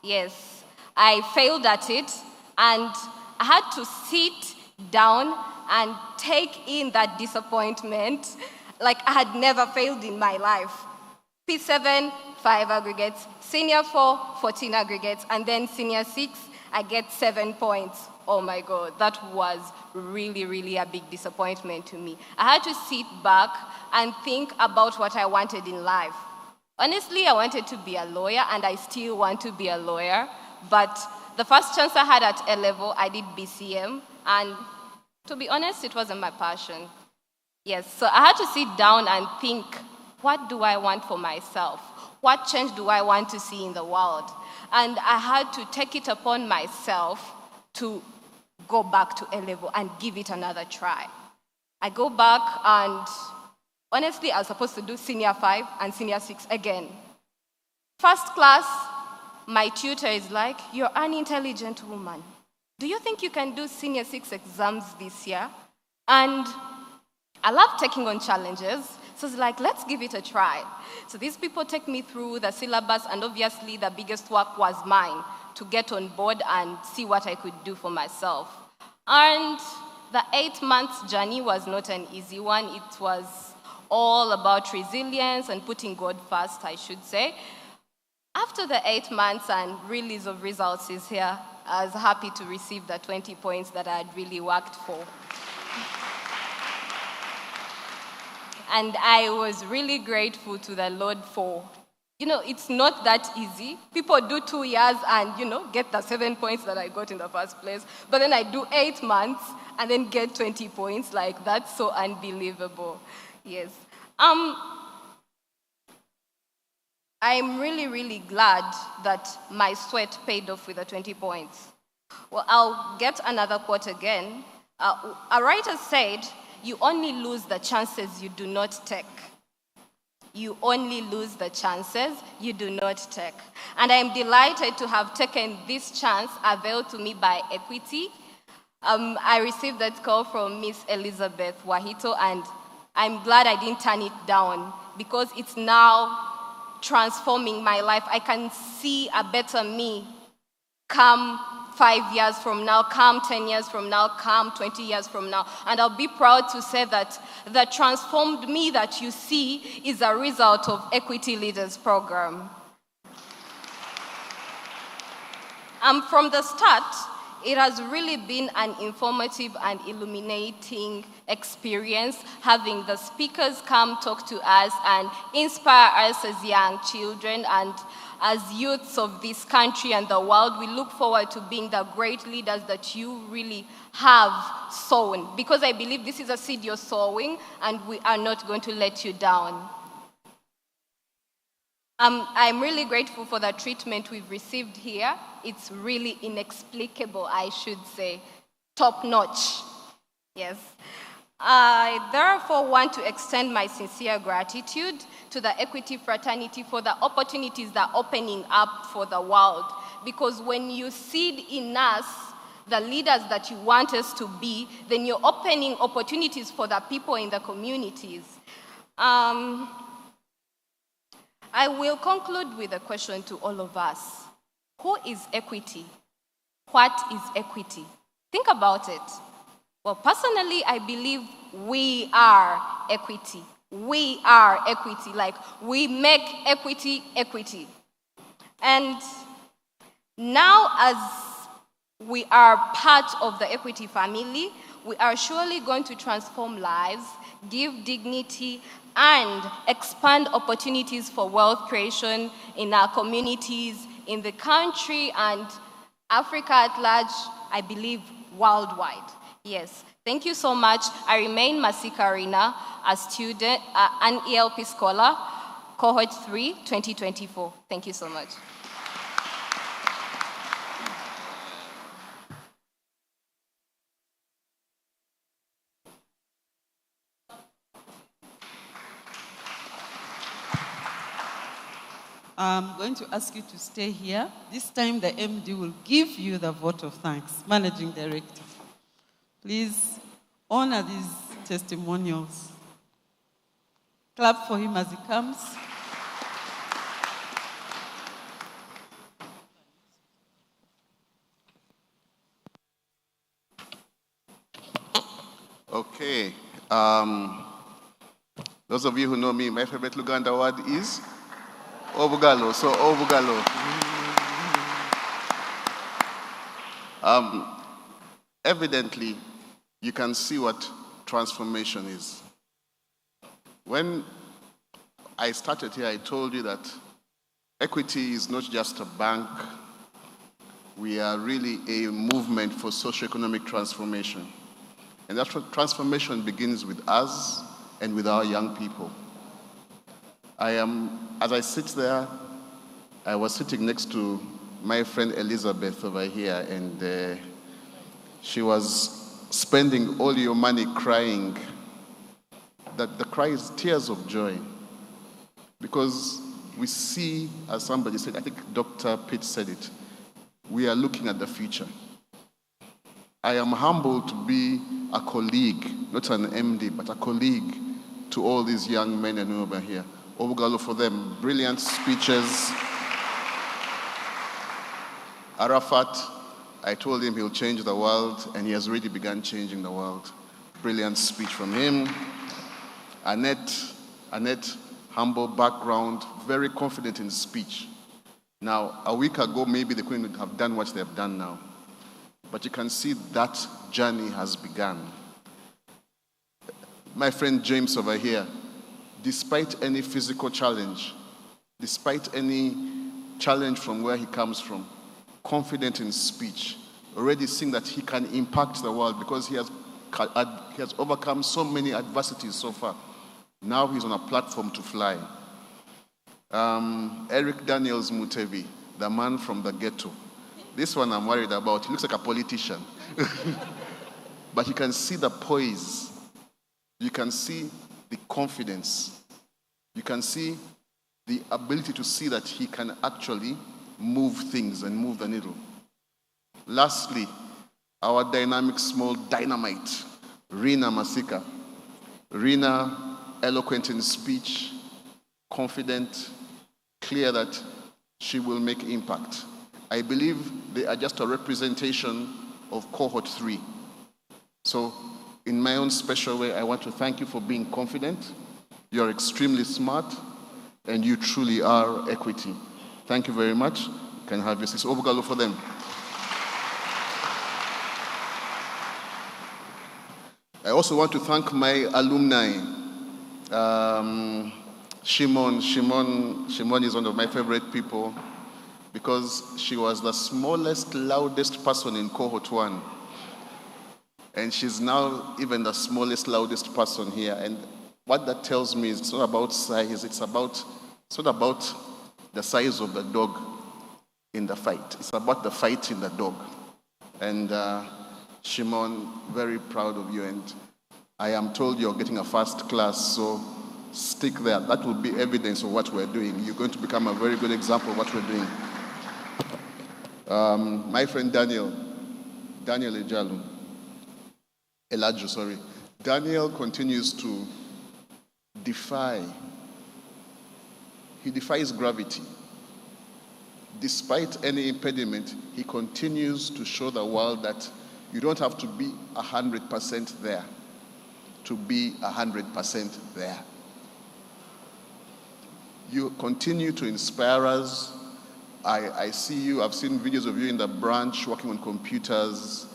Yes, I failed at it, and I had to sit down and take in that disappointment like I had never failed in my life. P7, 5 aggregates, senior 4, 14 aggregates, and then senior 6, I get 7 points. Oh my God, that was really, really a big disappointment to me. I had to sit back and think about what I wanted in life. Honestly, I wanted to be a lawyer, and I still want to be a lawyer, but the first chance I had at A level, I did BCM, and to be honest, it wasn't my passion. Yes, so I had to sit down and think, what do I want for myself? What change do I want to see in the world? And I had to take it upon myself to go back to A level and give it another try. I go back, and honestly, I was supposed to do senior 5 and senior 6 again. First class, my tutor is like, you're an intelligent woman. Do you think you can do senior 6 exams this year? And I love taking on challenges, so it's like, let's give it a try. So these people take me through the syllabus, and obviously the biggest work was mine, to get on board and see what I could do for myself. And the 8 months journey was not an easy one. It was all about resilience and putting God first, I should say. After the 8 months and release of results is here, I was happy to receive the 20 points that I had really worked for. And I was really grateful to the Lord for, it's not that easy. People do 2 years and, get the 7 points that I got in the first place. But then I do 8 months and then get 20 points. Like, that's so unbelievable. Yes. I'm really, really glad that my sweat paid off with the 20 points. Well, I'll get another quote again. A writer said, you only lose the chances you do not take. You only lose the chances you do not take. And I'm delighted to have taken this chance availed to me by Equity. I received that call from Miss Elizabeth Wahito, and I'm glad I didn't turn it down, because it's now transforming my life. I can see a better me come 5 years from now, come 10 years from now, come 20 years from now. And I'll be proud to say that the transformed me that you see is a result of Equity Leaders Program. From the start, it has really been an informative and illuminating experience, having the speakers come talk to us and inspire us as young children and as youths of this country and the world. We look forward to being the great leaders that you really have sown, because I believe this is a seed you're sowing, and we are not going to let you down. I'm really grateful for the treatment we've received here. It's really inexplicable, I should say. Top notch. Yes. I therefore want to extend my sincere gratitude to the Equity Fraternity for the opportunities that are opening up for the world. Because when you seed in us the leaders that you want us to be, then you're opening opportunities for the people in the communities. I will conclude with a question to all of us. Who is equity? What is equity? Think about it. Well, personally, I believe we are equity. We are equity. Like, we make equity equity. And now, as we are part of the Equity family, we are surely going to transform lives, give dignity, and expand opportunities for wealth creation in our communities, in the country, and Africa at large, I believe, worldwide. Yes, thank you so much. I remain Masika Rina, a student, an ELP scholar, Cohort 3, 2024. Thank you so much. I'm going to ask you to stay here. This time the MD will give you the vote of thanks. Managing Director, please honor these testimonials. Clap for him as he comes. Okay. Those of you who know me, my favorite Luganda word is Obugalo. So Obugalo. Evidently, you can see what transformation is. When I started here, I told you that Equity is not just a bank. We are really a movement for socio-economic transformation. And that transformation begins with us and with our young people. As I sit there, I was sitting next to my friend Elizabeth over here, and she was spending all your money crying. That the cry is tears of joy. Because we see, as somebody said, I think Dr. Pitt said it, we are looking at the future. I am humbled to be a colleague, not an MD, but a colleague to all these young men and women over here. Obugalo for them, brilliant speeches. Arafat, I told him he'll change the world, and he has already begun changing the world. Brilliant speech from him. Annette, humble background, very confident in speech. Now, a week ago, maybe they couldn't have done what they have done now. But you can see that journey has begun. My friend James over here, despite any physical challenge, despite any challenge from where he comes from, confident in speech, already seeing that he can impact the world because he has overcome so many adversities so far. Now he's on a platform to fly. Eric Daniels Mutevi, the man from the ghetto. This one I'm worried about. He looks like a politician. But you can see the poise. You can see the confidence. You can see the ability to see that he can actually move things and move the needle. Lastly, our dynamic small dynamite, Rina Masika. Rina, eloquent in speech, confident, clear that she will make impact. I believe they are just a representation of Cohort 3. So, in my own special way, I want to thank you for being confident. You are extremely smart, and you truly are Equity. Thank you very much. You can have your seats. Obugalo for them. I also want to thank my alumni. Shimon is one of my favorite people because she was the smallest, loudest person in Cohort 1. And she's now even the smallest, loudest person here. And what that tells me is it's not about size, it's not about the size of the dog in the fight. It's about the fight in the dog. And Shimon, very proud of you. And I am told you're getting a first class, so stick there. That will be evidence of what we're doing. You're going to become a very good example of what we're doing. My friend Daniel Elijah, sorry. Daniel continues to he defies gravity. Despite any impediment, he continues to show the world that you don't have to be 100% there to be 100% there. You continue to inspire us. I see you, I've seen videos of you in the branch working on computers,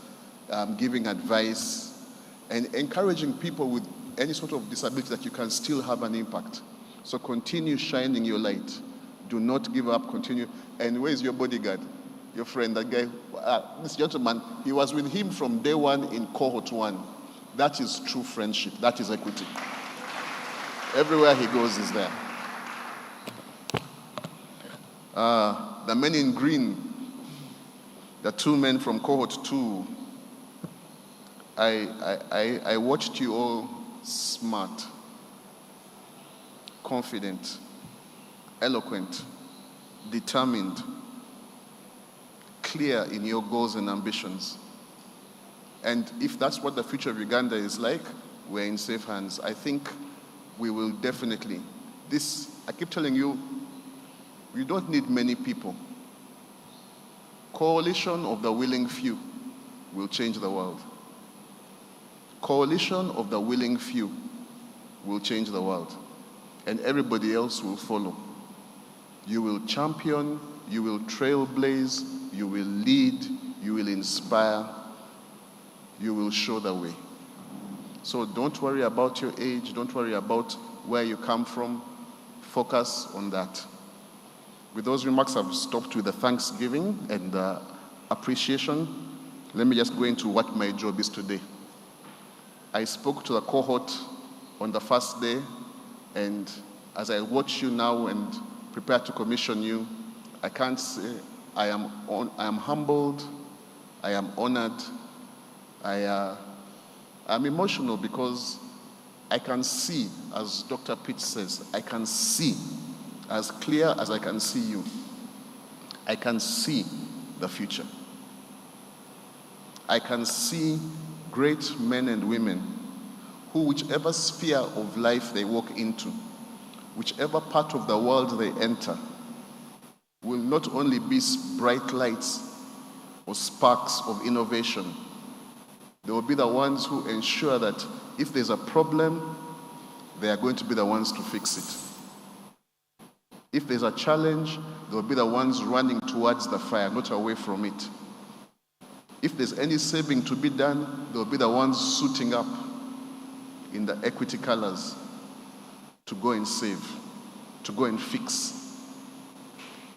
giving advice, and encouraging people with any sort of disability that you can still have an impact. So continue shining your light. Do not give up, continue. And where's your bodyguard? Your friend, that guy, this gentleman, he was with him from day one in Cohort 1. That is true friendship. That is Equity. Everywhere he goes is there. The men in green, the two men from Cohort 2, I watched you all smart, confident, eloquent, determined, clear in your goals and ambitions. And if that's what the future of Uganda is like, we're in safe hands. I think we will definitely. I keep telling you, you don't need many people. Coalition of the willing few will change the world. Coalition of the willing few will change the world. And everybody else will follow. You will champion, you will trailblaze, you will lead, you will inspire, you will show the way. So don't worry about your age, don't worry about where you come from. Focus on that. With those remarks, I've stopped with the thanksgiving and appreciation. Let me just go into what my job is today. I spoke to the cohort on the first day, and as I watch you now and prepare to commission you, I can't say I am humbled, I am honored, I'm emotional because I can see, as Dr. Pitt says, I can see, as clear as I can see you, I can see the future. I can see great men and women who, whichever sphere of life they walk into, whichever part of the world they enter, will not only be bright lights or sparks of innovation. They will be the ones who ensure that if there's a problem, they are going to be the ones to fix it. If there's a challenge, they will be the ones running towards the fire, not away from it. If there's any saving to be done, they will be the ones suiting up in the equity colors to go and save, to go and fix.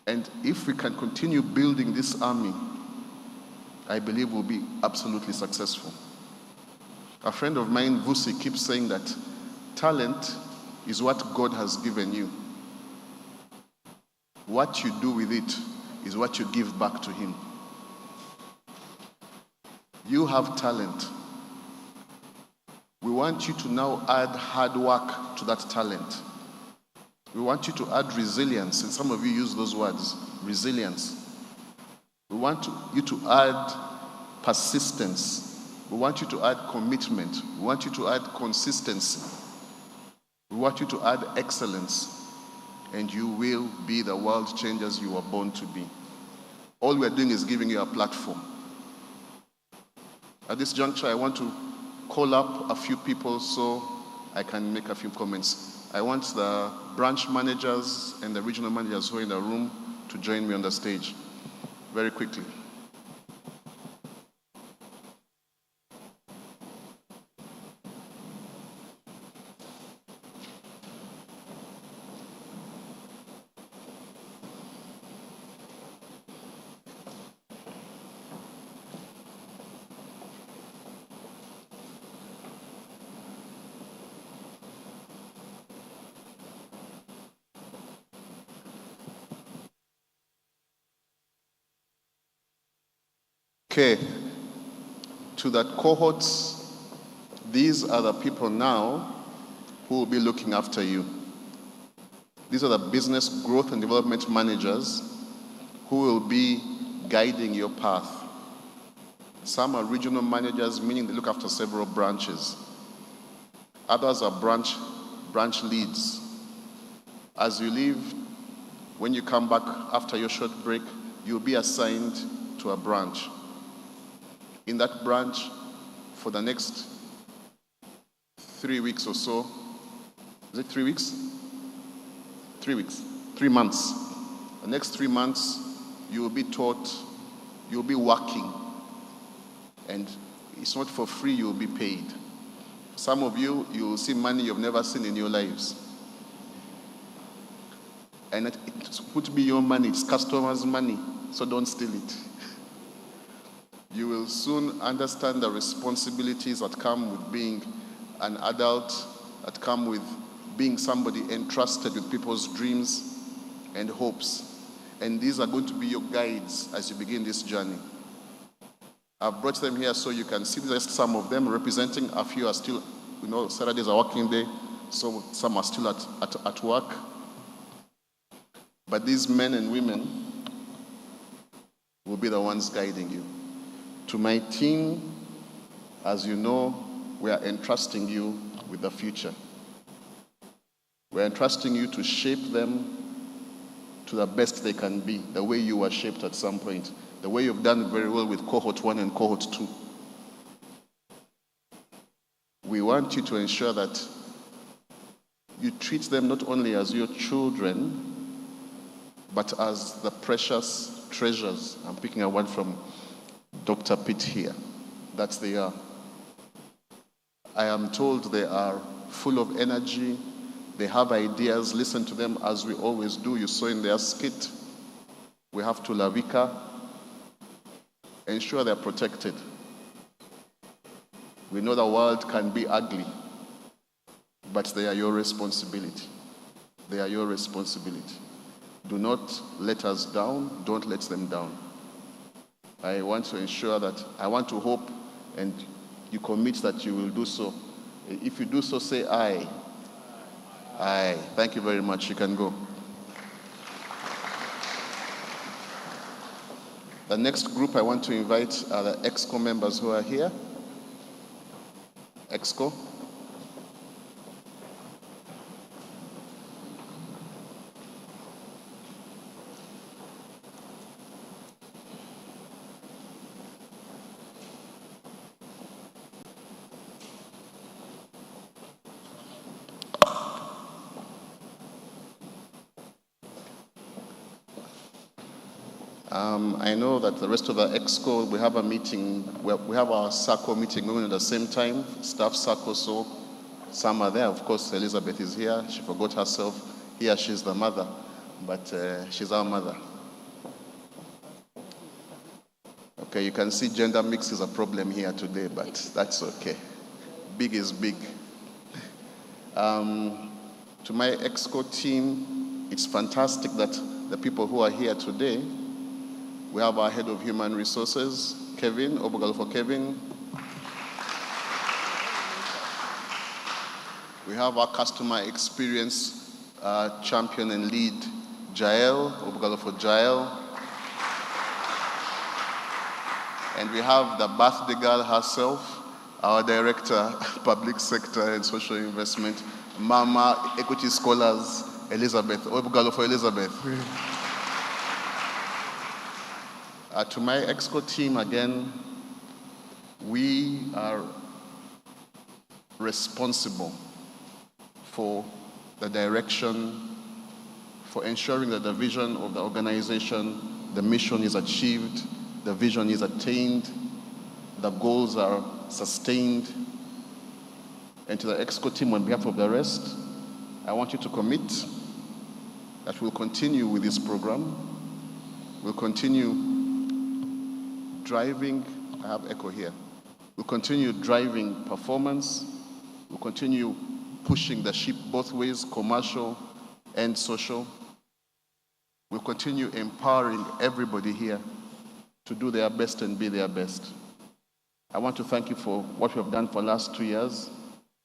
And if we can continue building this army, I believe we'll be absolutely successful. A friend of mine, Vusi, keeps saying that talent is what God has given you. What you do with it is what you give back to Him. You have talent. We want you to now add hard work to that talent. We want you to add resilience, and some of you use those words, resilience. We want you to add persistence. We want you to add commitment. We want you to add consistency. We want you to add excellence. And you will be the world changers you were born to be. All we're doing is giving you a platform. At this juncture, I want to call up a few people so I can make a few comments. I want the branch managers and the regional managers who are in the room to join me on the stage very quickly. Okay, to the cohorts, these are the people now who will be looking after you. These are the business growth and development managers who will be guiding your path. Some are regional managers, meaning they look after several branches. Others are branch leads. As you leave, when you come back after your short break, you'll be assigned to a branch. In that branch, for the next 3 weeks or so, is it 3 weeks? 3 weeks, 3 months. The next 3 months, you will be taught, you will be working. And it's not for free, you will be paid. Some of you, you will see money you've never seen in your lives. And it would be your money, it's customers' money, so don't steal it. You will soon understand the responsibilities that come with being an adult, that come with being somebody entrusted with people's dreams and hopes. And these are going to be your guides as you begin this journey. I've brought them here so you can see just some of them representing. A few are still, Saturdays are working day, so some are still at work. But these men and women will be the ones guiding you. To my team, as you know, we are entrusting you with the future. We're entrusting you to shape them to the best they can be, the way you were shaped at some point, the way you've done very well with Cohort 1 and Cohort 2. We want you to ensure that you treat them not only as your children, but as the precious treasures. I'm picking a word from Dr. Pitt here, that they are. I am told they are full of energy, they have ideas. Listen to them as we always do. You saw in their skit, we have to Lavika. Ensure they're protected. We know the world can be ugly, but they are your responsibility. They are your responsibility. Do not let us down. Don't let them down. I want to ensure that, I want to hope, and you commit that you will do so. If you do so, say aye. Aye. Thank you very much. You can go. The next group I want to invite are the EXCO members who are here. EXCO. I know that the rest of the EXCO, we have a meeting, we have our SACCO meeting going at the same time, staff SACCO, so some are there. Of course, Elizabeth is here. She forgot herself. Here she's the mother, but she's our mother. Okay, you can see gender mix is a problem here today, but that's okay. Big is big. To my EXCO team, it's fantastic that the people who are here today, we have our head of human resources, Kevin, Obogal for Kevin. We have our customer experience champion and lead, Jael, Obogal for Jael. And we have the birthday girl herself, our director, public sector and social investment, Mama Equity Scholars, Elizabeth, Obogal for Elizabeth. To my EXCO team, again, we are responsible for the direction, for ensuring that the vision of the organization, the mission is achieved, the vision is attained, the goals are sustained. And to the EXCO team, on behalf of the rest, I want you to commit that we'll continue with this program. We'll continue driving, I have echo here. We'll continue driving performance. We'll continue pushing the ship both ways, commercial and social. We'll continue empowering everybody here to do their best and be their best. I want to thank you for what you have done for the last 2 years.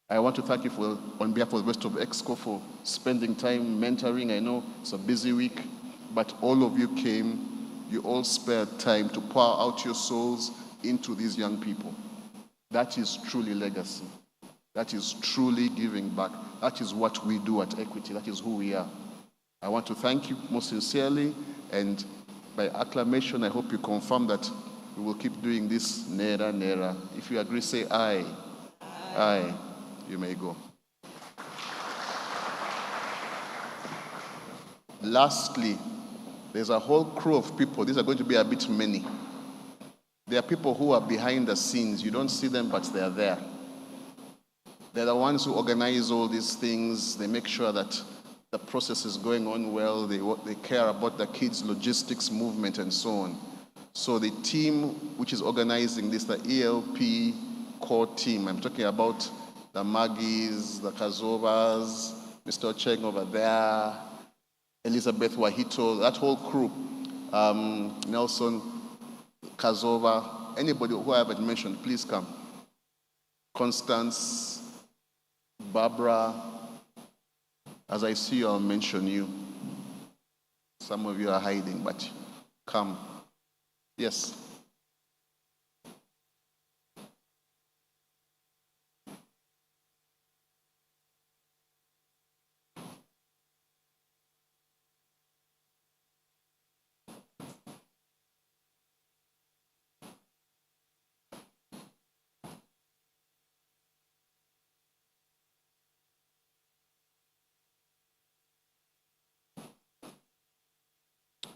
I want to thank you for, on behalf of the rest of EXCO, for spending time mentoring. I know it's a busy week, but all of you came. You all spared time to pour out your souls into these young people. That is truly legacy. That is truly giving back. That is what we do at Equity. That is who we are. I want to thank you most sincerely, and by acclamation, I hope you confirm that we will keep doing this nera nera. If you agree, say aye. Aye. Aye. You may go. Lastly, there's a whole crew of people. These are going to be a bit many. There are people who are behind the scenes. You don't see them, but they are there. They're the ones who organize all these things. They make sure that the process is going on well. They care about the kids' logistics, movement, and so on. So the team which is organizing this, the ELP core team, I'm talking about the Maggies, the Kazovas, Mr. Ocheng over there, Elizabeth Wahito, that whole crew, Nelson, Kazova, anybody who I haven't mentioned, please come. Constance, Barbara, as I see you, I'll mention you. Some of you are hiding, but come. Yes.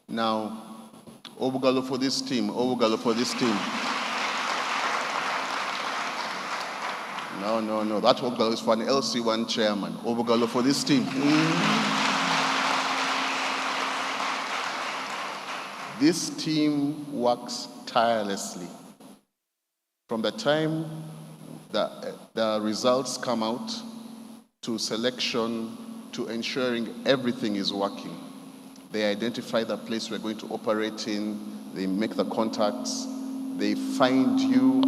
Now, Obugalo for this team. Obugalo for this team. No. That Obugalo is for an LC1 chairman. Obugalo for this team. This team works tirelessly. From the time the results come out, to selection, to ensuring everything is working. They identify the place we're going to operate in, they make the contacts, they find you.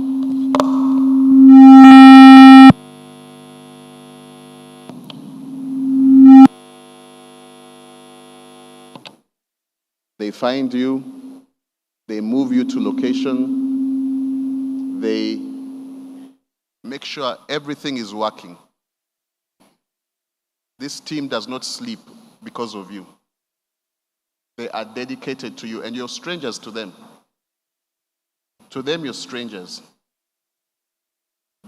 They find you, they move you to location, they make sure everything is working. This team does not sleep because of you. They are dedicated to you, and you're strangers to them. To them, you're strangers.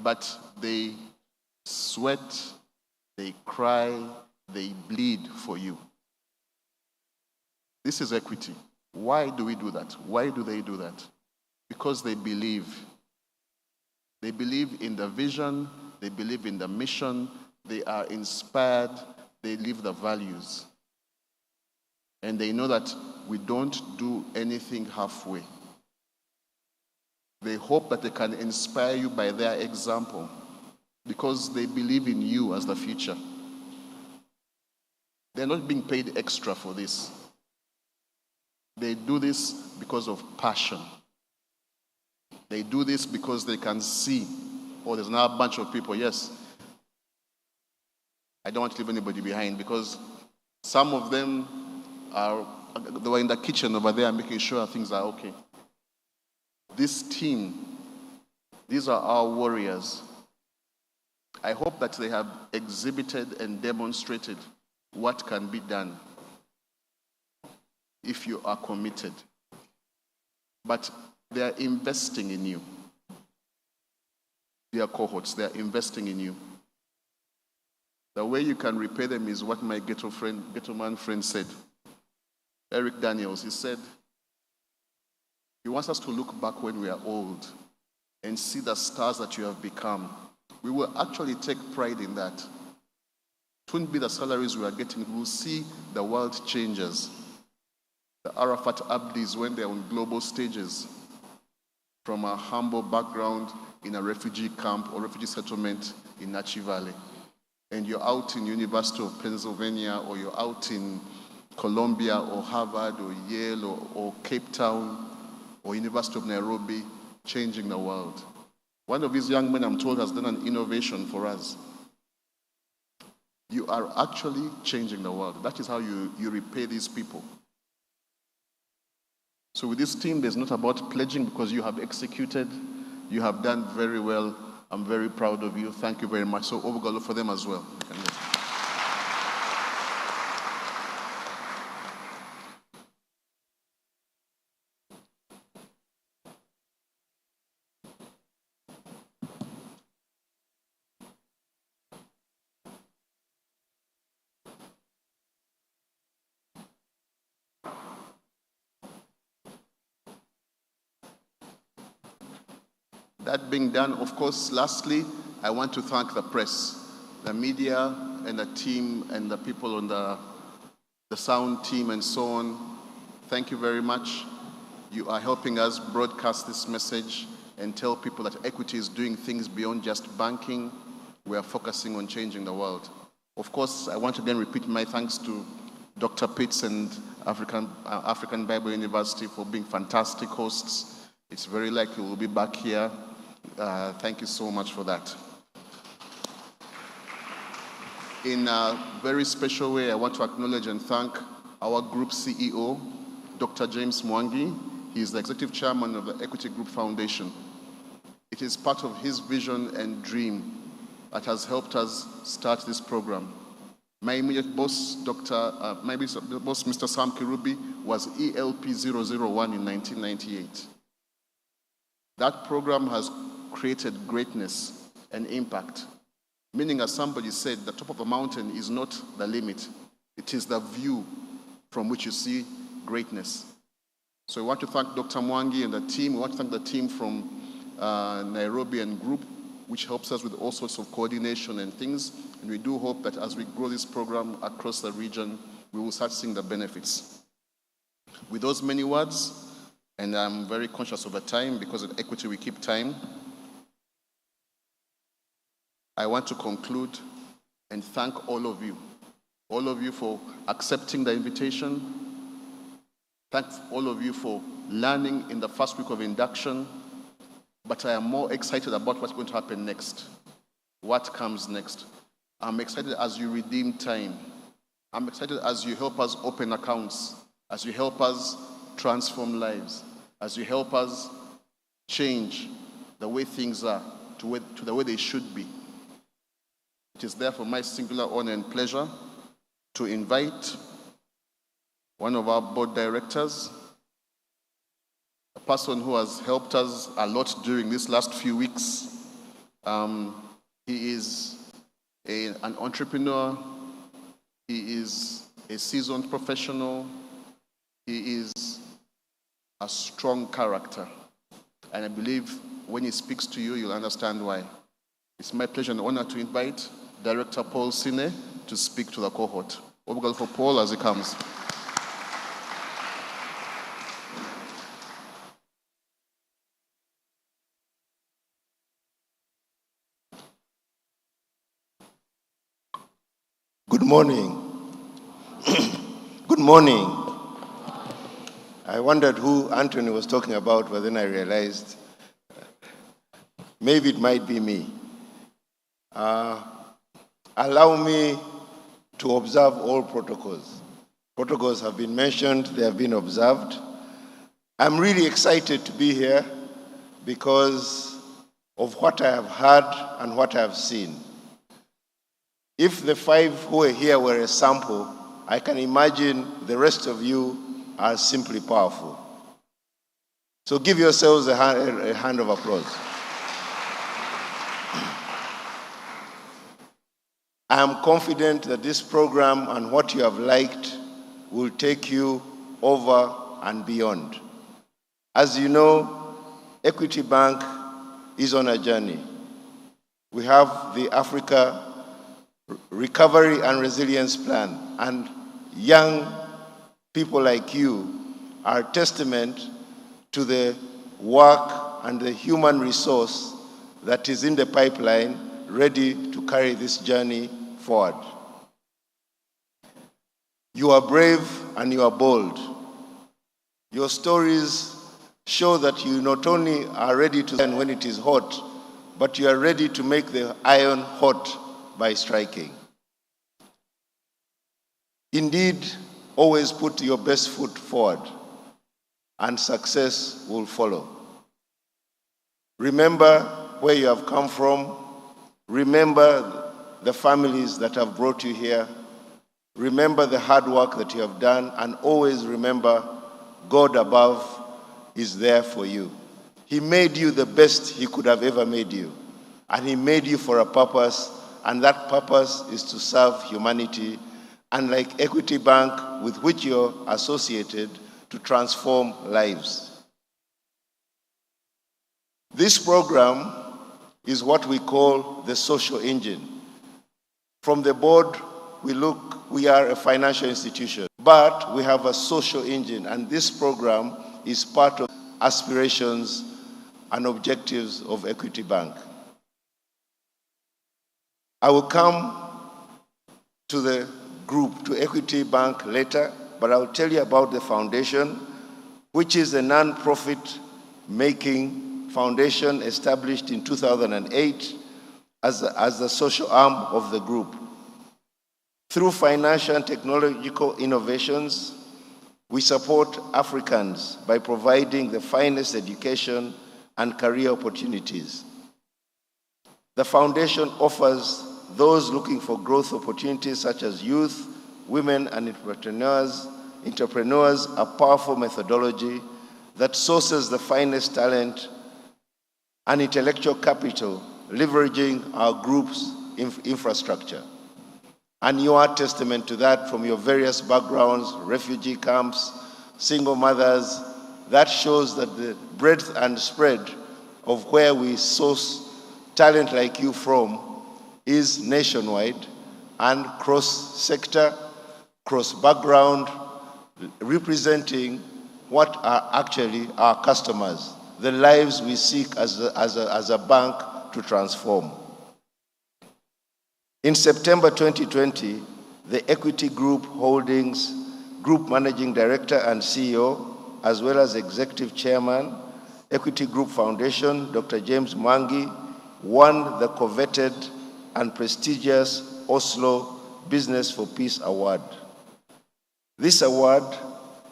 But they sweat, they cry, they bleed for you. This is equity. Why do we do that? Why do they do that? Because they believe. They believe in the vision, they believe in the mission, they are inspired, they live the values. And they know that we don't do anything halfway. They hope that they can inspire you by their example because they believe in you as the future. They're not being paid extra for this. They do this because of passion. They do this because they can see, oh, there's now a bunch of people. Yes, I don't want to leave anybody behind because some of them they were in the kitchen over there making sure things are okay. This team, these are our warriors. I hope that they have exhibited and demonstrated what can be done if you are committed. But they are investing in you. They are cohorts, they are investing in you. The way you can repay them is what my ghetto man friend said. Eric Daniels, he said, he wants us to look back when we are old and see the stars that you have become. We will actually take pride in that. It won't be the salaries we are getting. We will see the world changes. The Arafat Abdis, when they're on global stages, from a humble background in a refugee camp or refugee settlement in Nachi Valley. And you're out in University of Pennsylvania, or you're out in Columbia or Harvard or Yale or Cape Town or University of Nairobi, changing the world. One of these young men, I'm told, has done an innovation for us. You are actually changing the world. That is how you repay these people. So with this team, there's not about pledging because you have executed. You have done very well. I'm very proud of you. Thank you very much. So Obugalo for them as well. That being done, of course, lastly, I want to thank the press, the media, and the team, and the people on the sound team and so on. Thank you very much. You are helping us broadcast this message and tell people that equity is doing things beyond just banking. We are focusing on changing the world. Of course, I want to again repeat my thanks to Dr. Pitts and African Bible University for being fantastic hosts. It's very likely we'll be back here. Thank you so much for that. In a very special way, I want to acknowledge and thank our group CEO, Dr. James Mwangi. He is the executive chairman of the Equity Group Foundation. It is part of his vision and dream that has helped us start this program. My immediate boss, Mr. Sam Kirubi, was ELP 001 in 1998. That program has created greatness and impact, meaning, as somebody said, the top of the mountain is not the limit. It is the view from which you see greatness. So we want to thank Dr. Mwangi and the team. We want to thank the team from Nairobi and group, which helps us with all sorts of coordination and things. And we do hope that as we grow this program across the region, we will start seeing the benefits. With those many words, and I'm very conscious of the time because at Equity we keep time, I want to conclude and thank all of you for accepting the invitation. Thank all of you for learning in the first week of induction. But I am more excited about what's going to happen next. What comes next? I'm excited as you redeem time. I'm excited as you help us open accounts, as you help us transform lives, as you help us change the way things are to the way they should be. It is therefore my singular honor and pleasure to invite one of our board directors, a person who has helped us a lot during these last few weeks. He is an entrepreneur. He is a seasoned professional. He is a strong character. And I believe when he speaks to you, you'll understand why. It's my pleasure and honor to invite Director Paul Sine to speak to the cohort. We'll for Paul as he comes. Good morning. Good morning. I wondered who Anthony was talking about, but then I realized maybe it might be me. Allow me to observe all protocols. Protocols have been mentioned, they have been observed. I'm really excited to be here because of what I have heard and what I have seen. If the 5 who are here were a sample, I can imagine the rest of you are simply powerful. So give yourselves a hand of applause. I am confident that this program and what you have liked will take you over and beyond. As you know, Equity Bank is on a journey. We have the Africa Recovery and Resilience Plan, and young people like you are testament to the work and the human resource that is in the pipeline ready to carry this journey forward. You are brave and you are bold. Your stories show that you not only are ready to stand when it is hot, but you are ready to make the iron hot by striking. Indeed, always put your best foot forward, and success will follow. Remember where you have come from. Remember the families that have brought you here. Remember the hard work that you have done, and always remember God above is there for you. He made you the best He could have ever made you, and He made you for a purpose, and that purpose is to serve humanity, and like Equity Bank, with which you're associated, to transform lives. This program is what we call the social engine. From the board, we are a financial institution, but we have a social engine, and this program is part of aspirations and objectives of Equity Bank. I will come to the group, to Equity Bank later, but I'll tell you about the foundation, which is a non-profit making foundation established in 2008 as the social arm of the group. Through financial and technological innovations, we support Africans by providing the finest education and career opportunities. The foundation offers those looking for growth opportunities such as youth, women, and entrepreneurs a powerful methodology that sources the finest talent and intellectual capital, leveraging our group's infrastructure. And you are testament to that from your various backgrounds, refugee camps, single mothers. That shows that the breadth and spread of where we source talent like you from is nationwide and cross-sector, cross-background, representing what are actually our customers, the lives we seek as a bank to transform. In September 2020, the Equity Group Holdings Group Managing Director and CEO, as well as Executive Chairman, Equity Group Foundation, Dr. James Mwangi, won the coveted and prestigious Oslo Business for Peace Award. This award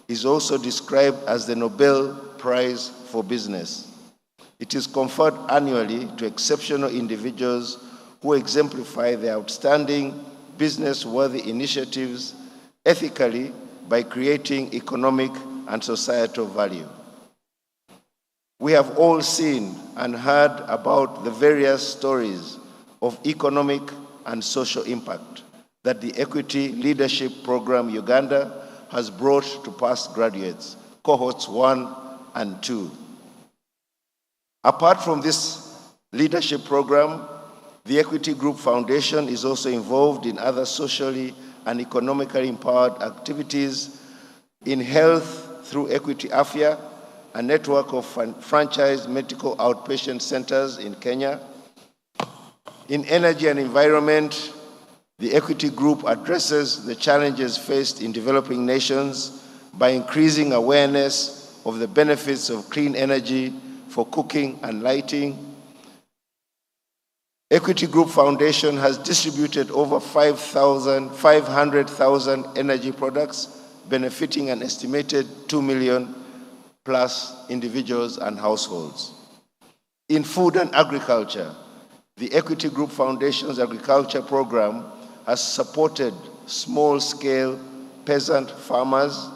is also described as the Nobel Prize for Business. It is conferred annually to exceptional individuals who exemplify their outstanding business-worthy initiatives ethically by creating economic and societal value. We have all seen and heard about the various stories of economic and social impact that the Equity Leadership Program Uganda has brought to past graduates, cohorts 1 and 2. Apart from this leadership program, the Equity Group Foundation is also involved in other socially and economically empowered activities in health through Equity Afya, a network of franchise medical outpatient centers in Kenya. In energy and environment, the Equity Group addresses the challenges faced in developing nations by increasing awareness of the benefits of clean energy for cooking and lighting. Equity Group Foundation has distributed over 500,000 energy products, benefiting an estimated 2 million plus individuals and households. In food and agriculture, the Equity Group Foundation's agriculture program has supported small-scale peasant farmers,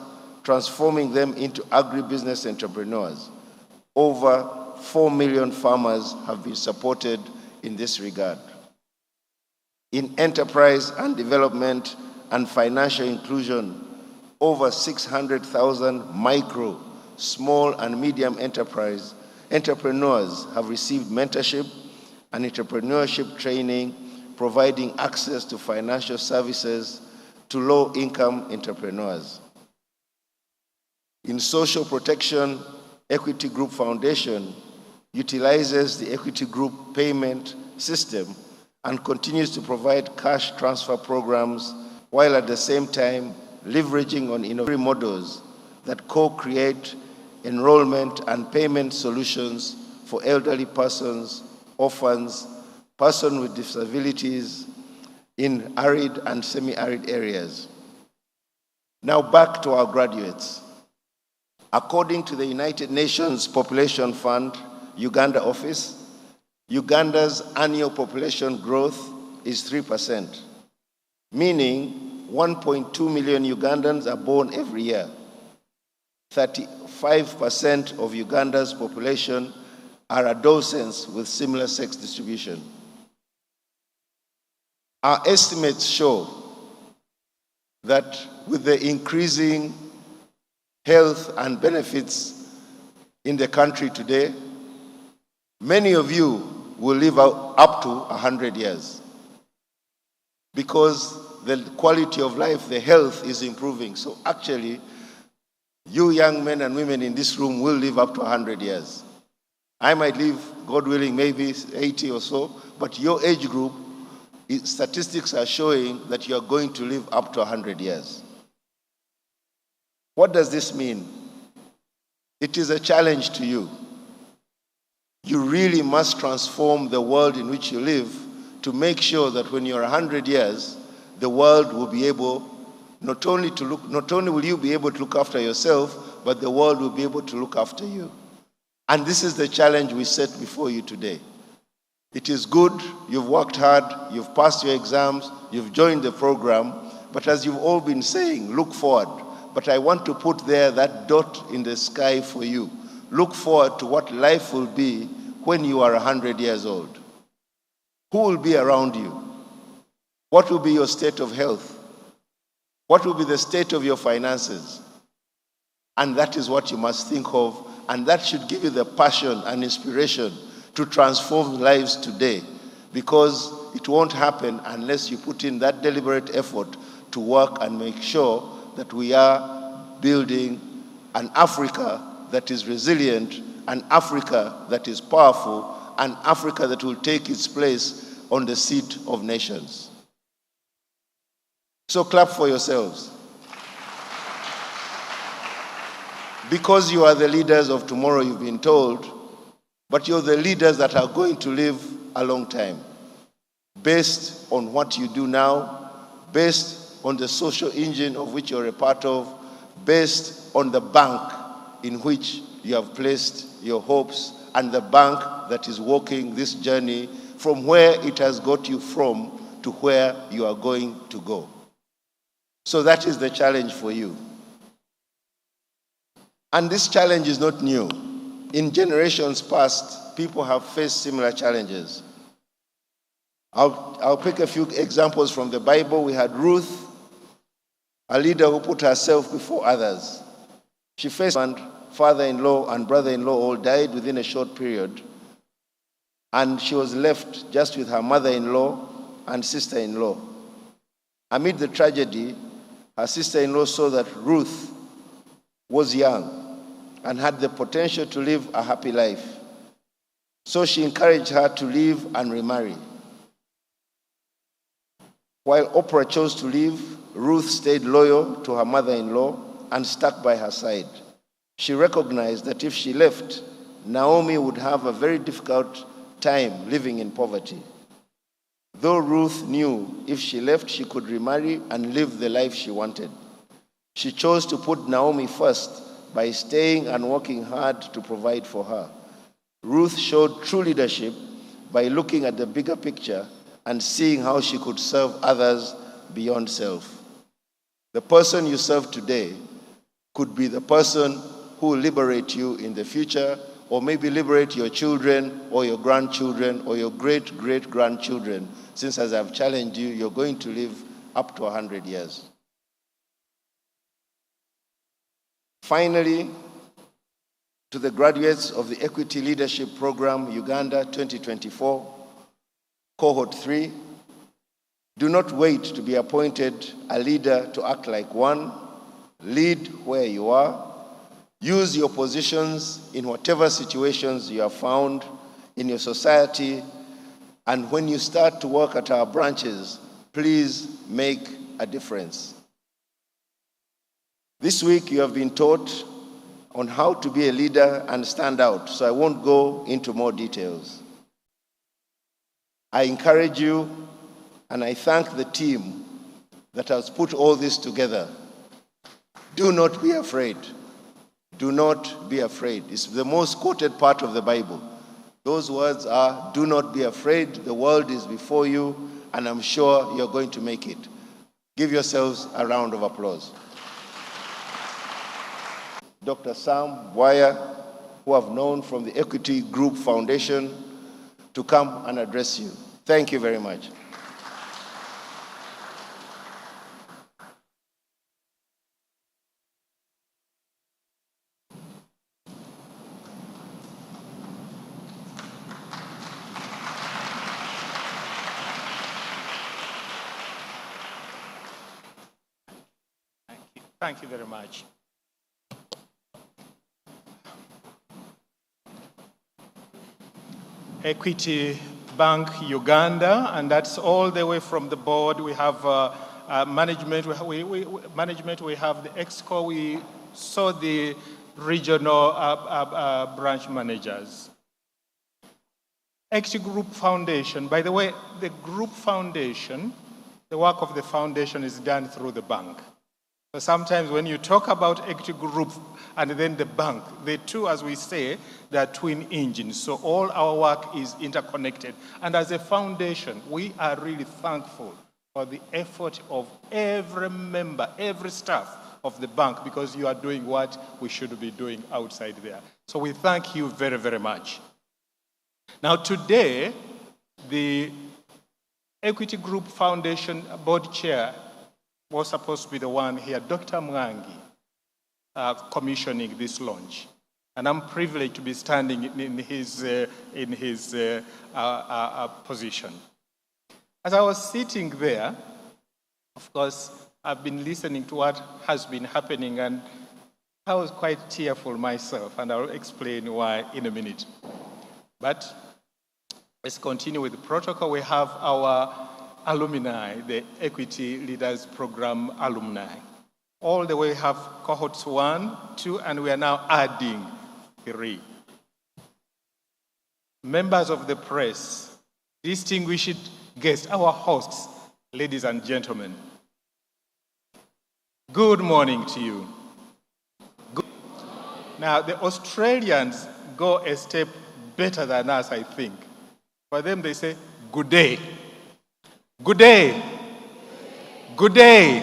transforming them into agribusiness entrepreneurs. Over 4 million farmers have been supported in this regard. In enterprise and development and financial inclusion, over 600,000 micro, small and medium entrepreneurs have received mentorship and entrepreneurship training, providing access to financial services to low-income entrepreneurs. In social protection, Equity Group Foundation utilizes the Equity Group payment system and continues to provide cash transfer programs while at the same time leveraging on innovative models that co-create enrollment and payment solutions for elderly persons, orphans, persons with disabilities in arid and semi-arid areas. Now back to our graduates. According to the United Nations Population Fund, Uganda office, Uganda's annual population growth is 3%, meaning 1.2 million Ugandans are born every year. 35% of Uganda's population are adolescents with similar sex distribution. Our estimates show that with the increasing health and benefits in the country today, many of you will live up to 100 years because the quality of life, the health is improving. So actually, you young men and women in this room will live up to 100 years. I might live, God willing, maybe 80 or so, but your age group, statistics are showing that you're going to live up to 100 years. What does this mean? It is a challenge to you. You really must transform the world in which you live to make sure that when you're 100 years, the world will be able not only will you be able to look after yourself, but the world will be able to look after you. And this is the challenge we set before you today. It is good, you've worked hard, you've passed your exams, you've joined the program, but as you've all been saying, look forward. But I want to put there that dot in the sky for you. Look forward to what life will be when you are 100 years old. Who will be around you? What will be your state of health? What will be the state of your finances? And that is what you must think of, and that should give you the passion and inspiration to transform lives today, because it won't happen unless you put in that deliberate effort to work and make sure that we are building an Africa that is resilient, an Africa that is powerful, an Africa that will take its place on the seat of nations. So clap for yourselves. Because you are the leaders of tomorrow, you've been told, but you're the leaders that are going to live a long time, based on what you do now, based on the social engine of which you're a part of, based on the bank in which you have placed your hopes, and the bank that is walking this journey from where it has got you from to where you are going to go. So that is the challenge for you. And this challenge is not new. In generations past, people have faced similar challenges. I'll pick a few examples from the Bible. We had Ruth, a leader who put herself before others. She faced father-in-law and brother-in-law all died within a short period, and she was left just with her mother-in-law and sister-in-law. Amid the tragedy, her sister-in-law saw that Ruth was young and had the potential to live a happy life. So she encouraged her to leave and remarry. While Oprah chose to leave, Ruth stayed loyal to her mother-in-law and stuck by her side. She recognized that if she left, Naomi would have a very difficult time living in poverty. Though Ruth knew if she left, she could remarry and live the life she wanted. She chose to put Naomi first by staying and working hard to provide for her. Ruth showed true leadership by looking at the bigger picture and seeing how she could serve others beyond self. The person you serve today could be the person who will liberate you in the future, or maybe liberate your children or your grandchildren or your great-great-grandchildren, since as I've challenged you, you're going to live up to 100 years. Finally, to the graduates of the Equity Leadership Program, Uganda 2024, Cohort 3, do not wait to be appointed a leader to act like one. Lead where you are. Use your positions in whatever situations you have found in your society. And when you start to work at our branches, please make a difference. This week you have been taught on how to be a leader and stand out, so I won't go into more details. I encourage you, and I thank the team that has put all this together. Do not be afraid. Do not be afraid. It's the most quoted part of the Bible. Those words are, do not be afraid, the world is before you, and I'm sure you're going to make it. Give yourselves a round of applause. Dr. Sam Bwaya, who I've known from the Equity Group Foundation, to come and address you. Thank you very much. Thank you very much. Equity Bank Uganda, and that's all the way from the board. We have management, we have the EXCO, we saw the regional branch managers. Equity Group Foundation, by the way, the Group Foundation the work of the foundation is done through the bank. So sometimes when you talk about equity group and then the bank, the two, as we say, they are twin engines. So all our work is interconnected. And as a foundation, we are really thankful for the effort of every member, every staff of the bank, because you are doing what we should be doing outside there. So we thank you very, very much. Now today, the Equity Group Foundation Board Chair was supposed to be the one here, Dr. Mwangi, commissioning this launch. And I'm privileged to be standing in his position. As I was sitting there, of course, I've been listening to what has been happening, and I was quite tearful myself, and I'll explain why in a minute. But let's continue with the protocol. We have our alumni, the Equity Leaders Program alumni. All the way we have cohorts 1, 2, and we are now adding 3. Members of the press, distinguished guests, our hosts, ladies and gentlemen, good morning to you. Now, the Australians go a step better than us, I think. For them, they say, good day. Good day. Good day.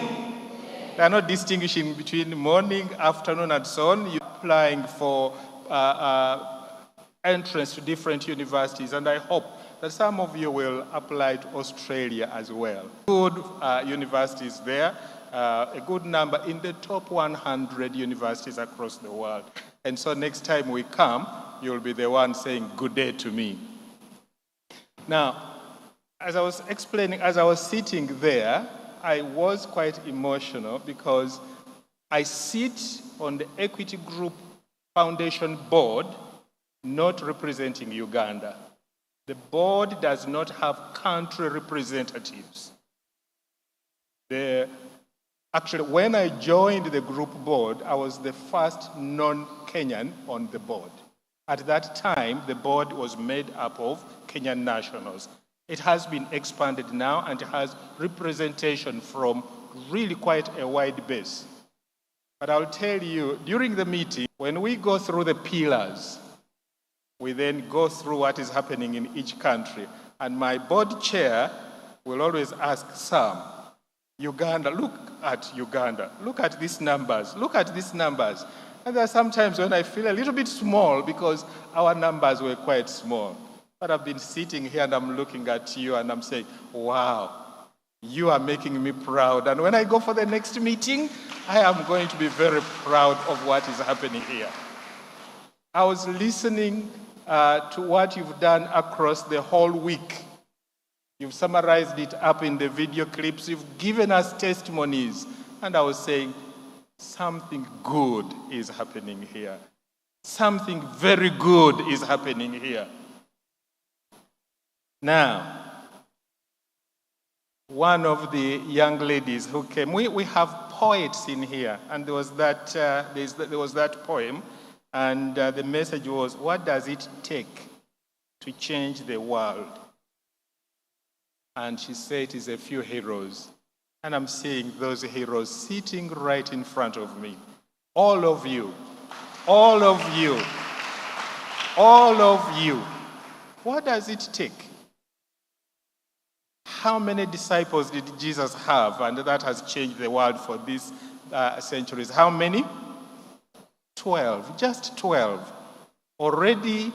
They are not distinguishing between morning, afternoon, and so on. You're applying for entrance to different universities, and I hope that some of you will apply to Australia as well. Good universities there, a good number in the top 100 universities across the world. And so next time we come, you'll be the one saying good day to me. Now, as I was explaining, as I was sitting there, I was quite emotional because I sit on the Equity Group Foundation board, not representing Uganda. The board does not have country representatives. Actually, when I joined the group board, I was the first non-Kenyan on the board. At that time, the board was made up of Kenyan nationals. It has been expanded now and it has representation from really quite a wide base. But I'll tell you, during the meeting, when we go through the pillars, we then go through what is happening in each country. And my board chair will always ask Sam, Uganda, look at Uganda. Look at these numbers. Look at these numbers. And there are sometimes when I feel a little bit small because our numbers were quite small. But I've been sitting here and I'm looking at you and I'm saying, wow, you are making me proud. And when I go for the next meeting, I am going to be very proud of what is happening here. I was listening to what you've done across the whole week. You've summarized it up in the video clips. You've given us testimonies. And I was saying, something good is happening here. Something very good is happening here. Now, one of the young ladies who came, we have poets in here, and there was that poem, and the message was, what does it take to change the world? And she said it is a few heroes. And I'm seeing those heroes sitting right in front of me. All of you, all of you, all of you. What does it take? How many disciples did Jesus have? And that has changed the world for these centuries. How many? 12, just 12. Already,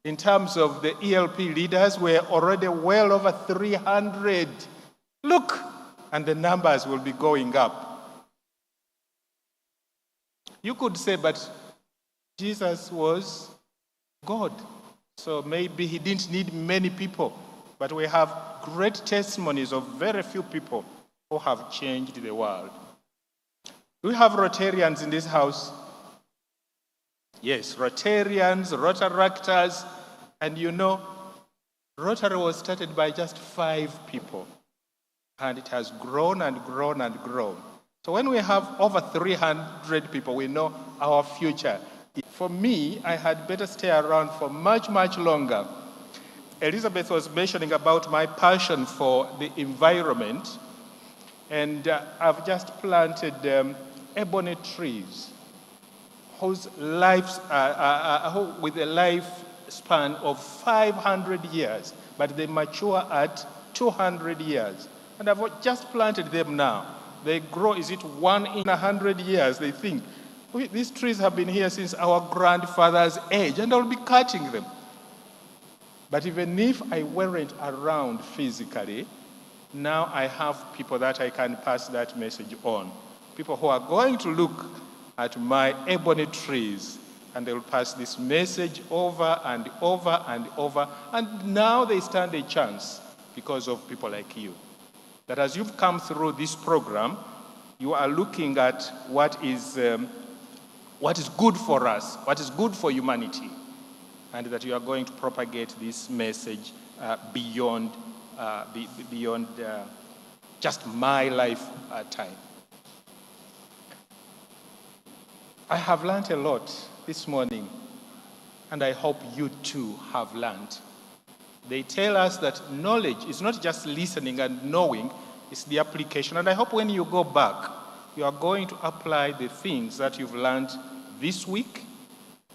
in terms of the ELP leaders, we're already well over 300. Look, and the numbers will be going up. You could say, but Jesus was God, so maybe he didn't need many people. But we have great testimonies of very few people who have changed the world. Do we have Rotarians in this house? Yes, Rotarians, Rotaractors, and you know, Rotary was started by just 5 people, and it has grown and grown and grown. So when we have over 300 people, we know our future. For me, I had better stay around for much, much longer. Elizabeth was mentioning about my passion for the environment. And I've just planted ebony trees whose lives with a lifespan of 500 years, but they mature at 200 years. And I've just planted them now. They grow, is it 1 in 100 years? They think, these trees have been here since our grandfather's age, and I'll be cutting them. But even if I weren't around physically, now I have people that I can pass that message on. People who are going to look at my ebony trees, and they will pass this message over and over and over. And now they stand a chance because of people like you. That as you've come through this program, you are looking at what is good for us, what is good for humanity, and that you are going to propagate this message beyond just my lifetime. I have learned a lot this morning, and I hope you too have learned. They tell us that knowledge is not just listening and knowing, it's the application. And I hope when you go back, you are going to apply the things that you've learned this week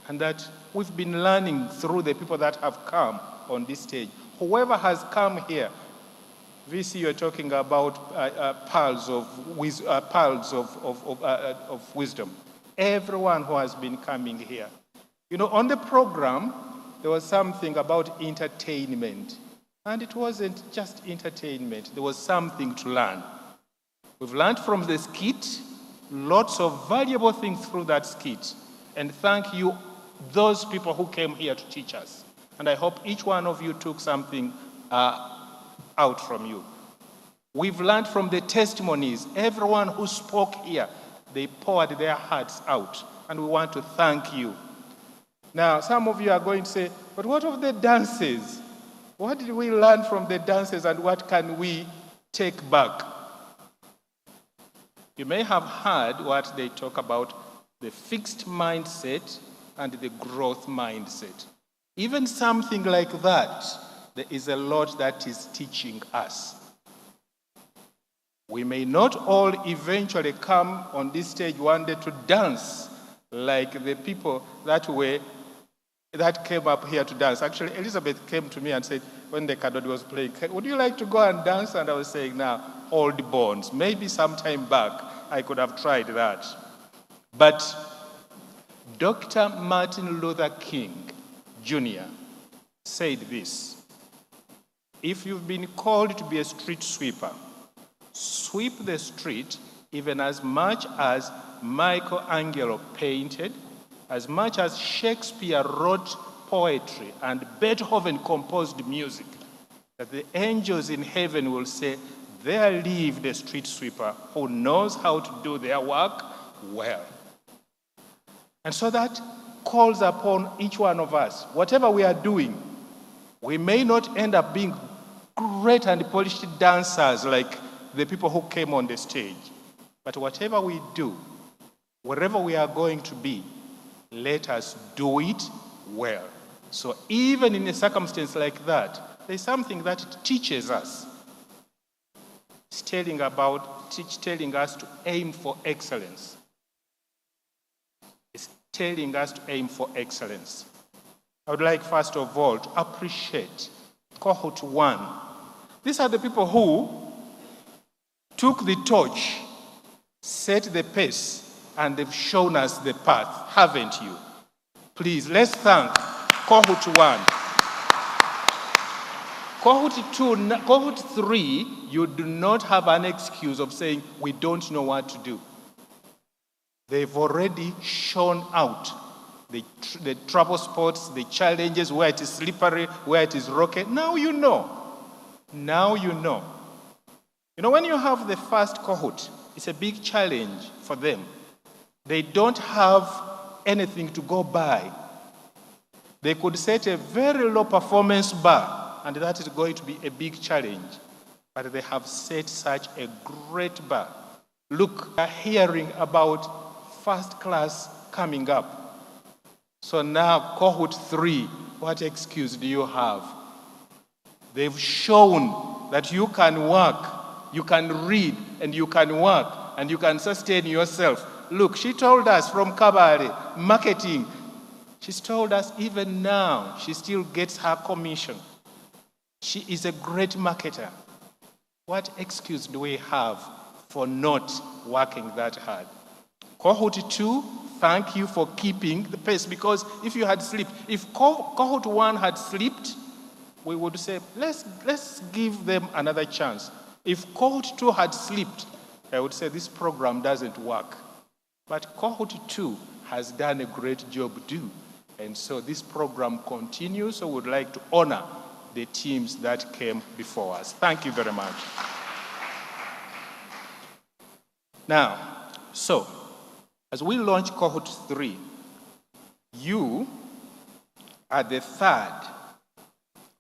and that we've been learning through the people that have come on this stage. Whoever has come here, VC, you're talking about pearls of wisdom. Everyone who has been coming here. You know, on the program, there was something about entertainment. And it wasn't just entertainment. There was something to learn. We've learned from the skit, lots of valuable things through that skit. And thank you, those people who came here to teach us. And I hope each one of you took something out from you. We've learned from the testimonies. Everyone who spoke here, they poured their hearts out. And we want to thank you. Now, some of you are going to say, but what of the dances? What did we learn from the dances and what can we take back? You may have heard what they talk about, the fixed mindset and the growth mindset. Even something like that, there is a lot that is teaching us. We may not all eventually come on this stage one day to dance like the people that came up here to dance. Actually, Elizabeth came to me and said, when the Kadodi was playing, would you like to go and dance? And I was saying, now, old bones. Maybe sometime back, I could have tried that. But Dr. Martin Luther King Jr. said this: if you've been called to be a street sweeper, sweep the street even as much as Michelangelo painted, as much as Shakespeare wrote poetry and Beethoven composed music, that the angels in heaven will say, there lived a street sweeper who knows how to do their work well. And so that calls upon each one of us. Whatever we are doing, we may not end up being great and polished dancers like the people who came on the stage. But whatever we do, wherever we are going to be, let us do it well. So even in a circumstance like that, there's something that it teaches us. It's telling us to aim for excellence. It's telling us to aim for excellence. I would like, first of all, to appreciate Cohort 1. These are the people who took the torch, set the pace, and they've shown us the path, haven't you? Please, let's thank Cohort 1. Cohort 3, you do not have an excuse of saying, we don't know what to do. They've already shown out the trouble spots, the challenges, where it is slippery, where it is rocky. Now you know. Now you know. You know, when you have the first cohort, it's a big challenge for them. They don't have anything to go by. They could set a very low performance bar, and that is going to be a big challenge. But they have set such a great bar. Look, we are hearing about first class coming up. So now, Cohort 3, what excuse do you have? They've shown that you can work, You can read and you can work and you can sustain yourself. Look, she told us from Kabale, marketing. She's told us even now, she still gets her commission. She is a great marketer. What excuse do we have for not working that hard? Cohort 2, thank you for keeping the pace, because if you had slipped, if Cohort 1 had slipped, we would say, let's give them another chance. If Cohort 2 had slipped, I would say this program doesn't work. But Cohort 2 has done a great job too. And so this program continues, so we would like to honor the teams that came before us. Thank you very much. Now, so, as we launch Cohort 3, you are the third.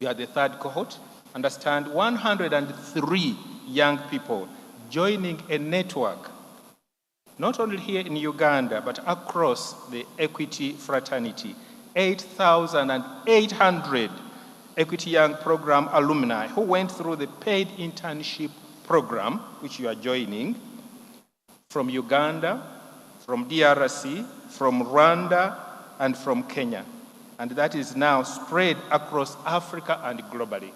You are the third cohort. Understand, 103 young people joining a network, not only here in Uganda, but across the Equity Fraternity. 8,800 Equity Young Program alumni who went through the paid internship program, which you are joining, from Uganda, from DRC, from Rwanda, and from Kenya. And that is now spread across Africa and globally.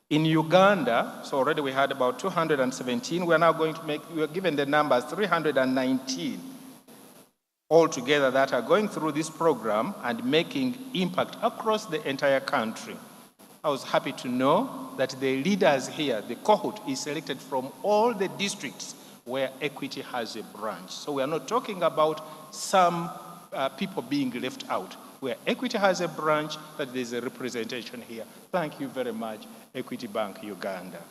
In Uganda, so already we had about 217. We are now going to we are given the numbers 319 altogether that are going through this program and making impact across the entire country. I was happy to know that the leaders here, the cohort, is selected from all the districts where Equity has a branch. So we are not talking about some people being left out. Where Equity has a branch, that there's a representation here. Thank you very much, Equity Bank Uganda.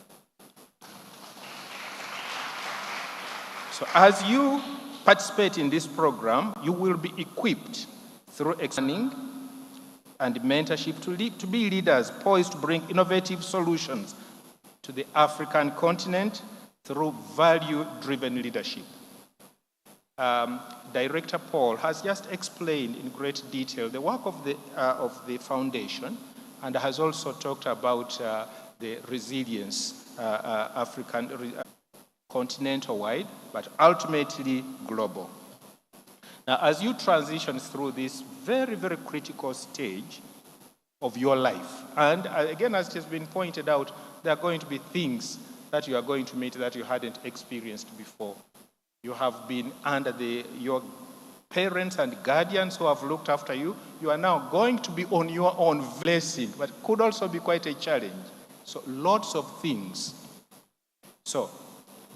So as you participate in this program, you will be equipped through training and mentorship to be leaders poised to bring innovative solutions to the African continent through value-driven leadership. Director Paul has just explained in great detail the work of the foundation, and has also talked about the resilience continental-wide, but ultimately global. Now, as you transition through this very, very critical stage of your life, and again, as it has been pointed out, there are going to be things that you are going to meet that you hadn't experienced before. You have been under your parents and guardians who have looked after you. You are now going to be on your own, blessing, but could also be quite a challenge. So lots of things. So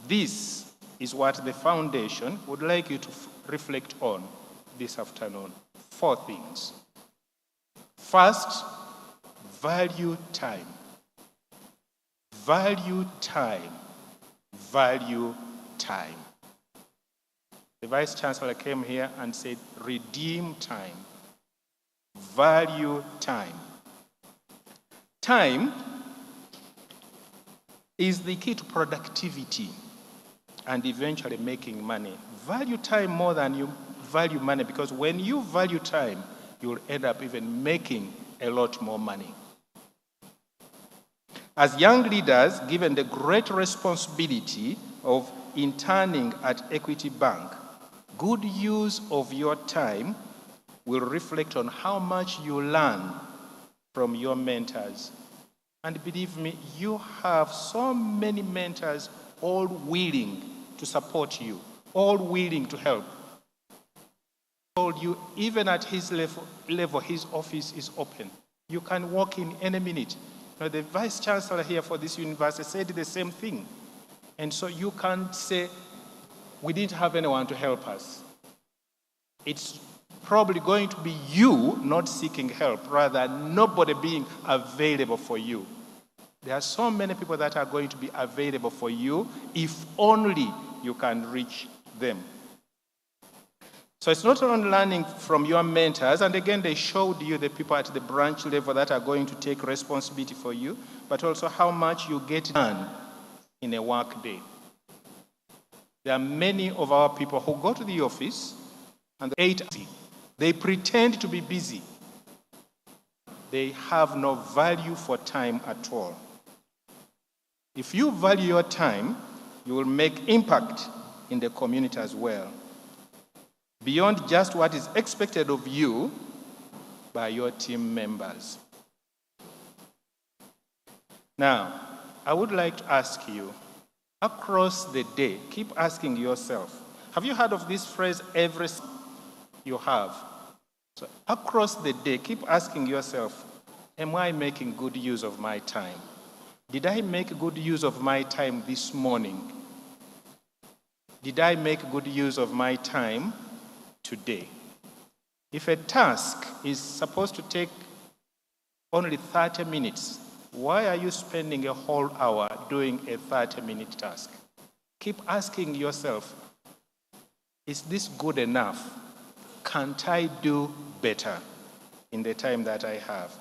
this is what the foundation would like you to reflect on this afternoon. 4 things. First, value time. Value time. Value time. The Vice Chancellor came here and said, redeem time. Value time. Time is the key to productivity and eventually making money. Value time more than you value money, because when you value time, you'll end up even making a lot more money. As young leaders, given the great responsibility of interning at Equity Bank, good use of your time will reflect on how much you learn from your mentors. And believe me, you have so many mentors, all willing to support you, all willing to help. I told you, even at his level, his office is open. You can walk in any minute. Now, the Vice Chancellor here for this university said the same thing. And so you can't say, we didn't have anyone to help us. It's probably going to be you not seeking help, rather nobody being available for you. There are so many people that are going to be available for you if only you can reach them. So it's not only learning from your mentors, and again, they showed you the people at the branch level that are going to take responsibility for you, but also how much you get done in a work day. There are many of our people who go to the office and they pretend to be busy. They have no value for time at all. If you value your time, you will make impact in the community as well, beyond just what is expected of you by your team members. Now, I would like to ask you, across the day, keep asking yourself, have you heard of this phrase, every you have? So across the day, keep asking yourself, am I making good use of my time? Did I make good use of my time this morning? Did I make good use of my time today? If a task is supposed to take only 30 minutes, why are you spending a whole hour doing a 30-minute task? Keep asking yourself, is this good enough? Can't I do better in the time that I have?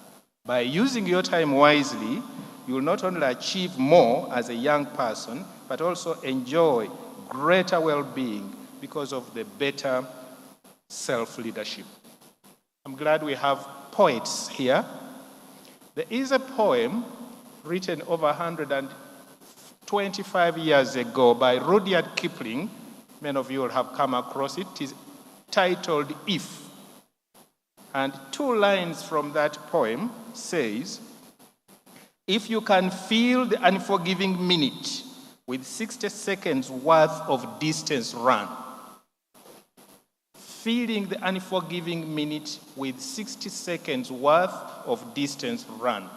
By using your time wisely, you will not only achieve more as a young person, but also enjoy greater well-being because of the better self-leadership. I'm glad we have poets here. There is a poem written over 125 years ago by Rudyard Kipling. Many of you will have come across it. It is titled If. And 2 lines from that poem says, if you can feel the unforgiving minute with 60 seconds worth of distance run, feeling the unforgiving minute with 60 seconds worth of distance run.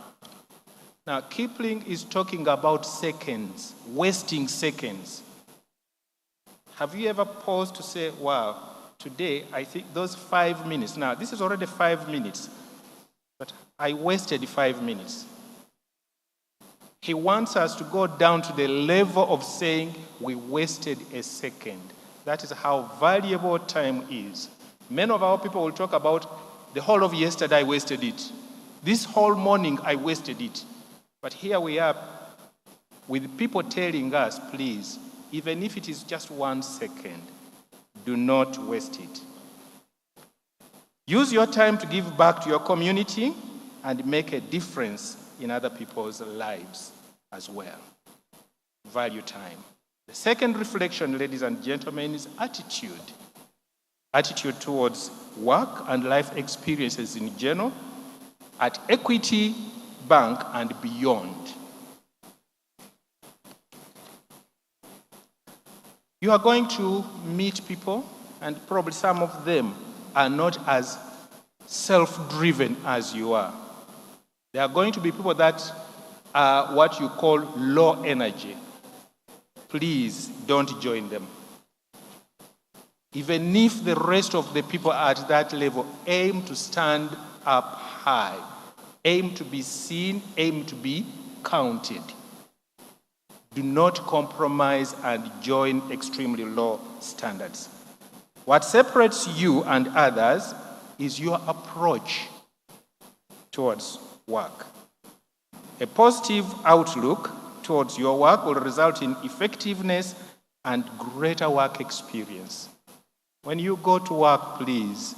Now, Kipling is talking about seconds, wasting seconds. Have you ever paused to say, wow, today I think those 5 minutes, now this is already 5 minutes, but I wasted 5 minutes. He wants us to go down to the level of saying we wasted a second. That is how valuable time is. Many of our people will talk about the whole of yesterday I wasted it. This whole morning I wasted it. But here we are with people telling us, please, even if it is just 1 second, do not waste it. Use your time to give back to your community and make a difference in other people's lives as well. Value time. The second reflection, ladies and gentlemen, is attitude. Attitude towards work and life experiences in general, at Equity Bank and beyond. You are going to meet people, and probably some of them are not as self-driven as you are. There are going to be people that are what you call low energy. Please don't join them. Even if the rest of the people are at that level, aim to stand up high. Aim to be seen, aim to be counted. Do not compromise and join extremely low standards. What separates you and others is your approach towards work. A positive outlook towards your work will result in effectiveness and greater work experience. When you go to work, please,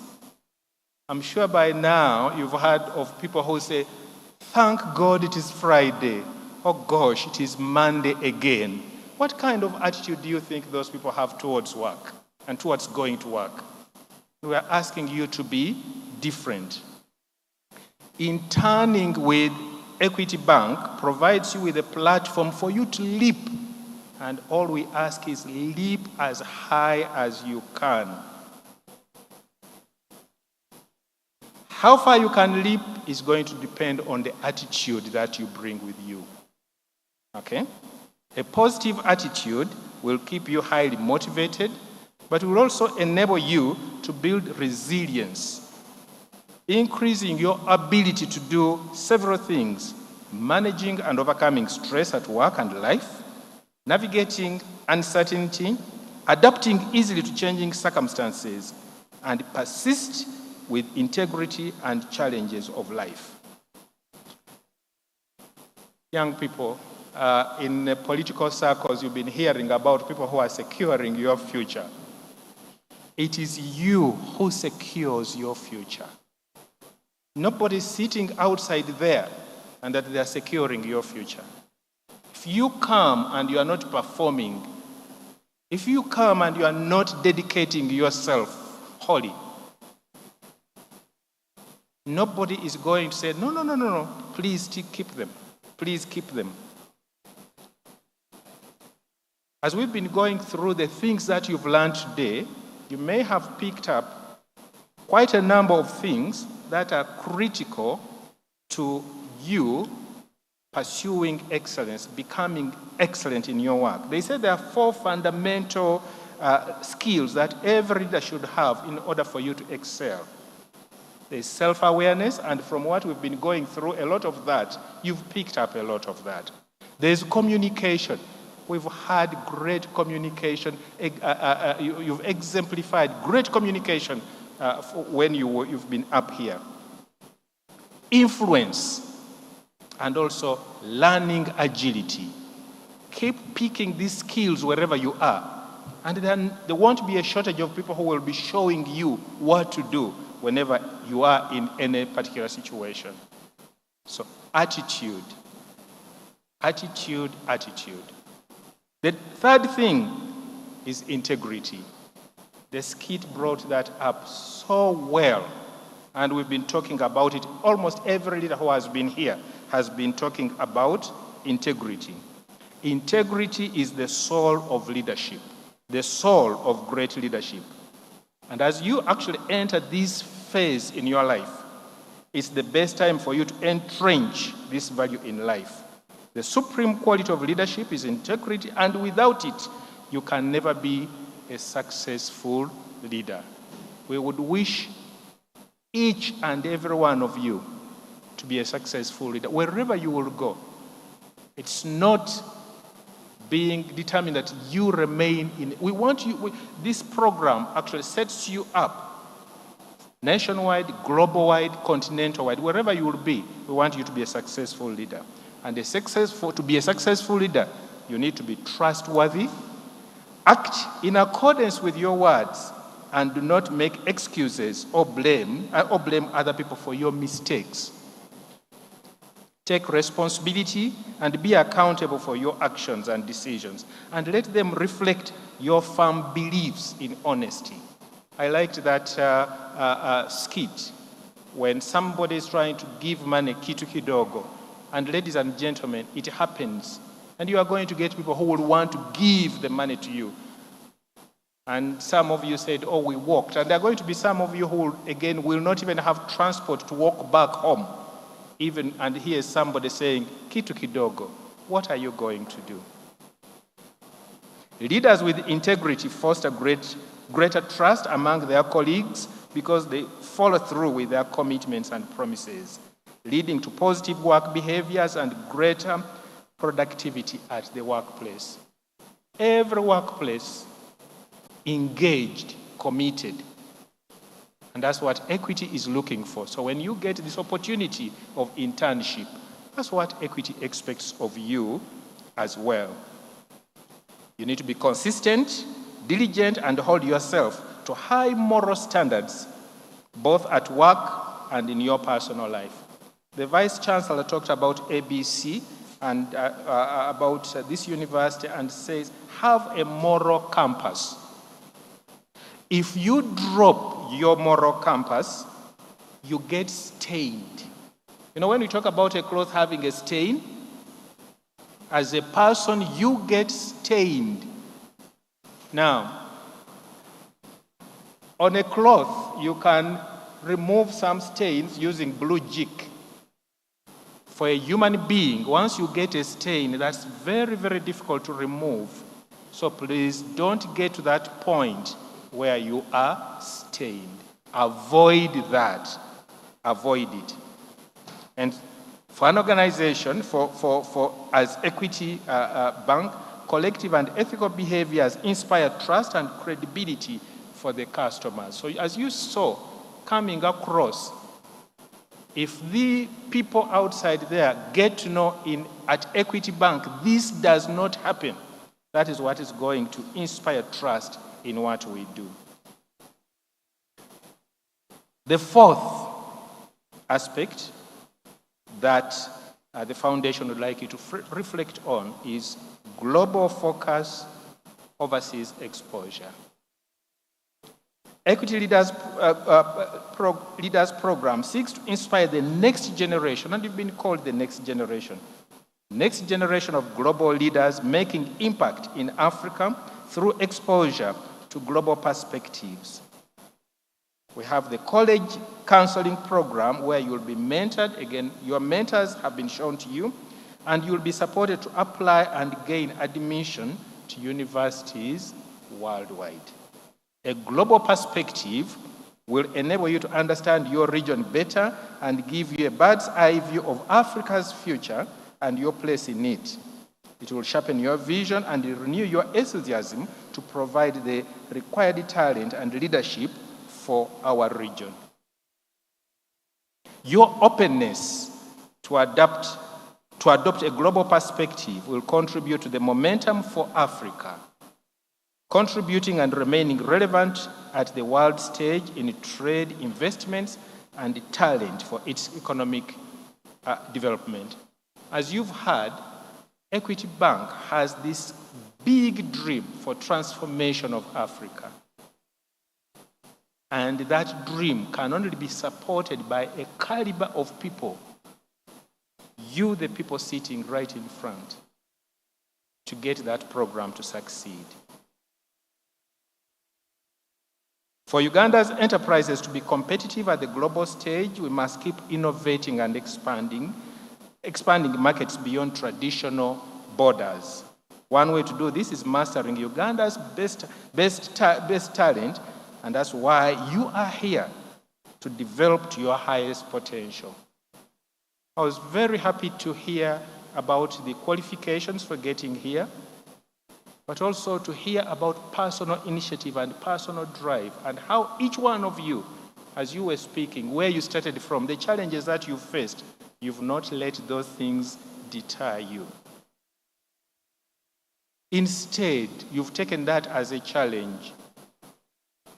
I'm sure by now you've heard of people who say, thank God it is Friday. Oh gosh, it is Monday again. What kind of attitude do you think those people have towards work and towards going to work? We are asking you to be different. Interning with Equity Bank provides you with a platform for you to leap. And all we ask is leap as high as you can. How far you can leap is going to depend on the attitude that you bring with you. Okay? A positive attitude will keep you highly motivated, but will also enable you to build resilience, increasing your ability to do several things: managing and overcoming stress at work and life, navigating uncertainty, adapting easily to changing circumstances, and persist with integrity and challenges of life. Young people, in political circles, you've been hearing about people who are securing your future. It is you who secures your future. Nobody's sitting outside there and that they are securing your future. If you come and you are not performing, if you come and you are not dedicating yourself wholly, nobody is going to say, no, please keep them. Please keep them. As we've been going through the things that you've learned today, you may have picked up quite a number of things that are critical to you pursuing excellence, becoming excellent in your work. They say there are 4 fundamental skills that every leader should have in order for you to excel. There's self-awareness, and from what we've been going through, a lot of that, you've picked up a lot of that. There's communication. We've had great communication. You've exemplified great communication when you've been up here. Influence, and also learning agility. Keep picking these skills wherever you are. And then there won't be a shortage of people who will be showing you what to do whenever you are in any particular situation. So attitude. Attitude. The third thing is integrity. The skit brought that up so well, and we've been talking about it. Almost every leader who has been here has been talking about integrity. Integrity is the soul of leadership, the soul of great leadership. And as you actually enter this phase in your life, it's the best time for you to entrench this value in life. The supreme quality of leadership is integrity, and without it, you can never be a successful leader. We would wish each and every one of you to be a successful leader, wherever you will go. It's not being determined that you remain in. We want you, this program actually sets you up nationwide, global-wide, continental-wide, wherever you will be. We want you to be a successful leader. And to be a successful leader, you need to be trustworthy, act in accordance with your words, and do not make excuses or blame other people for your mistakes. Take responsibility and be accountable for your actions and decisions, and let them reflect your firm beliefs in honesty. I liked that skit when somebody is trying to give money kitu kidogo, and ladies and gentlemen, it happens, and you are going to get people who will want to give the money to you. And some of you said, oh, we walked. And there are going to be some of you who, again, will not even have transport to walk back home. And here's somebody saying, kitu kidogo, what are you going to do? Leaders with integrity foster greater trust among their colleagues because they follow through with their commitments and promises, leading to positive work behaviors and greater productivity at the workplace. Every workplace engaged, committed. And that's what equity is looking for. So when you get this opportunity of internship, that's what equity expects of you as well. You need to be consistent, diligent, and hold yourself to high moral standards, both at work and in your personal life. The Vice Chancellor talked about ABC and about this university and says, have a moral compass. If you drop your moral compass, you get stained. You know, when we talk about a cloth having a stain, as a person, you get stained. Now, on a cloth, you can remove some stains using blue jig. For a human being, once you get a stain, that's very, very difficult to remove. So please don't get to that point where you are stained. Avoid that. Avoid it. And for an organization, as Equity Bank, collective and ethical behaviors inspire trust and credibility for the customers. So as you saw coming across, if the people outside there get to know at Equity Bank, this does not happen, that is what is going to inspire trust in what we do. The fourth aspect that the foundation would like you to reflect on is global focus, overseas exposure. Equity Leaders Program seeks to inspire the next generation, and you've been called the next generation of global leaders making impact in Africa through exposure to global perspectives. We have the college counseling program where you'll be mentored. Again, your mentors have been shown to you, and you'll be supported to apply and gain admission to universities worldwide. A global perspective will enable you to understand your region better and give you a bird's eye view of Africa's future and your place in it. It will sharpen your vision and renew your enthusiasm to provide the required talent and leadership for our region. Your openness to adopt a global perspective will contribute to the momentum for Africa, contributing and remaining relevant at the world stage in trade, investments, and talent for its economic development. As you've heard, Equity Bank has this big dream for transformation of Africa. And that dream can only be supported by a caliber of people, you, the people sitting right in front, to get that program to succeed. For Uganda's enterprises to be competitive at the global stage, we must keep innovating and expanding markets beyond traditional borders. One way to do this is mastering Uganda's best talent, and that's why you are here, to develop to your highest potential. I was very happy to hear about the qualifications for getting here, but also to hear about personal initiative and personal drive, and how each one of you, as you were speaking, where you started from, the challenges that you faced, you've not let those things deter you. Instead, you've taken that as a challenge,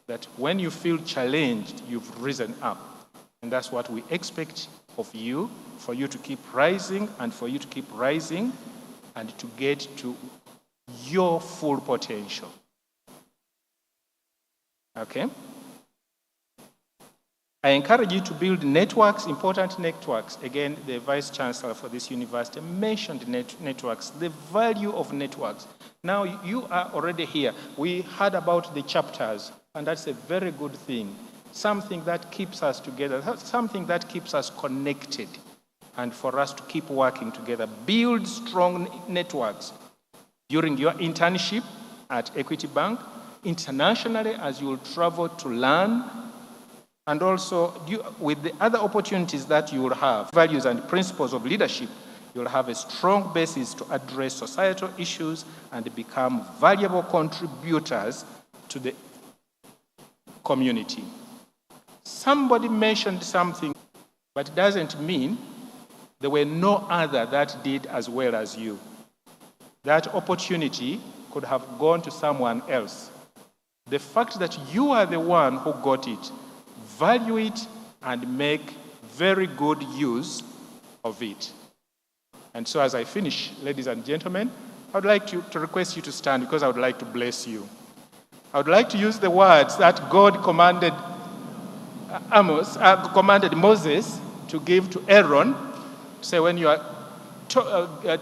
that when you feel challenged, you've risen up. And that's what we expect of you, for you to keep rising, and for you to keep rising, and to get to your full potential. Okay? I encourage you to build networks, important networks. Again, the Vice Chancellor for this university mentioned networks, the value of networks. Now, you are already here. We heard about the chapters, and that's a very good thing. Something that keeps us together, something that keeps us connected, and for us to keep working together. Build strong networks during your internship at Equity Bank, internationally as you will travel to learn, and also with the other opportunities that you will have, values and principles of leadership, you'll have a strong basis to address societal issues and become valuable contributors to the community. Somebody mentioned something, but it doesn't mean there were no other that did as well as you. That opportunity could have gone to someone else. The fact that you are the one who got it, value it and make very good use of it. And so as I finish, ladies and gentlemen, I would like to request you to stand, because I would like to bless you. I would like to use the words that God commanded Moses to give to Aaron, to say when you are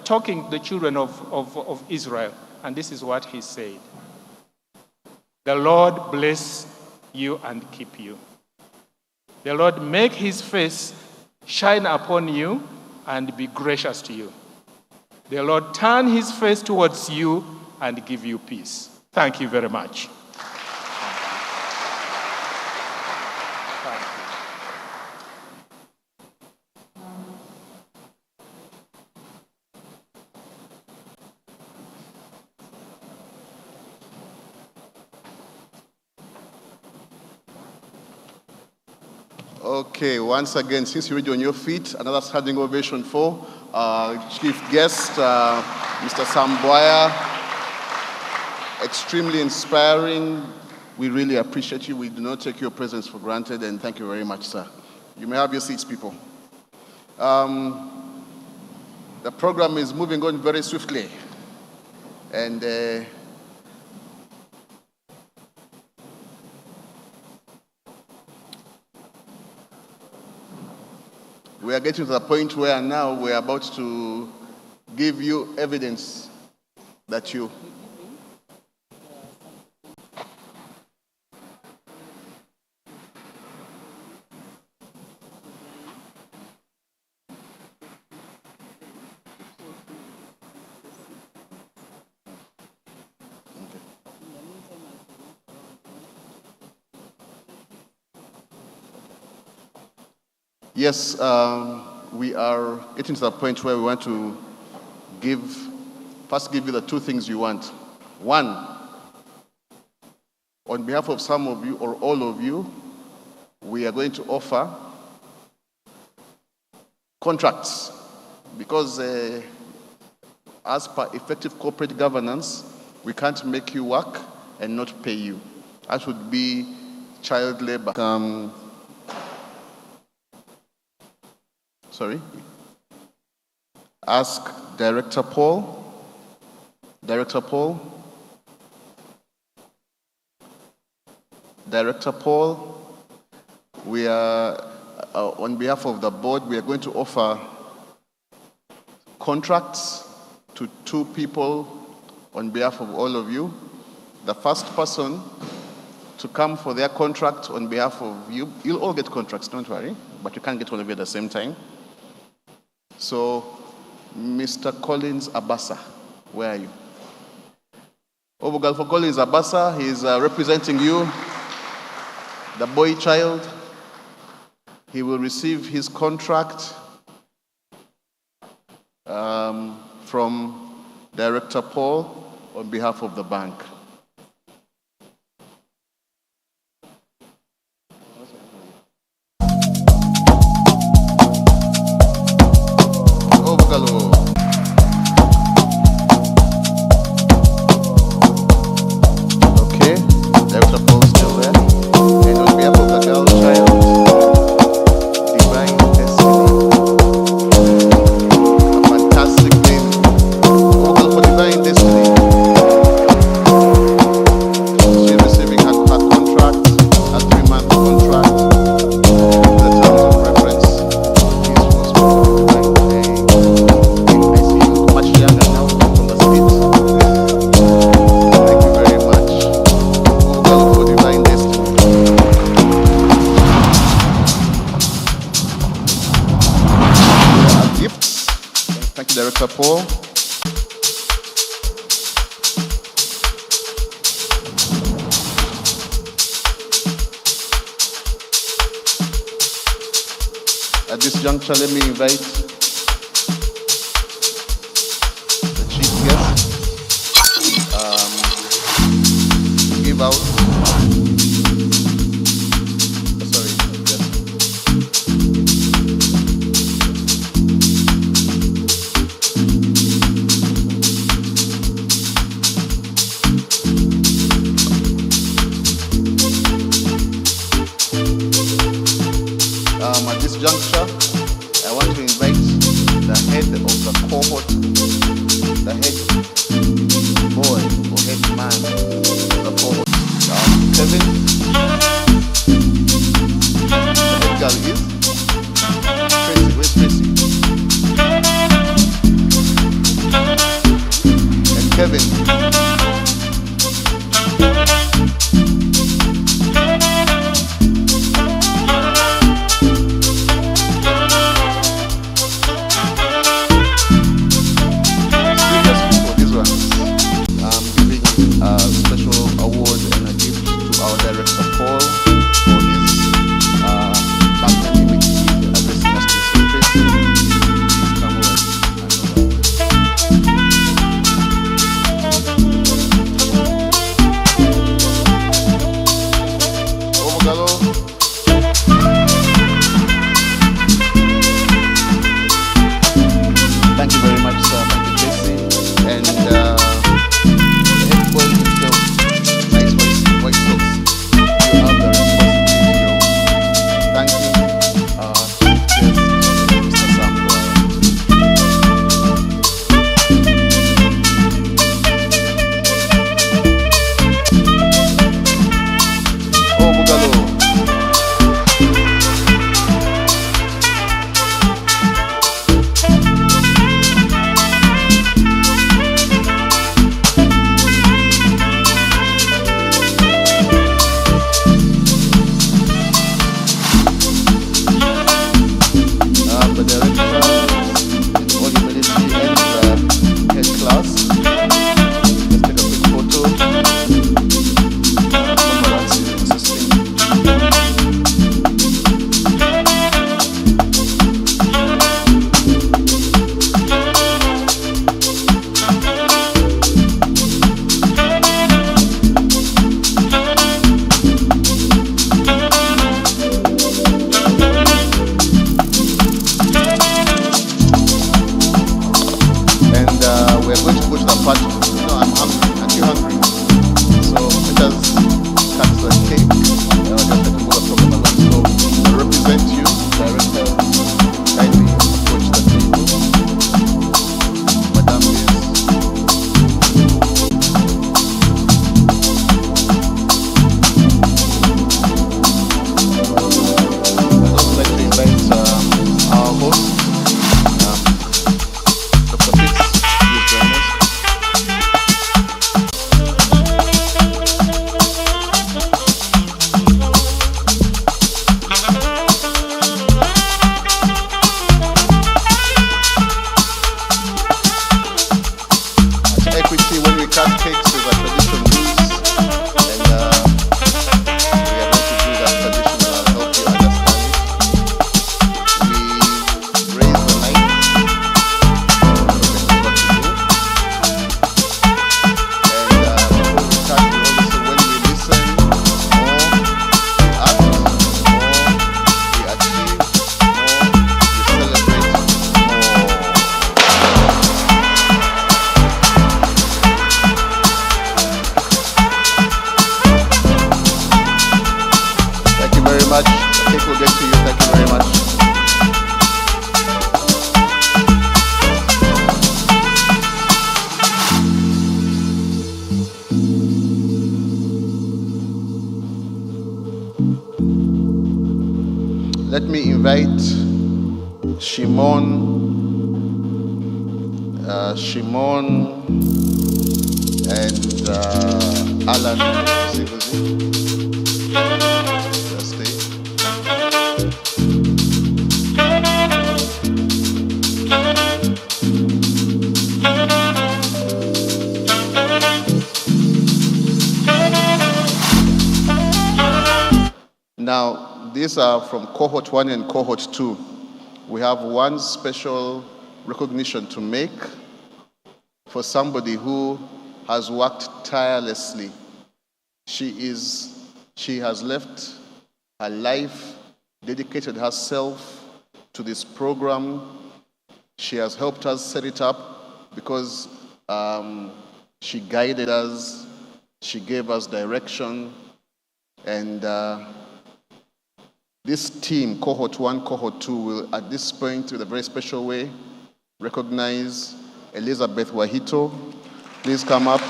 talking to the children of Israel. And this is what he said. The Lord bless you and keep you. The Lord make his face shine upon you and be gracious to you. The Lord turn his face towards you and give you peace. Thank you very much. Okay, once again, since you're already on your feet, another standing ovation for chief guest, Mr. Samboya. Extremely inspiring. We really appreciate you. We do not take your presence for granted, and thank you very much, sir. You may have your seats, people. The program is moving on very swiftly. And we are getting to the point where now we're about to give you evidence that you Yes, we are getting to the point where we want to first give you the two things you want. One, on behalf of some of you or all of you, we are going to offer contracts because as per effective corporate governance, we can't make you work and not pay you. That would be child labor. Ask Director Paul. Director Paul. Director Paul, we are, on behalf of the board, we are going to offer contracts to two people on behalf of all of you. The first person to come for their contract on behalf of you, you'll all get contracts, don't worry, but you can't get all of you at the same time. So, Mr. Collins Abassa, where are you? Obogal for Collins Abassa, he's representing you, the boy child. He will receive his contract from Director Paul on behalf of the bank. Okay, Director Paul is still there. And on behalf of the girl child, Divine Destiny. A fantastic name. Vocal for Divine Destiny. She's receiving her contract, a 3-month contract. The terms of reference is for Divine. I see you look much younger now from the States. Thank you very much. Vocal for Divine Destiny. Gifts. Thank you, Director Paul. At this juncture, let me invite the chief guest to give out. Sorry, yes. At this juncture, I want to invite the head of the cohort, the head boy or head man of the cohort, Kevin. The head girl is Tracy. Where's Tracy? And Kevin. Let me invite Shimon and Alan. Now, these are from Cohort 1 and Cohort 2. We have one special recognition to make for somebody who has worked tirelessly. She has left her life, dedicated herself to this program. She has helped us set it up because she guided us, she gave us direction, and this team, Cohort 1, Cohort 2, will at this point, in a very special way, recognize Elizabeth Wahito. Please come up.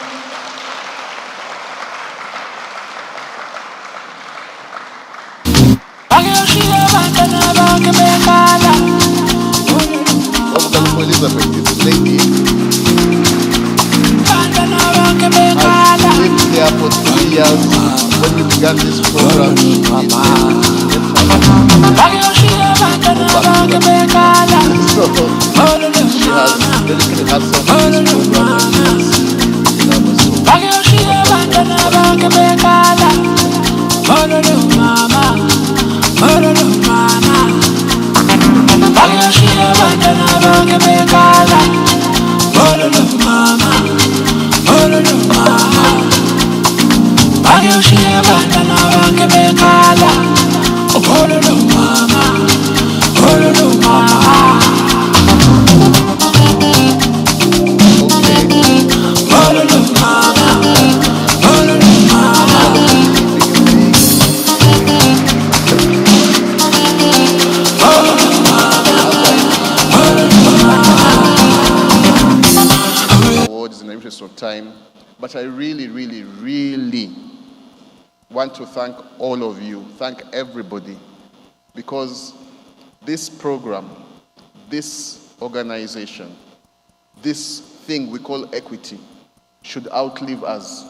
Elizabeth, this lady has lived there for 3 years. When we began this program, she has dedicated herself to this program. Of time, but I really want to thank all of you, thank everybody, because this program, this organization, this thing we call equity should outlive us.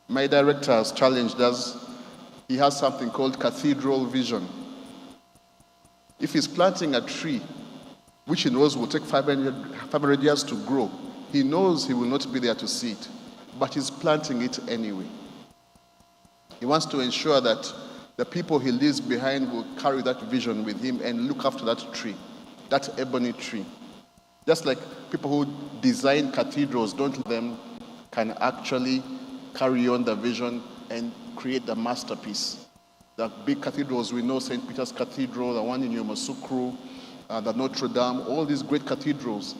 My director has challenged us. He has something called cathedral vision. If he's planting a tree, which he knows will take 500 years to grow, he knows he will not be there to see it, but he's planting it anyway. He wants to ensure that the people he leaves behind will carry that vision with him and look after that tree, that ebony tree. Just like people who design cathedrals, don't let them can actually carry on the vision and create the masterpiece. The big cathedrals we know, St. Peter's Cathedral, the one in Yamoussoukro, the Notre Dame, all these great cathedrals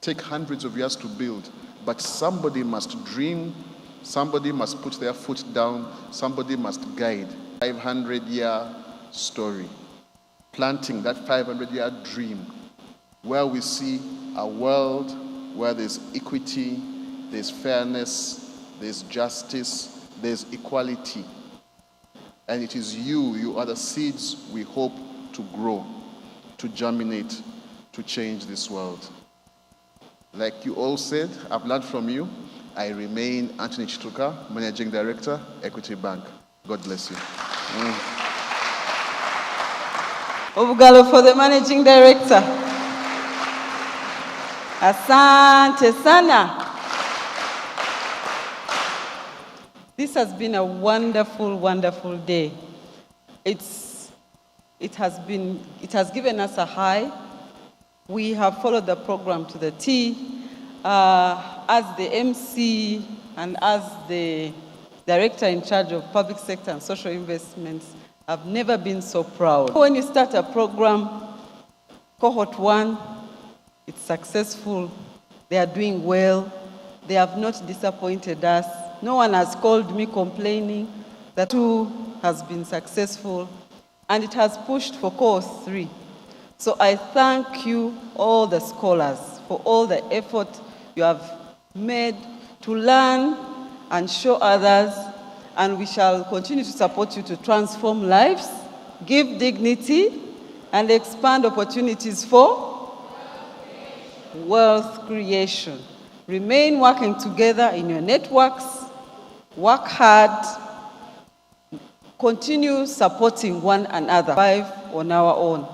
take hundreds of years to build, but somebody must dream, somebody must put their foot down, somebody must guide. 500-year story, planting that 500-year dream, where we see a world where there's equity, there's fairness, there's justice, there's equality. And it is you are the seeds we hope to grow, to germinate, to change this world. Like you all said, I've learned from you. I remain Anthony Chituka, Managing Director, Equity Bank. God bless you. Obugalo for the Managing Director. Asante sana. This has been a wonderful, wonderful day. It has given us a high. We have followed the program to the T. As the MC and as the Director in charge of public sector and social investments, I've never been so proud. When you start a program, Cohort 1, it's successful. They are doing well. They have not disappointed us. No one has called me complaining. The 2 has been successful, and it has pushed for Cohort 3. So I thank you, all the scholars, for all the effort you have made to learn and show others, and we shall continue to support you to transform lives give dignity, and expand opportunities for wealth creation. Remain working together in your networks, work hard, continue supporting one another, survive on our own.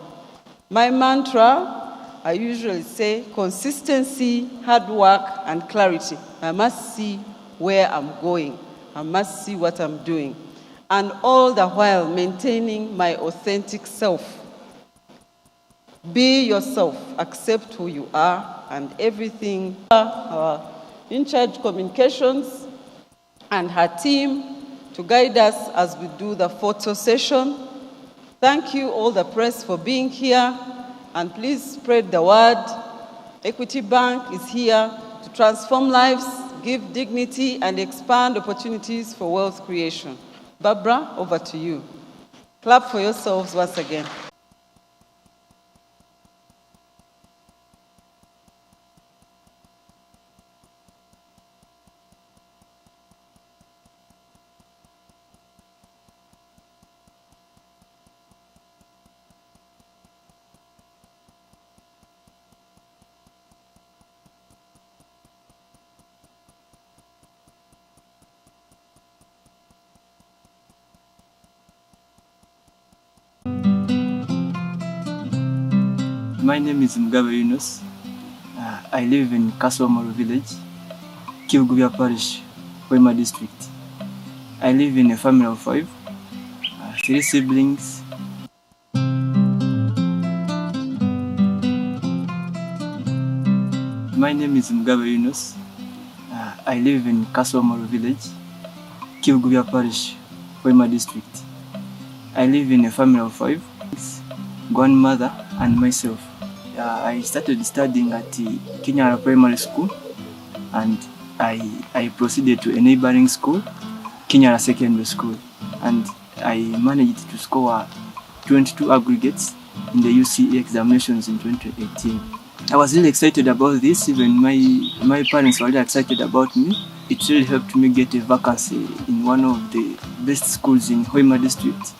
My mantra, I usually say, consistency, hard work, and clarity. I must see where I'm going. I must see what I'm doing. And all the while maintaining my authentic self. Be yourself, accept who you are, and everything. In charge communications and her team to guide us as we do the photo session. Thank you all the press for being here, and please spread the word. Equity Bank is here to transform lives, give dignity, and expand opportunities for wealth creation. Barbara, over to you. Clap for yourselves once again. My name is Mugabe Yunus. I live in Kasomoro village, Kibugubya parish, Hoima district. I live in a family of 5, 3 siblings. My name is Mugabe Yunus. I live in Kasomoro village, Kibugubya parish, Hoima district. I live in a family of 5, grandmother and myself. I started studying at Kenya Primary School, and I proceeded to a neighboring school, Kenya Secondary School, and I managed to score 22 aggregates in the UCE examinations in 2018. I was really excited about this. Even my parents were really excited about me. It really helped me get a vacancy in one of the best schools in Hoima district.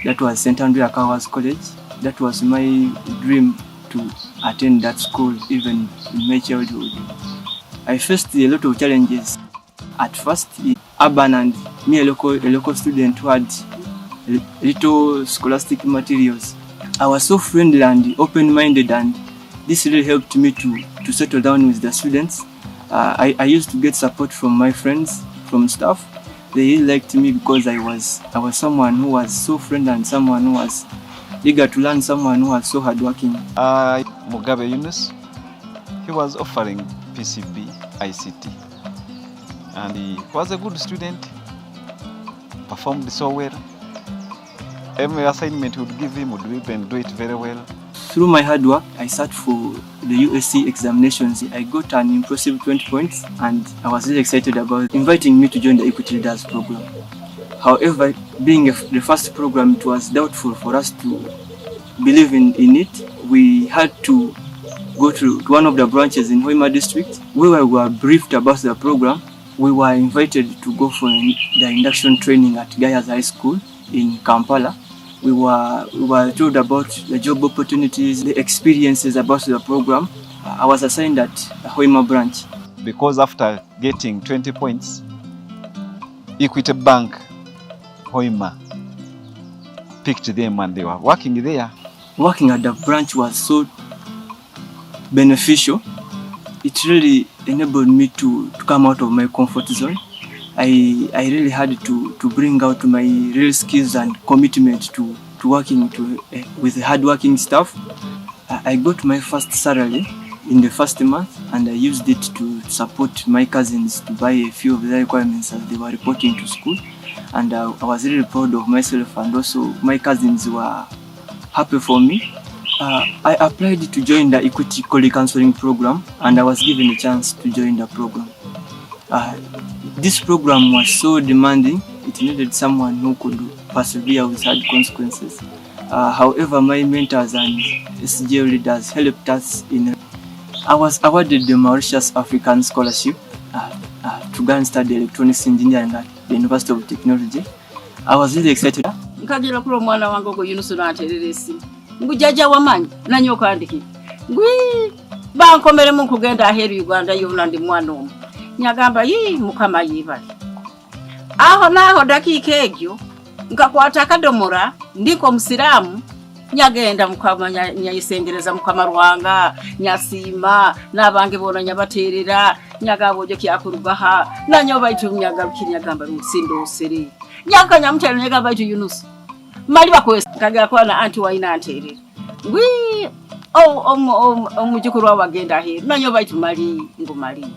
That was St. Andrew Akawa's College. That was my dream to attend that school even in my childhood. I faced a lot of challenges. At first, urban and me, a local student who had little scholastic materials. I was so friendly and open-minded, and this really helped me to settle down with the students. I used to get support from my friends, from staff. They really liked me because I was someone who was so friendly and someone who was eager to learn, someone who was so hardworking. Mugabe Yunus, he was offering PCB ICT, and he was a good student, performed so well. Every assignment would give him would even do it very well. Through my hard work, I sat for the USC examinations. I got an impressive 20 points, and I was really excited about inviting me to join the Equity Leaders program. However, being the first program, it was doubtful for us to believe in it. We had to go to one of the branches in Hoima district, where we were briefed about the program. We were invited to go for the induction training at Gayas High School in Kampala. We were told about the job opportunities, the experiences about the program. I was assigned at Hoima branch. Because after getting 20 points, Equity Bank Hoima picked them and they were working there. Working at the branch was so beneficial. It really enabled me to come out of my comfort zone. I really had to bring out my real skills and commitment to working with hard-working staff. I got my first salary in the first month, and I used it to support my cousins to buy a few of the requirements as they were reporting to school. And I was really proud of myself, and also my cousins were happy for me. I applied to join the Equity Colleague Counseling program, and I was given a chance to join the program. This program was so demanding, it needed someone who could persevere with hard consequences. However, my mentors and SGL leaders helped us I was awarded the Mauritius African Scholarship to go and study electronics engineering at the University of Technology. I was really excited. Nkagira kuri omwana wange ogo Yunusu n'aterera esimu. Ngujaja wamanyi nanyo kandiki. Ngwi bankomere mu kugenda aheru Uganda yona ndi mwana omu. Nyagamba mukama yibali. Aho naho dakika egyo nkakwata akadomora ndiko musiramu nyagenda mukama nyayisengereza mukama Ruhanga nyasima nabange bona nyabaterera nyagabojo kyakurugaha nanyo baitu nyagarukira nyagamba rusindo usere nyakanya mutero nyagamba baitu Yunus mali bakwesa kaga kwana anti waina anterera ngwi omujukuru wabagenda heru nanyo baitu mali ngumali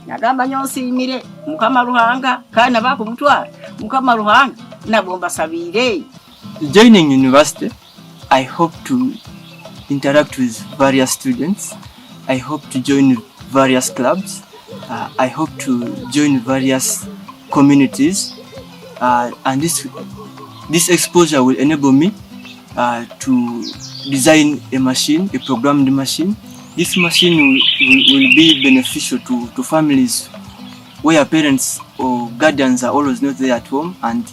nyagamba nyonsimire mukama Ruhanga kana bakumutwara mukama Ruhanga nabomba sabire. Joining university, I hope to interact with various students. I hope to join various clubs. I hope to join various communities. And this exposure will enable me to design a machine, a programmed machine. This machine will be beneficial to families where parents or guardians are always not there at home, and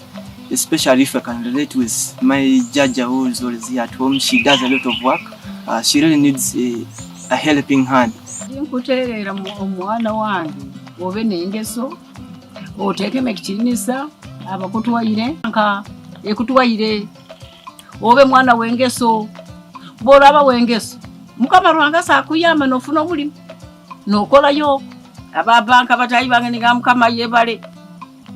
especially if I can relate with my Jaja who is always here at home. She does a lot of work. She really needs a helping hand. Nkuterera omwana wange obe nengeso oteke mekitinisa abakutwaire nka ekutwaire obe mwana wengeso boraba wengeso mukama Ruhanga sakuyama nofuna obuli nokola yo ababanka batayi bange ninga mukama yebale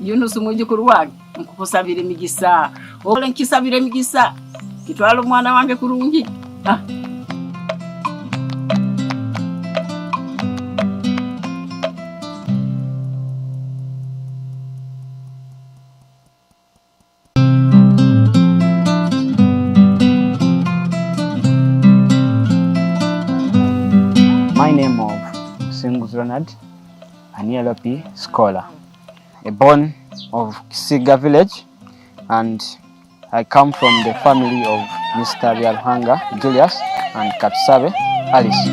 Yunusu mujukuru wange nkukusabira emigisa ole nkisabira emigisa kitwalo mwana wange kurungi. My name of Singus Ronald, an ELP scholar, born of Kisiga village, and I come from the family of Mr. Ruhanga Julius and Katsabe Alice.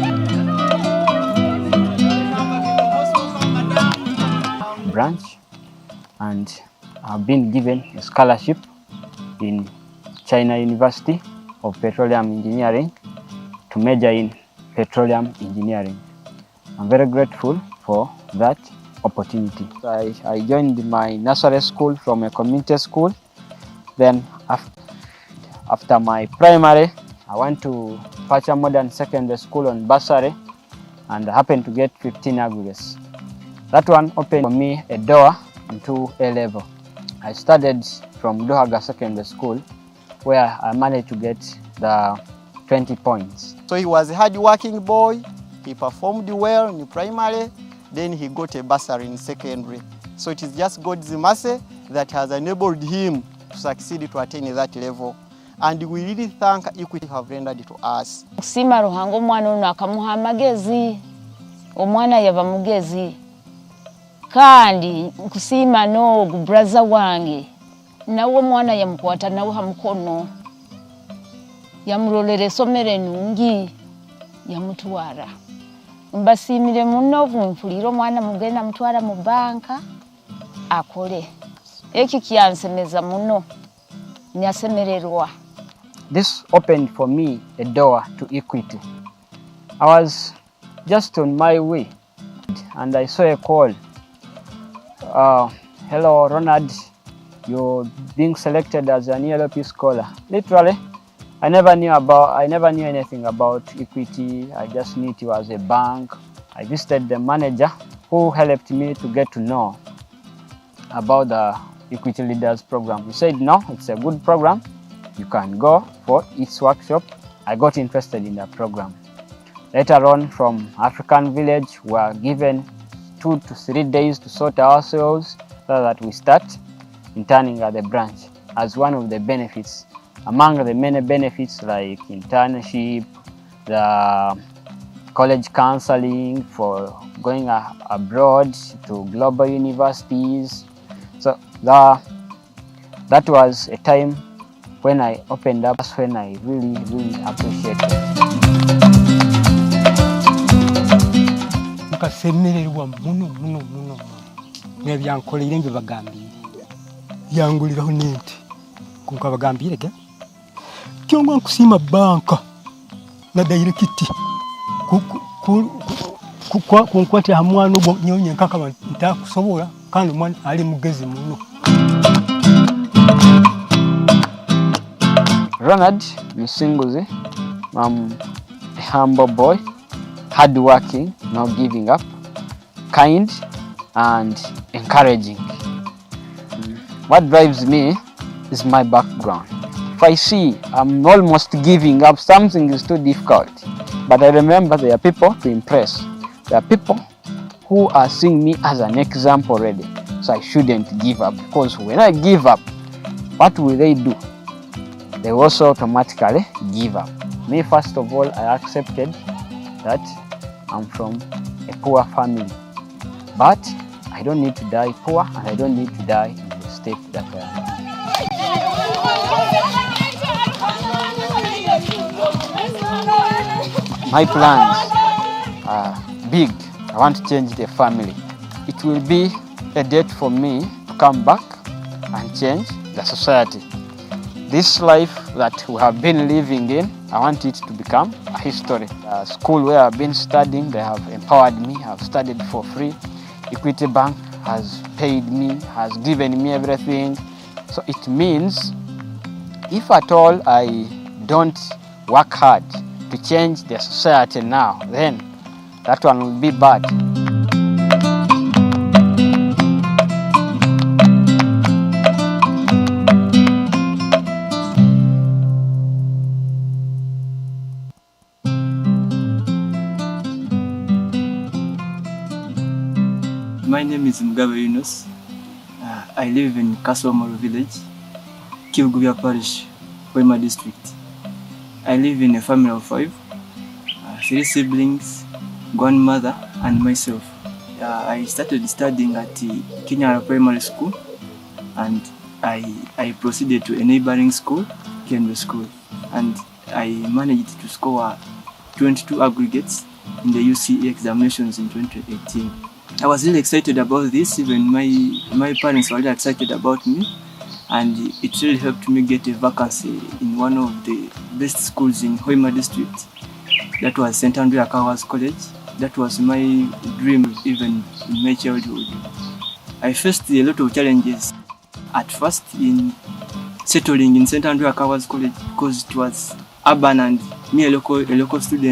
Branch, and I've been given a scholarship in China University of Petroleum Engineering to major in petroleum engineering. I'm very grateful for that opportunity. I joined my nursery school from a community school. Then after my primary, I went to Pacha Modern Secondary School on bursary, and I happened to get 15 aggregates. That one opened for me a door into A level. I started from Dohaga Secondary School, where I managed to get the 20 points. So he was a hard-working boy. He performed well in primary, then he got a bursary in secondary. So it is just God's mercy that has enabled him to succeed to attain that level. And we really thank Equity have rendered it to us. Sima Ruhanga omwana ono akamuha amagezi. Omwana yava mugezi. Kandi nkusima no brother wange. Nawe omwana yamukwata nawe hamukono. Yamurolere esomero ennungi yamutwara. Mbasimire muno vunfulira omwana mugenda mutwara mu banka akole. Eki kyansemeza muno nyasemererwa. This opened for me a door to Equity. I was just on my way and I saw a call. Hello Ronald, you're being selected as an ELP scholar. Literally, I never knew anything about Equity. I just knew it was a bank. I visited the manager who helped me to get to know about the Equity Leaders Program. He said, no, it's a good program. You can go for its workshop. I got interested in the program. Later on, from African Village, we were given 2 to 3 days to sort ourselves so that we start interning at the branch as one of the benefits. Among the many benefits like internship, the college counseling for going abroad to global universities. So that was a time when I opened up, when I really appreciated it. Mukasemererwa muno nebyankolera nge bagambi yanguliraho nente kunkabagambire ge kyongwa nkusima banka na directi kunkwatira hamwana ogwo nyonye nkakaba ntakusobola kandi omwana ali mugezi muno. Ronald Musinguzi, I'm a humble boy, hardworking, not giving up, kind and encouraging. What drives me is my background. If I see I'm almost giving up, something is too difficult, but I remember there are people to impress. There are people who are seeing me as an example already, so I shouldn't give up, because when I give up, what will they do? They also automatically give up. Me, first of all, I accepted that I'm from a poor family, but I don't need to die poor and I don't need to die in the state that I am. My plans are big. I want to change the family. It will be a date for me to come back and change the society. This life that we have been living in, I want it to become a history. The school where I've been studying, they have empowered me. I've studied for free. Equity Bank has paid me, has given me everything. So it means if at all I don't work hard to change the society now, then that one will be bad. My name is Mugabe Yunus. I live in Kasomoro village, Kibugubya parish, Hoima district. I live in a family of 5, 3 siblings, grandmother and myself. I started studying at Kenya Primary School, and I proceeded to a neighboring school, Kendo School, and I managed to score 22 aggregates in the UCE examinations in 2018. I was really excited about this. Even my parents were really excited about me, and it really helped me get a vacancy in one of the best schools in Hoima district. That was St. Andrew Akawa's College. That was my dream even in my childhood. I faced a lot of challenges at first in settling in St. Andrew Akawa's College because it was urban and me a local student.